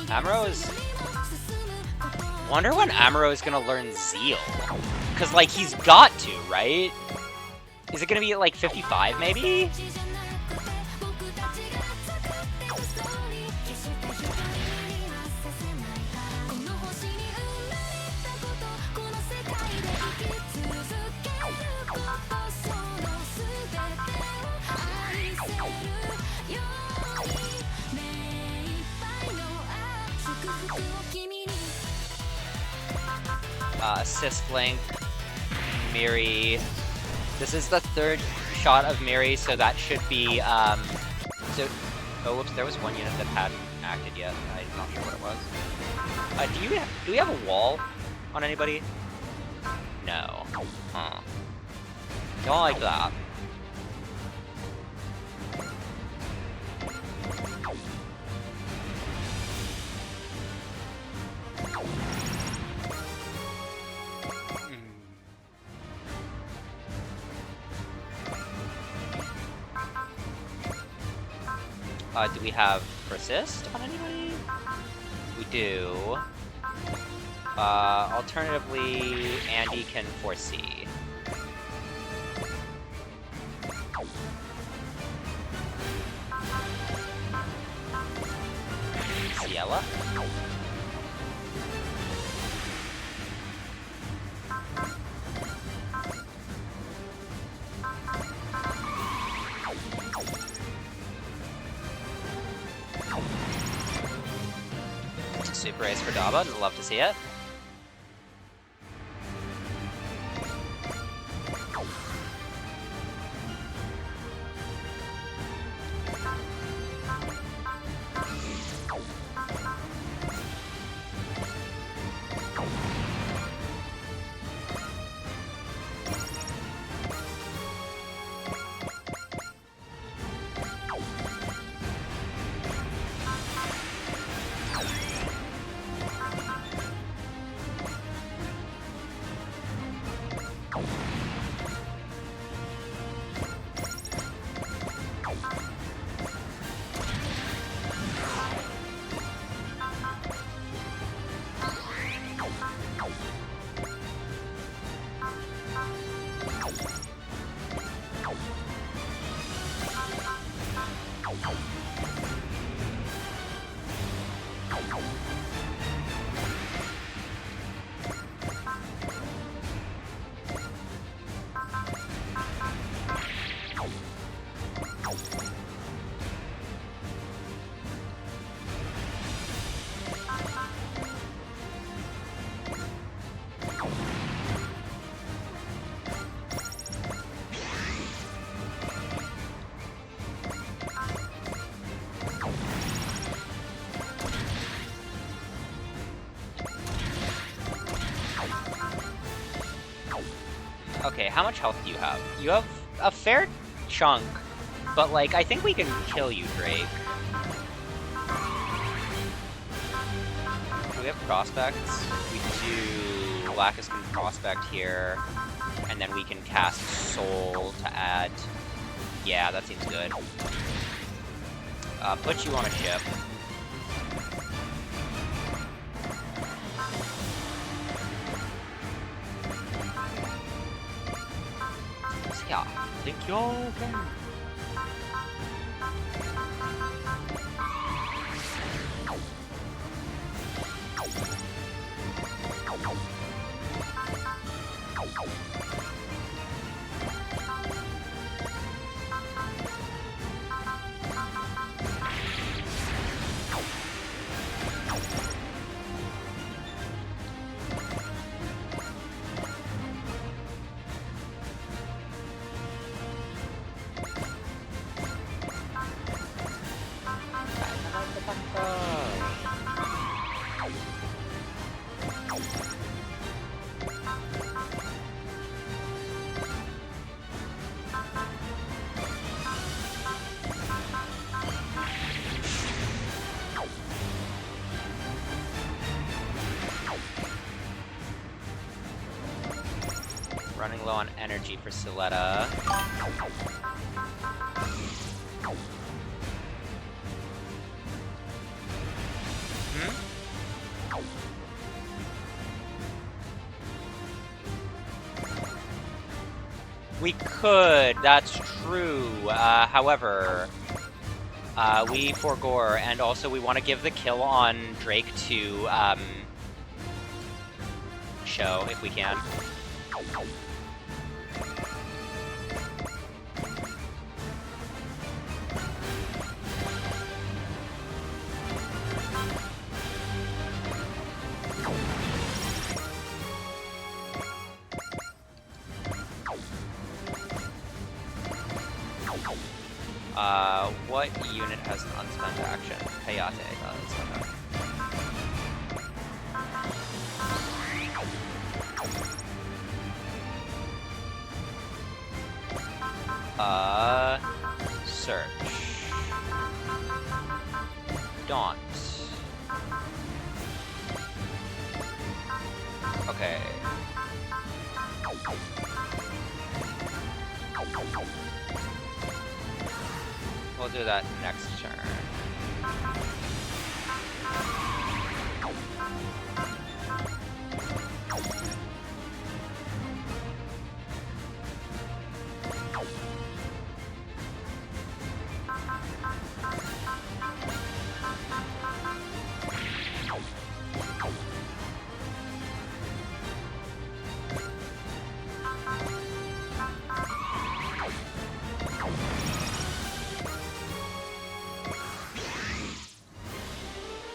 S1: Amuro is... Wonder when Amuro is gonna learn Zeal. Cause, like, he's got to, right? Is it gonna be at, like, 55, maybe? Assist Link, Miri. This is the third shot of Miri, so that should be, oh, whoops, there was one unit that hadn't acted yet. I'm not sure what it was. Do we have a wall on anybody? No. Huh. Don't like that. Do we have Persist on anybody? We do. Alternatively, Andy can foresee. Ciela? Super Ace for Daba, I'd love to see it. Okay, how much health do you have? You have a fair chunk, but, like, I think we can kill you, Drake. Do we have prospects? We do. Lacus can prospect here, and then we can cast Soul to add. Yeah, that seems good. Put you on a ship. Yeah, think y'all can. running low on energy for Suletta. We could, that's true. However, we forgore, and also we want to give the kill on Drake to Show, if we can. What unit has an unspent action? Hayate, okay. Search. Daunt. Okay. We'll do that next turn.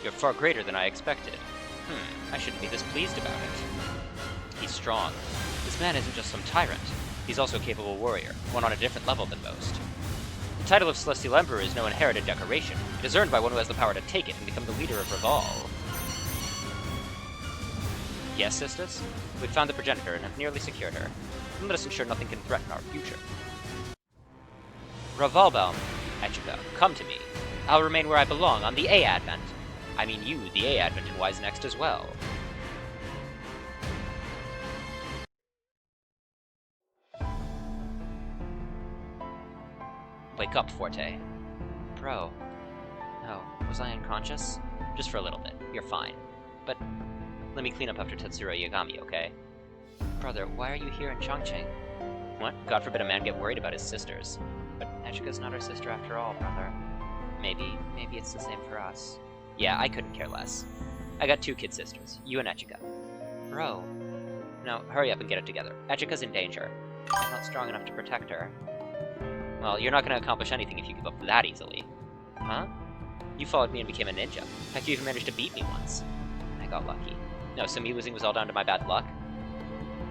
S1: You're far greater than I expected. I shouldn't be displeased about it. He's strong. This man isn't just some tyrant. He's also a capable warrior, one on a different level than most. The title of Celestial Emperor is no inherited decoration. It is earned by one who has the power to take it and become the leader of Reval. Yes, sisters? We've found the progenitor and have nearly secured her. And let us ensure nothing can threaten our future. Revalbaum, Echica, come to me. I'll remain where I belong on the A Advent. I mean you, the A Advent, and Wise Next as well. Wake up, Forte. Bro. No, was I unconscious? Just for a little bit. You're fine. But let me clean up after Tetsuro Yagami, okay? Brother, why are you here in Chongqing? What? God forbid a man get worried about his sisters. But Echica's not our sister after all, brother. Maybe it's the same for us. Yeah, I couldn't care less. I got 2 kid sisters, you and Echica. Bro. No, hurry up and get it together. Echica's in danger. I'm not strong enough to protect her. Well, you're not going to accomplish anything if you give up that easily. Huh? You followed me and became a ninja. Heck, you even managed to beat me once. I got lucky. No, so me losing was all down to my bad luck?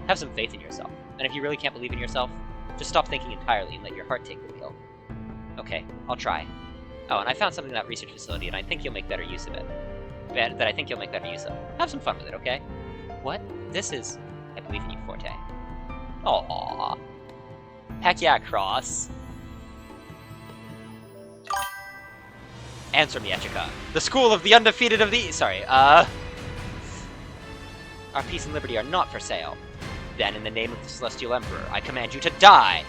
S1: Have some faith in yourself. And if you really can't believe in yourself, just stop thinking entirely and let your heart take the wheel. Okay, I'll try. Oh, and I found something in that research facility, and I think you'll make better use of it. That I think you'll make better use of. Have some fun with it, okay? What? This is... I believe in you, Forte. Aww. Heck yeah, Cross. Answer me, Echica. The school of the undefeated of the... Sorry, Our peace and liberty are not for sale. Then, in the name of the Celestial Emperor, I command you to die!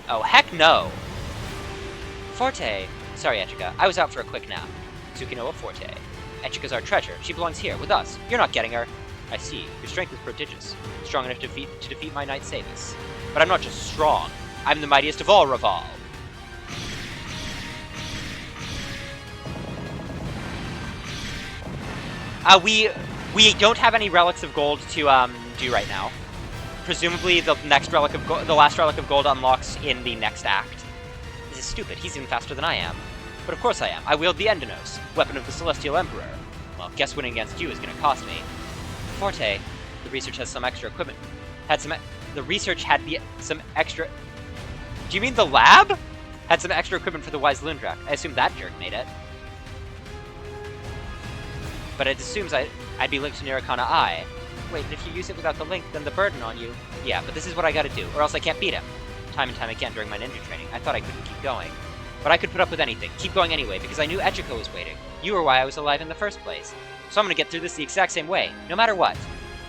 S1: Oh, heck no! Forte! Sorry, Echica. I was out for a quick nap. Tsukinoa Forte. Echica's our treasure. She belongs here, with us. You're not getting her. I see. Your strength is prodigious. Strong enough to defeat my knight Samus. But I'm not just strong. I'm the mightiest of all Reval. We don't have any relics of gold to do right now. Presumably the next relic of the last relic of gold unlocks in the next act. This is stupid. He's even faster than I am. But of course I am. I wield the Endenos, weapon of the Celestial Emperor. Well, guess winning against you is going to cost me. Forte, the research has some extra equipment. The research had some extra. Do you mean the lab? Had some extra equipment for the Wise Lundrak. I assume that jerk made it. But it assumes I'd be linked to Nirikana Eye. Wait, if you use it without the link, then the burden on you... Yeah, but this is what I gotta do, or else I can't beat him. Time and time again during my ninja training, I thought I couldn't keep going. But I could put up with anything, keep going anyway, because I knew Echica was waiting. You were why I was alive in the first place. So I'm gonna get through this the exact same way, no matter what.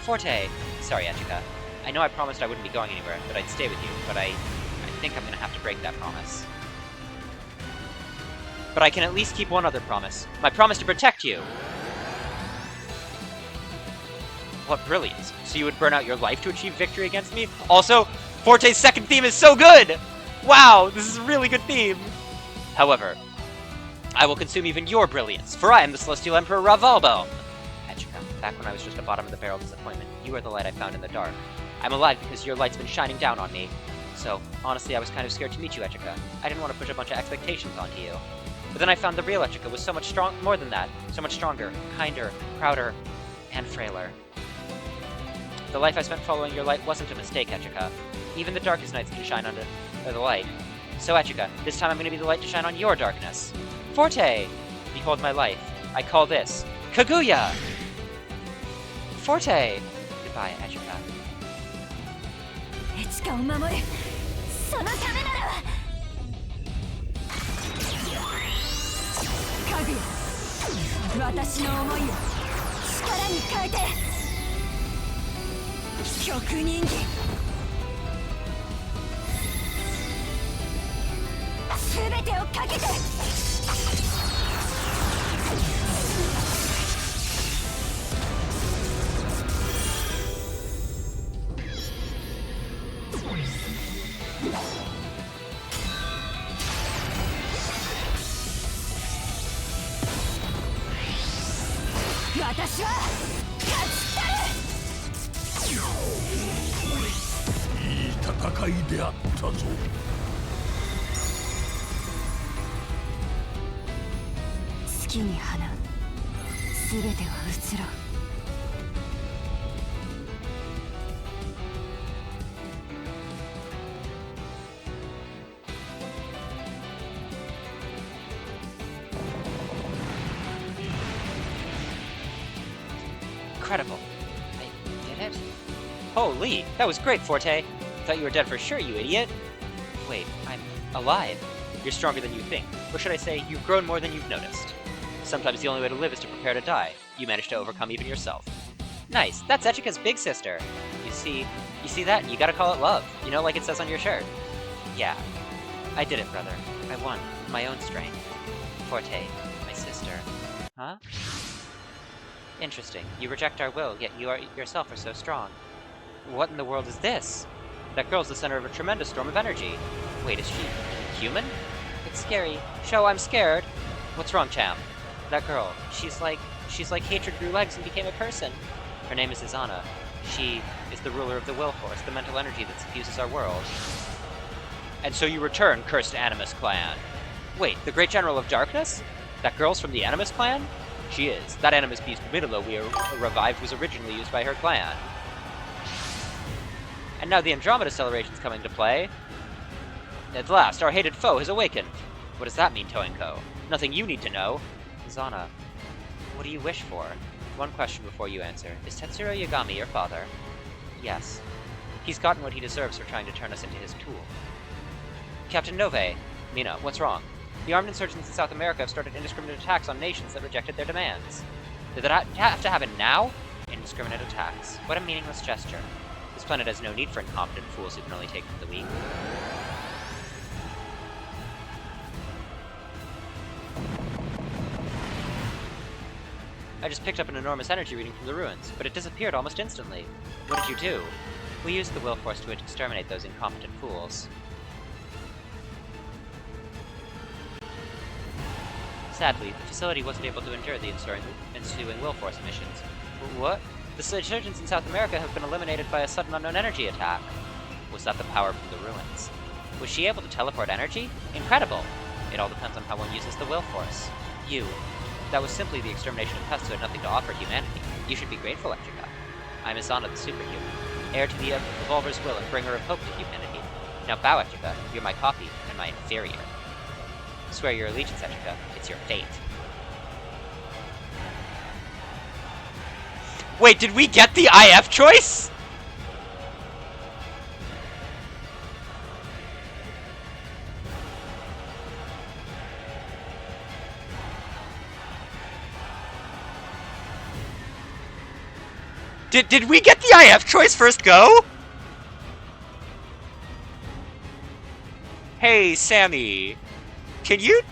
S1: Forte... Sorry, Echica. I know I promised I wouldn't be going anywhere, that I'd stay with you, but I think I'm gonna have to break that promise. But I can at least keep one other promise. My promise to protect you! What brilliance. So you would burn out your life to achieve victory against me? Also, Forte's second theme is so good! Wow, this is a really good theme! However, I will consume even your brilliance, for I am the Celestial Emperor Ravalbelm! Etrica, back when I was just a bottom-of-the-barrel disappointment, you are the light I found in the dark. I'm alive because your light's been shining down on me. So, honestly, I was kind of scared to meet you, Etrica. I didn't want to push a bunch of expectations onto you. But then I found the real Etrica was so much more than that. So much stronger, kinder, prouder, and frailer. The life I spent following your light wasn't a mistake, Etrica. Even the darkest nights can shine under the light. So, Etrica, this time I'm going to be the light to shine on your darkness. Forte! Behold my life. I call this Kaguya! Forte! Goodbye, Etrica.
S2: エチカを守るそのためならかぐや私の思いを力に変えて極人儀全てをかけて私は勝ちたる
S6: いい戦いであったぞ。
S2: 月に放う全ては移ろう
S1: Incredible. I did it? Holy, that was great, Forte. Thought you were dead for sure, you idiot. Wait, I'm alive. You're stronger than you think. Or should I say, you've grown more than you've noticed. Sometimes the only way to live is to prepare to die. You managed to overcome even yourself. Nice, that's Etrica's big sister. You see that? You gotta call it love. You know, like it says on your shirt. Yeah, I did it, brother. I won, my own strength. Forte, my sister. Huh? Interesting. You reject our will, yet you yourself are so strong. What in the world is this? That girl's the center of a tremendous storm of energy. Wait, is she human? It's scary. Sho, I'm scared. What's wrong, Cham? That girl, she's like hatred grew legs and became a person. Her name is Izana. She is the ruler of the will force, the mental energy that suffuses our world. And so you return, cursed Animus clan. Wait, the great general of darkness? That girl's from the Animus clan? She is. That Animus beast Midolo we revived was originally used by her clan. And now the Andromeda Celebration's coming to play. At last, our hated foe has awakened. What does that mean, Toenko? Nothing you need to know. Zana, what do you wish for? One question before you answer. Is Tetsuro Yagami your father? Yes. He's gotten what he deserves for trying to turn us into his tool. Captain Nove, Mina, what's wrong? The armed insurgents in South America have started indiscriminate attacks on nations that rejected their demands. Did that have to happen now? Indiscriminate attacks. What a meaningless gesture. This planet has no need for incompetent fools who can only take from the weak. I just picked up an enormous energy reading from the ruins, but it disappeared almost instantly. What did you do? We used the will force to exterminate those incompetent fools. Sadly, the facility wasn't able to endure the ensuing will force missions. What? The insurgents in South America have been eliminated by a sudden unknown energy attack. Was that the power from the ruins? Was she able to teleport energy? Incredible! It all depends on how one uses the will force. You. That was simply the extermination of pests who had nothing to offer humanity. You should be grateful, Etrica. I'm Izana the Superhuman, heir to the Evolver's will and bringer of hope to humanity. Now bow, Etrica. You're my copy, and my inferior. Swear your allegiance, Etrica. It's your fate. Wait, did we get the IF choice? Did we get the IF choice first go? Hey, Sammy, can you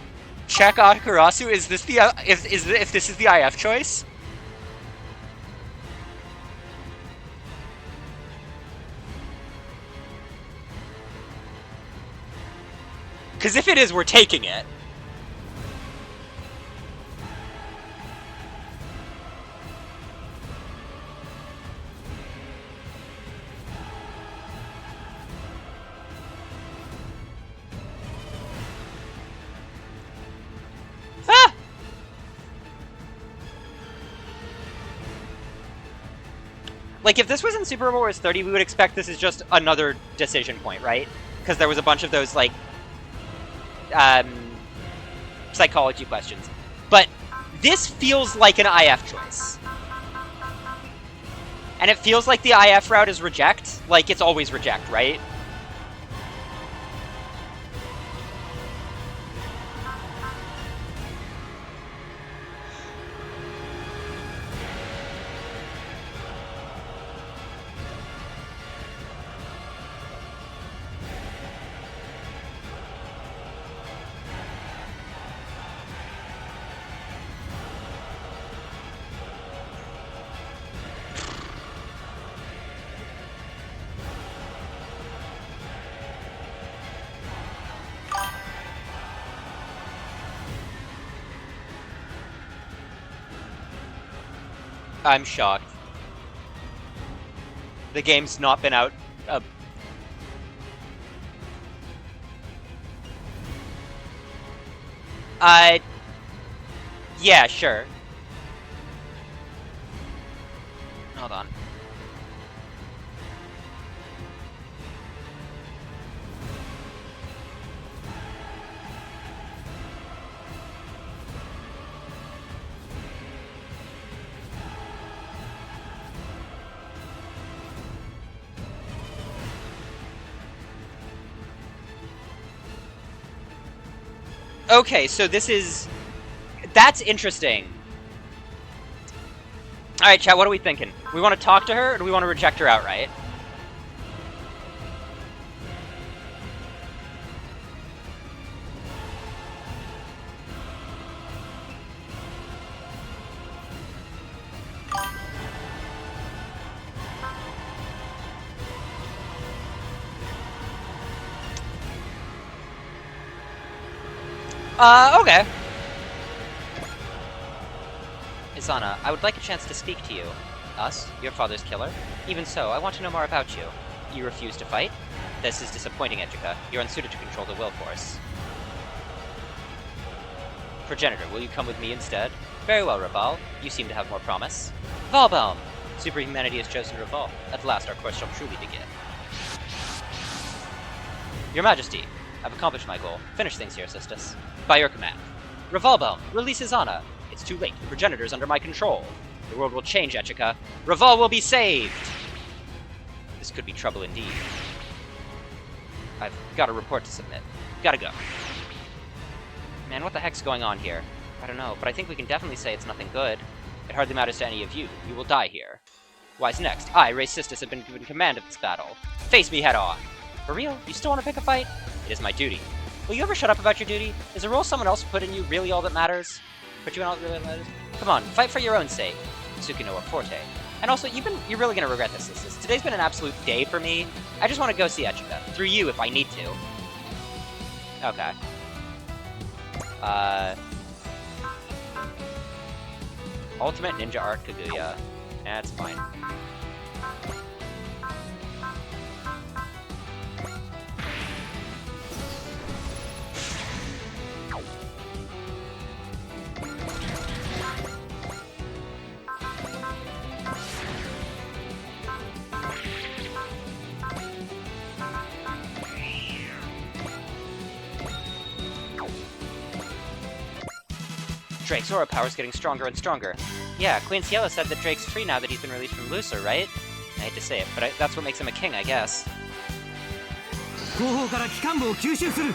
S1: check Akarasu? Is this the if this is the IF choice? Because if it is, we're taking it. Ah! Like, if this was in Super Wars 30, we would expect this is just another decision point, right? Because there was a bunch of those, like, psychology questions. But this feels like an IF choice. And it feels like the IF route is reject. Like, it's always reject, right? I'm shocked. The game's not been out. Yeah, sure. Hold on. Okay, so this is... That's interesting. Alright, chat, what are we thinking? We want to talk to her, or do we want to reject her outright? Okay. Izana, I would like a chance to speak to you. Us? Your father's killer? Even so, I want to know more about you. You refuse to fight? This is disappointing, Echica. You're unsuited to control the will force. Progenitor, will you come with me instead? Very well, Raval. You seem to have more promise. Valbaum! Superhumanity has chosen Raval. At last, our course shall truly begin. Your Majesty, I've accomplished my goal. Finish things here, Sistus. By your command. Revolbaum, release Izana. It's too late. The progenitor's under my control. The world will change, Echica. Raval will be saved! This could be trouble indeed. I've got a report to submit. Gotta go. Man, what the heck's going on here? I don't know, but I think we can definitely say it's nothing good. It hardly matters to any of you. You will die here. Why's next? I, Ray Sistus, have been given command of this battle. Face me head on. For real? You still want to pick a fight? It is my duty. Will you ever shut up about your duty? Is the role someone else put in you really all that matters? Put you in all that really matters? Come on, fight for your own sake. Tsukino Forte. And also, you're really gonna regret this, Sistus. Today's been an absolute day for me. I just want to go see Echica. Through you, if I need to. Okay. Ultimate Ninja Art Kaguya. That's fine. Drake's aura power's getting stronger and stronger. Yeah, Queen Ciela said that Drake's free now that he's been released from Lucer, right? I hate to say it, but that's what makes him a king, I guess.
S7: 後方から機関部を吸収する。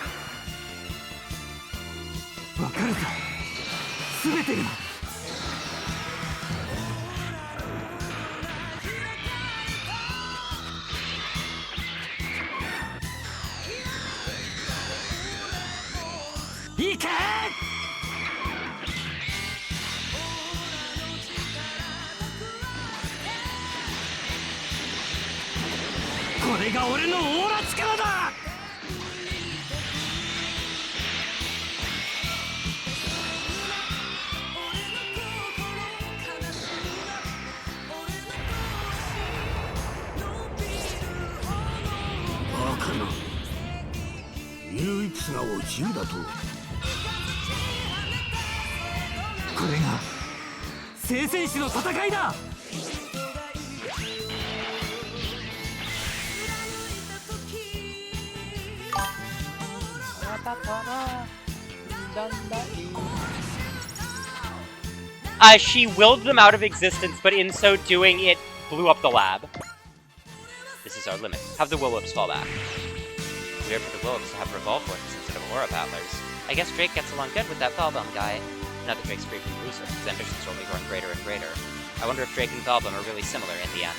S7: わかるぞ。すべてが。れが俺のオーラ力だ。
S4: バカな。唯一がを自由だと。
S7: これが聖戦士の戦いだ。
S1: She willed them out of existence, but in so doing, it blew up the lab. This is our limit. Have the Will-Whips fall back. Weird for the Will-Whips to have Revolve Forces instead of Aura Battlers. I guess Drake gets along good with that Thalbum guy. Now that Drake's free from Russo, his ambitions are only growing greater and greater. I wonder if Drake and Thalbum are really similar in the end.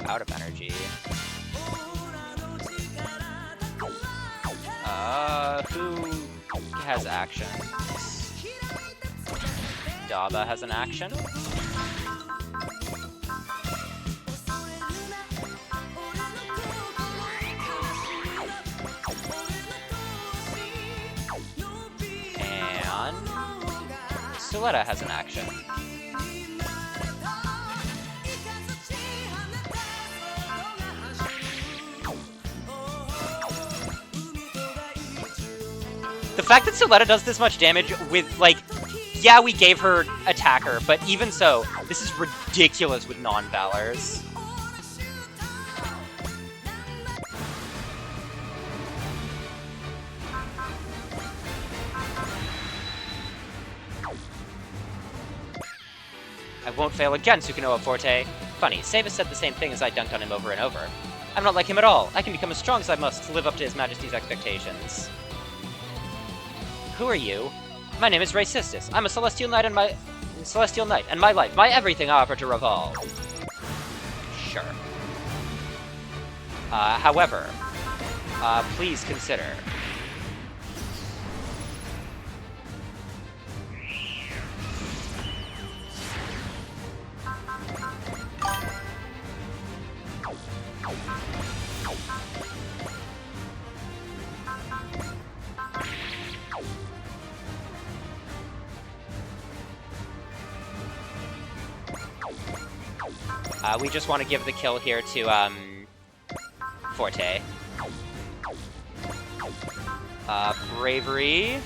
S1: Out of energy. Who has actions? Daba has an action. And Suletta has an action. The fact that Suletta does this much damage with, like, yeah, we gave her attacker, but even so, this is ridiculous with non-Valors. I won't fail again, Sukinoa Forte. Funny, Savis said the same thing as I dunked on him over and over. I'm not like him at all. I can become as strong as I must to live up to His Majesty's expectations. Who are you? My name is Ray Sistis. I'm a Celestial Knight and my life, my everything I offer to Revolve. Sure. However, please consider. We just want to give the kill here to, Forte. Bravery.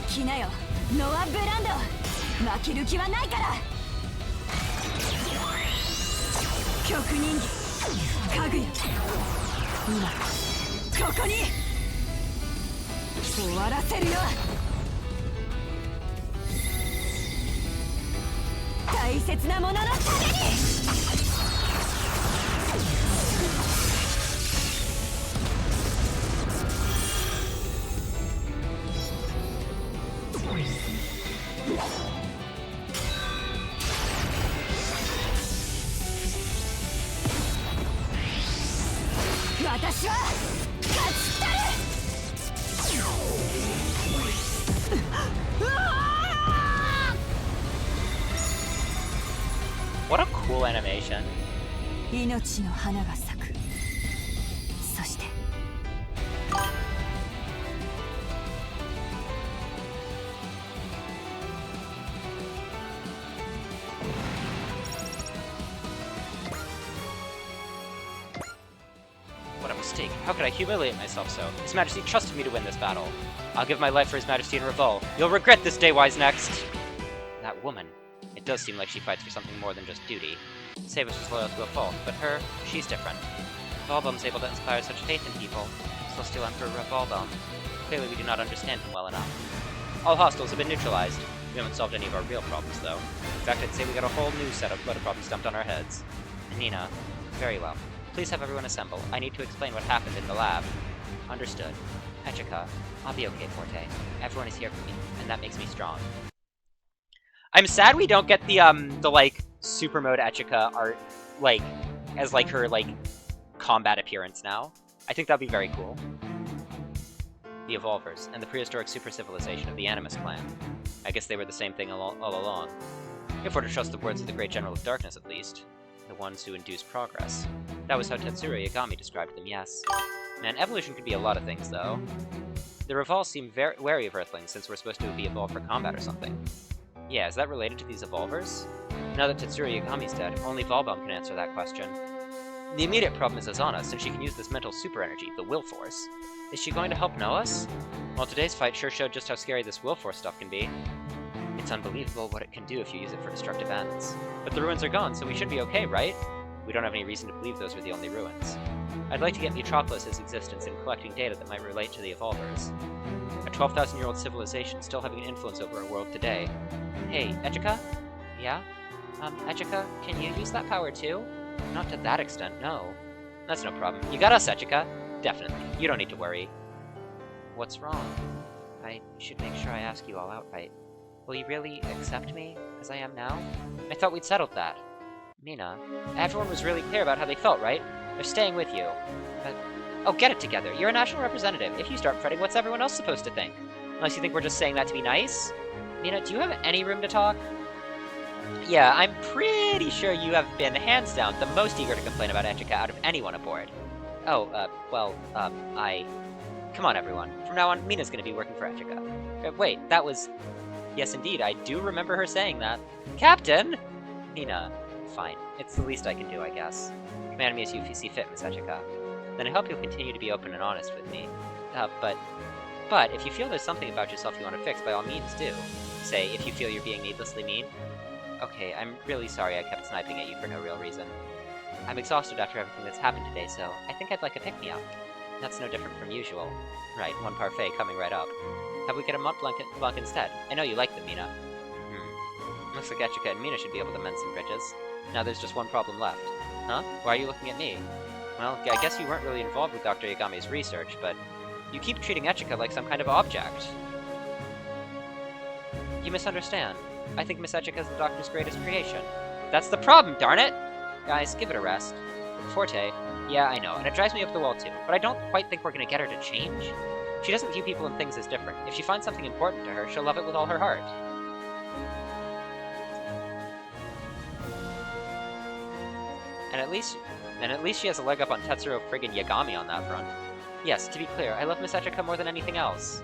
S2: Kinayo, Noah Brando. 負ける気はないから。極人技かぐや今ここに終わらせるよ。大大切なもののために。私は勝ちたる。
S1: What a cool animation.
S2: 命の花が咲く。そして
S1: What a mistake. How could I humiliate myself so? His Majesty trusted me to win this battle. I'll give my life for His Majesty in Revolt. You'll regret this day, Wise Next! That woman. It does seem like she fights for something more than just duty. Sabus was loyal to a fault, but her, she's different. Volbom's able to inspire such faith in people. Celestial Emperor Volbom. Clearly we do not understand him well enough. All hostiles have been neutralized. We haven't solved any of our real problems, though. In fact, I'd say we got a whole new set of blood problems dumped on our heads. Nina. Very well. Please have everyone assemble. I need to explain what happened in the lab. Understood. Echika, I'll be okay, Forte. Everyone is here for me, and that makes me strong. I'm sad we don't get the like, super mode Echika art, like, as, like, her, like, combat appearance now. I think that'd be very cool. The Evolvers, and the prehistoric super-civilization of the Animus clan. I guess they were the same thing all along. If we're to trust the words of the Great General of Darkness, at least. The ones who induce progress. That was how Tetsuro Yagami described them, yes. Man, evolution could be a lot of things, though. The Revolve seem very wary of Earthlings, since we're supposed to be evolved for combat or something. Yeah, is that related to these Evolvers? Now that Tetsuro Yagami's dead, only Volbom can answer that question. The immediate problem is Azana, since she can use this mental super energy, the Will Force. Is she going to help Noas? Well, today's fight sure showed just how scary this Will Force stuff can be. It's unbelievable what it can do if you use it for destructive ends. But the ruins are gone, so we should be okay, right? We don't have any reason to believe those were the only ruins. I'd like to get Metropolis' existence in collecting data that might relate to the Evolvers. A 12,000-year-old civilization still having an influence over our world today. Hey, Echika? Yeah? Echika, can you use that power too? Not to that extent, no. That's no problem. You got us, Echika. Definitely. You don't need to worry. What's wrong? I should make sure I ask you all outright. Will you really accept me, as I am now? I thought we'd settled that. Mina, everyone was really clear about how they felt, right? They're staying with you. But, oh, get it together. You're a national representative. If you start fretting, what's everyone else supposed to think? Unless you think we're just saying that to be nice? Mina, do you have any room to talk? Yeah, I'm pretty sure you have been, hands down, the most eager to complain about Echika out of anyone aboard. Oh, Come on, everyone. From now on, Mina's gonna be working for Echika. Wait, that was... Yes, indeed, I do remember her saying that. Captain! Mina, fine. It's the least I can do, I guess. Command me as you see fit, Miss Echika. Then I hope you'll continue to be open and honest with me. But if you feel there's something about yourself you want to fix, by all means do. Say, if you feel you're being needlessly mean. Okay, I'm really sorry I kept sniping at you for no real reason. I'm exhausted after everything that's happened today, so I think I'd like a pick-me-up. That's no different from usual. Right, one parfait coming right up. Have we get a Mont Blanc instead? I know you like them, Mina. Looks like Echika and Mina should be able to mend some bridges. Now there's just one problem left. Huh? Why are you looking at me? Well, I guess you weren't really involved with Dr. Yagami's research, but you keep treating Echika like some kind of object. You misunderstand. I think Miss Echika is the Doctor's greatest creation. That's the problem, darn it! Guys, give it a rest. Forte, yeah, I know, and it drives me up the wall too, but I don't quite think we're gonna get her to change. She doesn't view people and things as different. If she finds something important to her, she'll love it with all her heart. And at least she has a leg up on Tetsuro friggin' Yagami on that front. Yes, to be clear, I love Miss Echika more than anything else.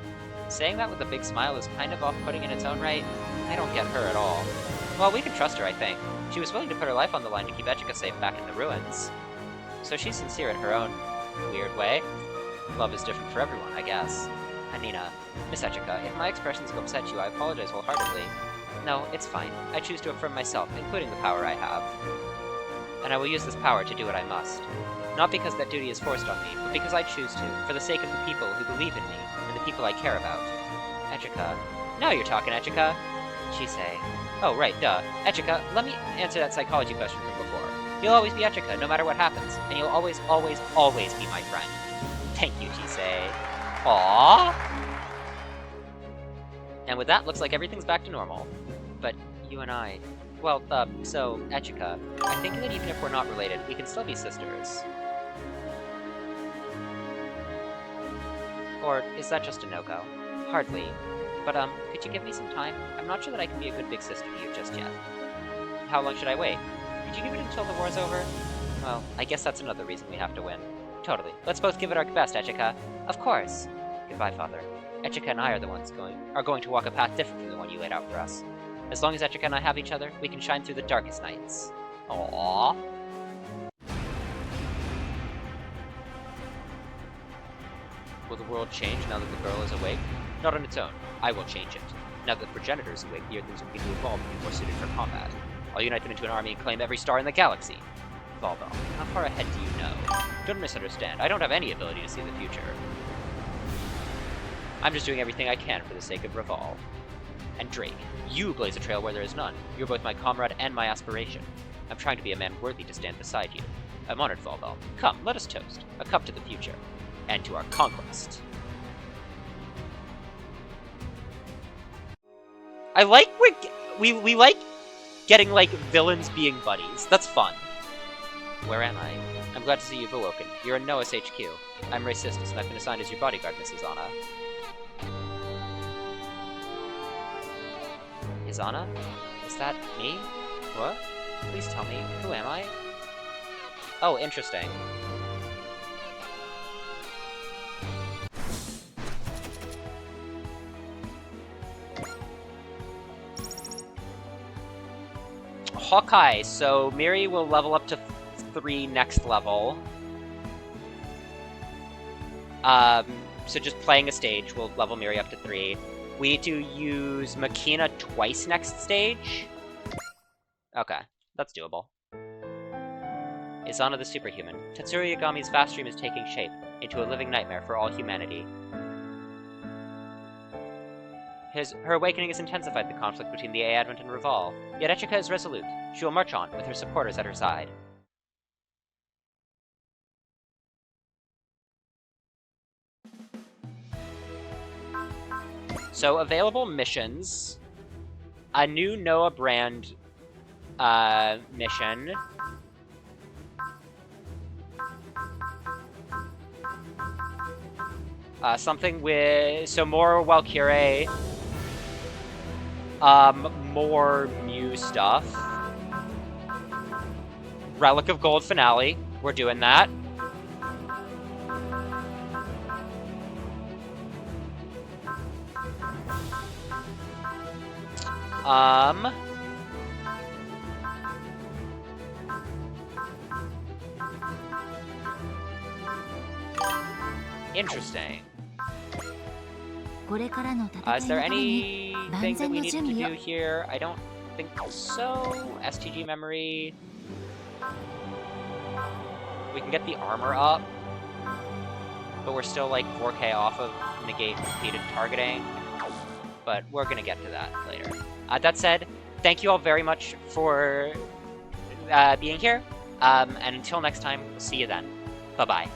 S1: Saying that with a big smile is kind of off-putting in its own right. I don't get her at all. Well, we can trust her, I think. She was willing to put her life on the line to keep Echika safe back in the ruins. So she's sincere in her own weird way. Love is different for everyone, I guess. Anina, Miss Echika, if my expressions have upset you, I apologize wholeheartedly. No, it's fine. I choose to affirm myself, including the power I have. And I will use this power to do what I must. Not because that duty is forced on me, but because I choose to, for the sake of the people who believe in me, and the people I care about. Echika. Now you're talking, Echika! Chisei. Oh, right, duh. Echika, let me answer that psychology question from before. You'll always be Echika, no matter what happens, and you'll always, always, always be my friend. Thank you, Chisei. Aww! And with that, looks like everything's back to normal. But you and I... Well, so, Echika, I think that even if we're not related, we can still be sisters. Or is that just a no-go? Hardly. But, could you give me some time? I'm not sure that I can be a good big sister to you just yet. How long should I wait? Could you give it until the war's over? Well, I guess that's another reason we have to win. Totally. Let's both give it our best, Echika. Of course. Goodbye, Father. Echika and I are the ones going to walk a path different from the one you laid out for us. As long as Echika and I have each other, we can shine through the darkest nights. Aww. Will the world change now that the girl is awake? Not on its own. I will change it. Now that the progenitor is awake, the Earthlings will begin to evolve and be more suited for combat. I'll unite them into an army and claim every star in the galaxy. Volvo, how far ahead do you know? Don't misunderstand. I don't have any ability to see the future. I'm just doing everything I can for the sake of Revolve. And Drake, you blaze a trail where there is none. You're both my comrade and my aspiration. I'm trying to be a man worthy to stand beside you. I'm honored, Volvo. Come, let us toast. A cup to the future. And to our conquest. I like we like getting, like, villains being buddies. That's fun. Where am I? I'm glad to see you've awoken. You're in Noah's HQ. I'm Ray Sistis, and I've been assigned as your bodyguard, Mrs. Anna. Is Anna? Is that me? What? Please tell me. Who am I? Oh, interesting. Hawkeye, so Miri will level up to 3 next level. So just playing a stage will level Miri up to 3. We need to use Makina twice next stage. Okay, that's doable. Izana the Superhuman. Tetsuro Yagami's vast dream is taking shape into a living nightmare for all humanity. Her awakening has intensified the conflict between the Advent and Revolve, yet Echika is resolute. She will march on, with her supporters at her side. So, available missions. A new Noah brand mission. Something with... So, more Valkyrie. More Mew stuff. Relic of Gold finale. We're doing that. Interesting. Is there anything that we need to do here? I don't think so. STG memory. We can get the armor up. But we're still like 4K off of negate repeated targeting. But we're gonna get to that later. That said, thank you all very much for being here. And until next time, we'll see you then. Bye-bye.